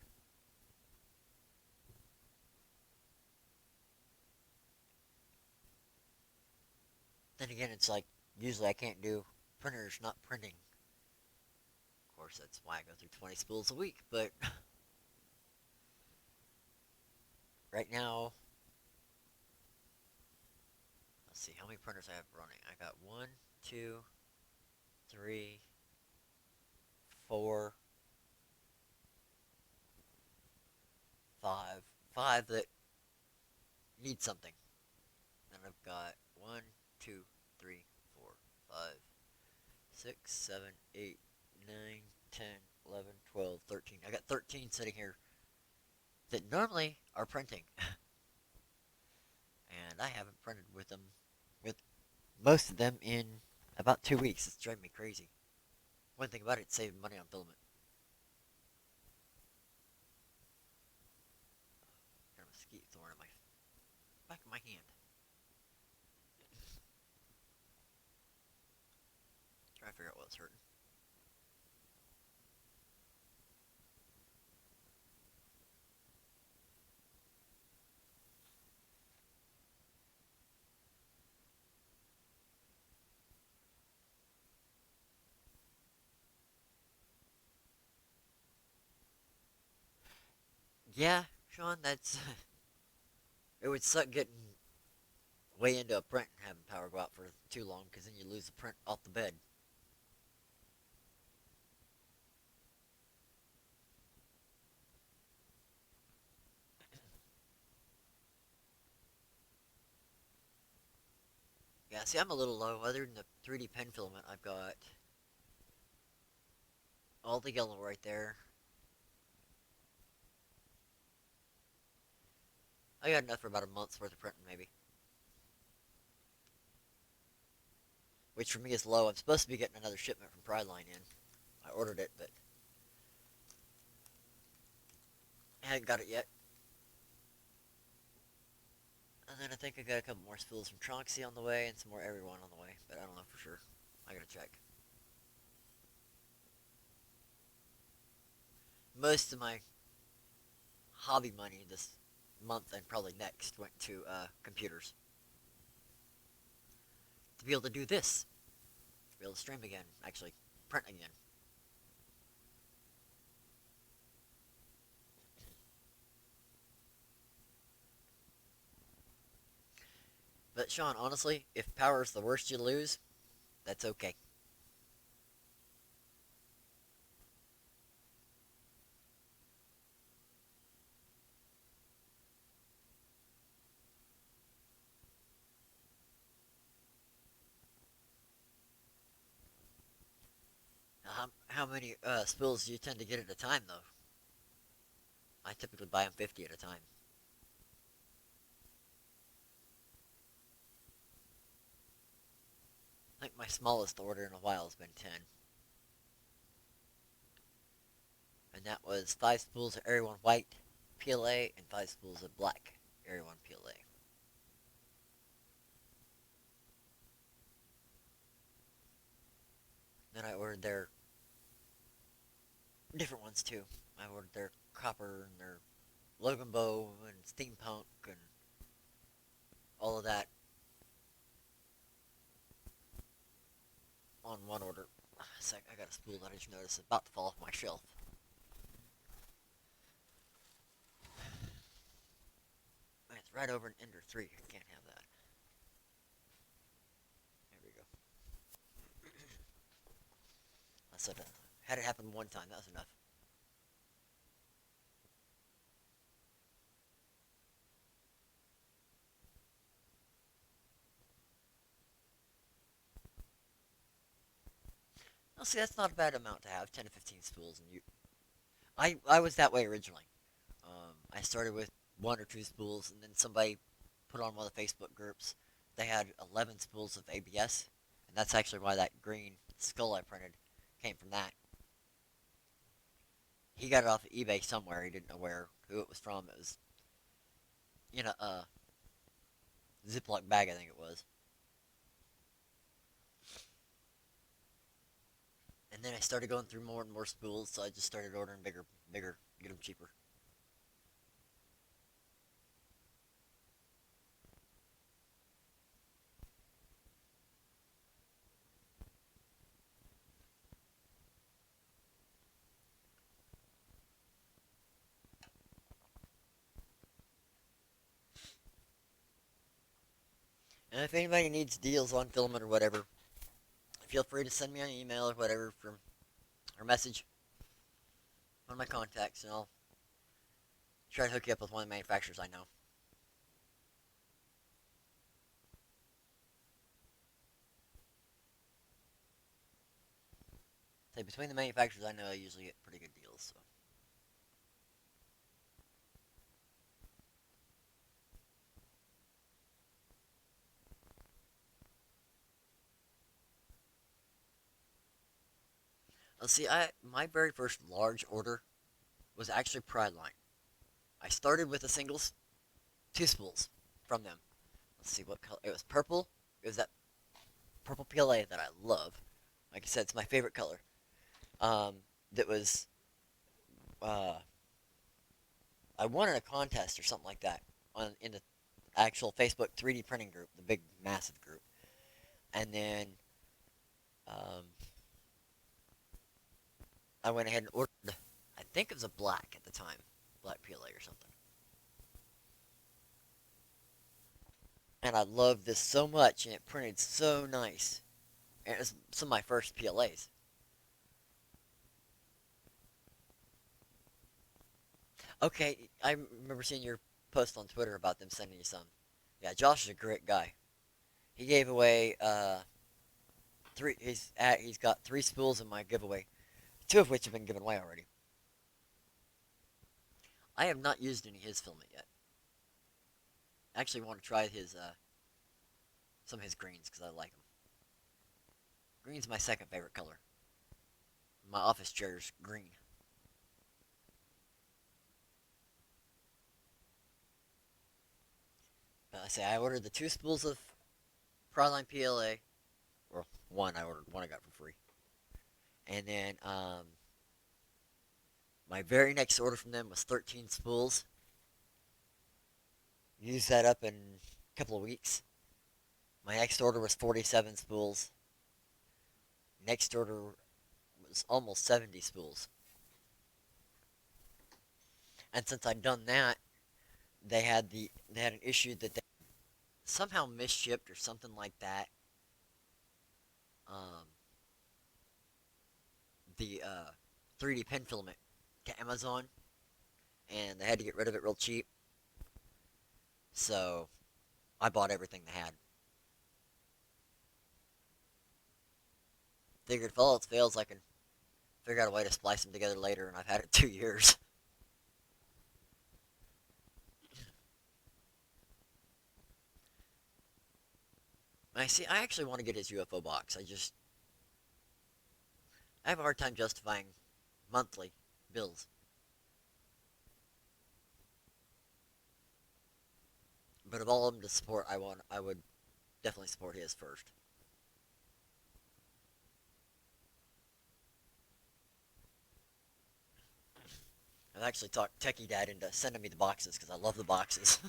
Then again, it's like usually I can't do printers not printing. Of course, that's why I go through 20 spools a week. But right now, let's see how many printers I have running. I got one, two, three, four, five, five that need something. Then I've got one, two, three, four, five, 6, 7, 8, 9, 10, 11, 12, 13. I got 13 sitting here that normally are printing, and I haven't printed with most of them in about 2 weeks. It's driving me crazy. One thing about it, it's saving money on filament. Got a mesquite thorn in my back of my hand. Trying to figure out what's hurting. Yeah, Sean, that's it would suck getting way into a print and having power go out for too long because then you lose the print off the bed. Yeah, see, I'm a little low. Other than the 3D pen filament, I've got all the yellow right there. I got enough for about a month's worth of printing, maybe. Which for me is low. I'm supposed to be getting another shipment from Prideline in. I ordered it, but I haven't got it yet. And then I think I got a couple more spools from Tronxy on the way and some more Everyone on the way, but I don't know for sure. I gotta check. Most of my hobby money this month and probably next went to computers to be able to do this, to be able to stream again, actually print again. But Sean, honestly, if power is the worst you lose, that's okay. How many spills do you tend to get at a time, though? I typically buy them 50 at a time. I think my smallest order in a while has been 10. And that was 5 spools of Area 1 white PLA and 5 spools of black Area 1 PLA. Then I ordered their different ones too. I ordered their copper and their Logan Bow and steampunk and all of that on one order. I got a spool that I just noticed is about to fall off my shelf. And it's right over an Ender 3. I can't have that. There we go. I said, had it happen one time. That was enough. Now, see, that's not a bad amount to have, 10 to 15 spools. And I was that way originally. I started with 1 or 2 spools, and then somebody put on one of the Facebook groups. They had 11 spools of ABS, and that's actually why that green skull I printed came from that. He got it off of eBay somewhere. He didn't know who it was from. It was in a Ziploc bag, I think it was. And then I started going through more and more spools, so I just started ordering bigger, get them cheaper. And if anybody needs deals on filament or whatever, feel free to send me an email or whatever from or message one of my contacts, and I'll try to hook you up with one of the manufacturers I know. Say between the manufacturers I know, I usually get pretty good deals. So. Let's see, I my very first large order was actually Pride Line. I started with the singles, 2 spools from them. Let's see what color. It was purple. It was that purple PLA that I love. Like I said, it's my favorite color. Um, that was uh, I won in a contest or something like that in the actual Facebook 3D printing group, the big massive group, and then um, I went ahead and ordered. I think it was a black at the time, black PLA or something. And I loved this so much, and it printed so nice. And it was some of my first PLAs. Okay, I remember seeing your post on Twitter about them sending you some. Yeah, Josh is a great guy. He gave away 3. He's got 3 spools in my giveaway, 2 of which have been given away already. I have not used any of his filament yet. I actually want to try his some of his greens because I like them. Green's my second favorite color. My office chair's green. But I say I ordered the 2 spools of Proline PLA. Or one I ordered, one I got for free. And then my very next order from them was 13 spools. Used that up in a couple of weeks. My next order was 47 spools. Next order was almost 70 spools. And since I'd done that, they had an issue that they somehow misshipped or something like that. Um, the 3D pen filament to Amazon, and they had to get rid of it real cheap. So I bought everything they had. Figured if all else fails, I can figure out a way to splice them together later, and I've had it 2 years. I see. I actually want to get his UFO box. I have a hard time justifying monthly bills. But of all of them to support, I would definitely support his first. I've actually talked Techie Dad into sending me the boxes because I love the boxes.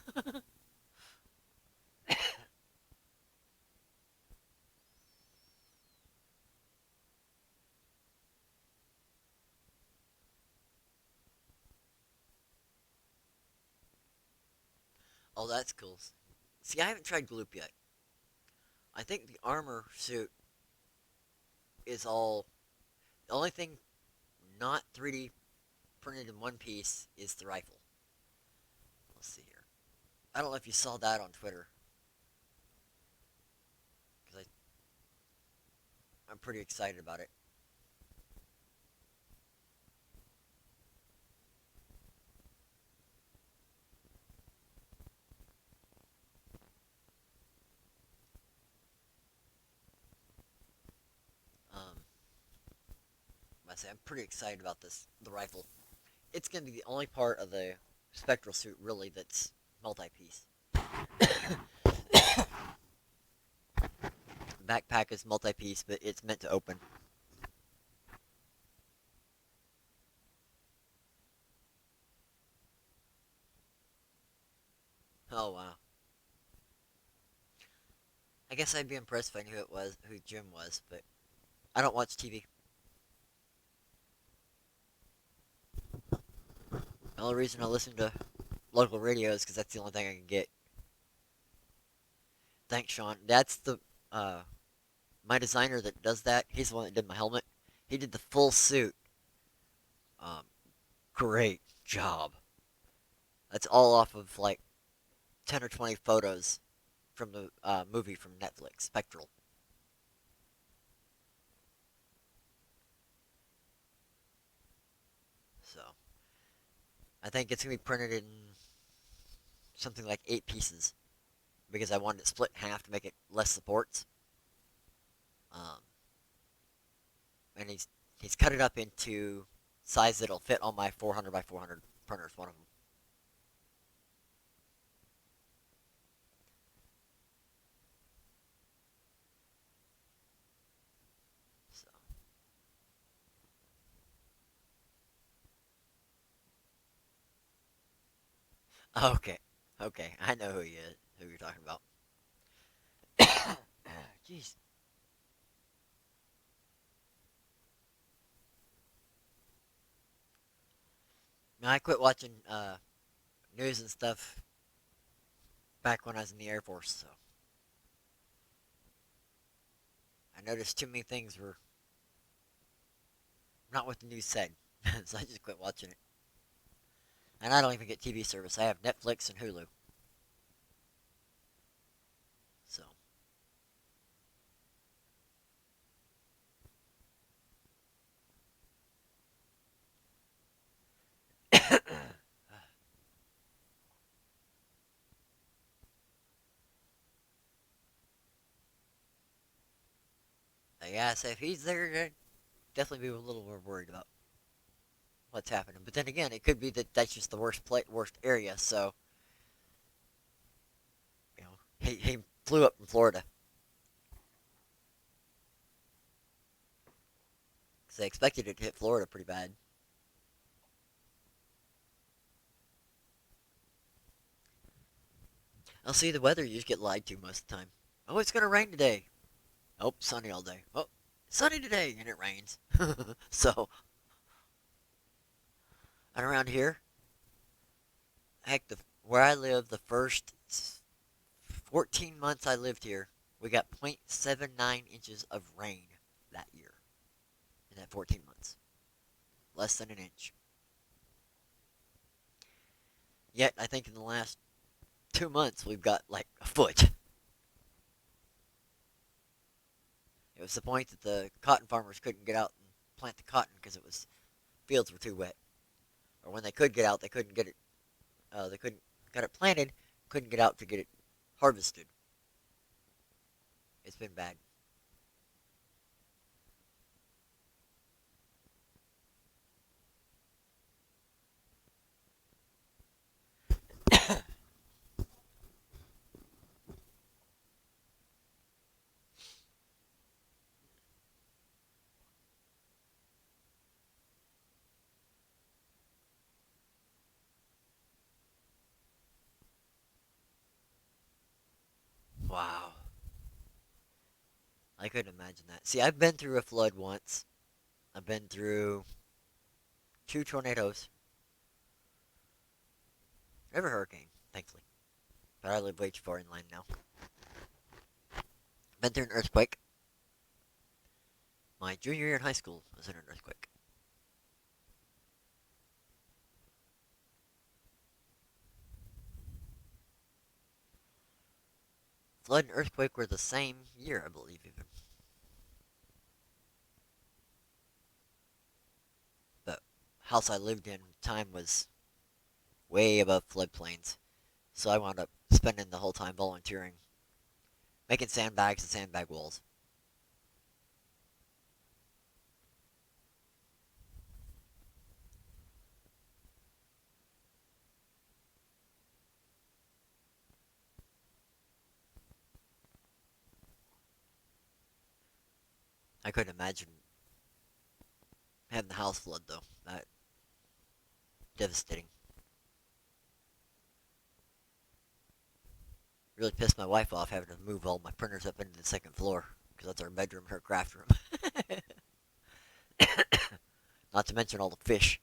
Oh, that's cool. See, I haven't tried Gloop yet. I think the armor suit is all. The only thing not 3D printed in one piece is the rifle. Let's see here. I don't know if you saw that on Twitter because I'm pretty excited about it. Um, I say I'm pretty excited about this. The rifle. It's gonna be the only part of the spectral suit really that's multi-piece. The backpack is multi-piece, but it's meant to open. Oh wow. I guess I'd be impressed if I knew who Jim was, but I don't watch TV. The only reason I listen to local radio is because that's the only thing I can get. Thanks, Sean. That's the my designer that does that. He's the one that did my helmet. He did the full suit. Um, great job. That's all off of like 10 or 20 photos from the movie from Netflix, Spectral. So I think it's gonna be printed in something like 8 pieces because I wanted it split in half to make it less supports. Um, and he's cut it up into size that'll fit on my 400 by 400 printers. One of them. So okay, okay, I know who you're talking about. Jeez. No, I quit watching news and stuff back when I was in the Air Force, so I noticed too many things were not what the news said, so I just quit watching it. And I don't even get TV service. I have Netflix and Hulu. So yeah, so if he's there, I'd definitely be a little more worried about what's happening. But then again, it could be that that's just the worst area. So he flew up from Florida because they expected it to hit Florida pretty bad. I'll see the weather. You just get lied to most of the time. Oh, it's gonna rain today. Oh, sunny all day. Oh, sunny today, and it rains. So, and around here, heck, where I live, the first 14 months I lived here, we got 0.79 inches of rain that year in that 14 months. Less than an inch. Yet, I think in the last 2 months, we've got like a foot. It was the point that the cotton farmers couldn't get out and plant the cotton because it was fields were too wet. Or when they could get out, they couldn't get it. They couldn't get it planted. Couldn't get out to get it harvested. It's been bad. Wow. I couldn't imagine that. See, I've been through a flood once. I've been through two tornadoes. Never a hurricane, thankfully. But I live way too far inland now. Been through an earthquake. My junior year in high school was in an earthquake. Flood and earthquake were the same year, I believe, even. The house I lived in time was way above floodplains. So I wound up spending the whole time volunteering, making sandbags and sandbag walls. I couldn't imagine having the house flood, though. That devastating. Really pissed my wife off having to move all my printers up into the second floor because that's our bedroom and her craft room. Not to mention all the fish.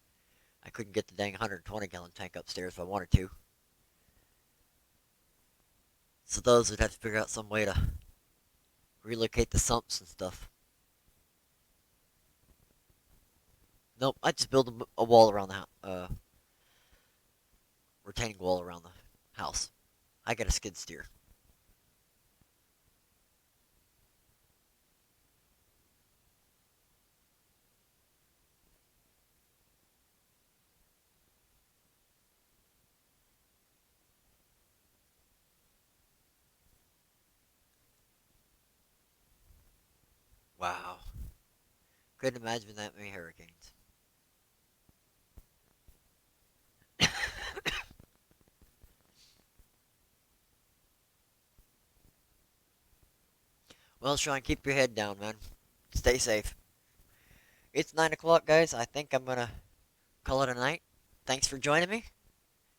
I couldn't get the dang 120-gallon tank upstairs if I wanted to. So those would have to figure out some way to relocate the sumps and stuff. Nope, I just build a wall around the retaining wall around the house. I got a skid steer. Wow, couldn't imagine that many hurricanes. Well, Sean, keep your head down, man. Stay safe. It's 9 o'clock, guys. I think I'm gonna call it a night. Thanks for joining me.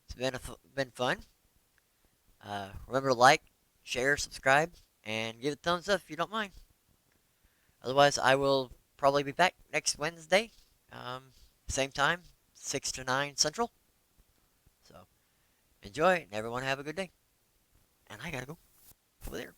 It's been fun. Remember to like, share, subscribe, and give it a thumbs up if you don't mind. Otherwise, I will probably be back next Wednesday, um, same time, 6 to 9 Central. So enjoy, and everyone have a good day. And I gotta go over there.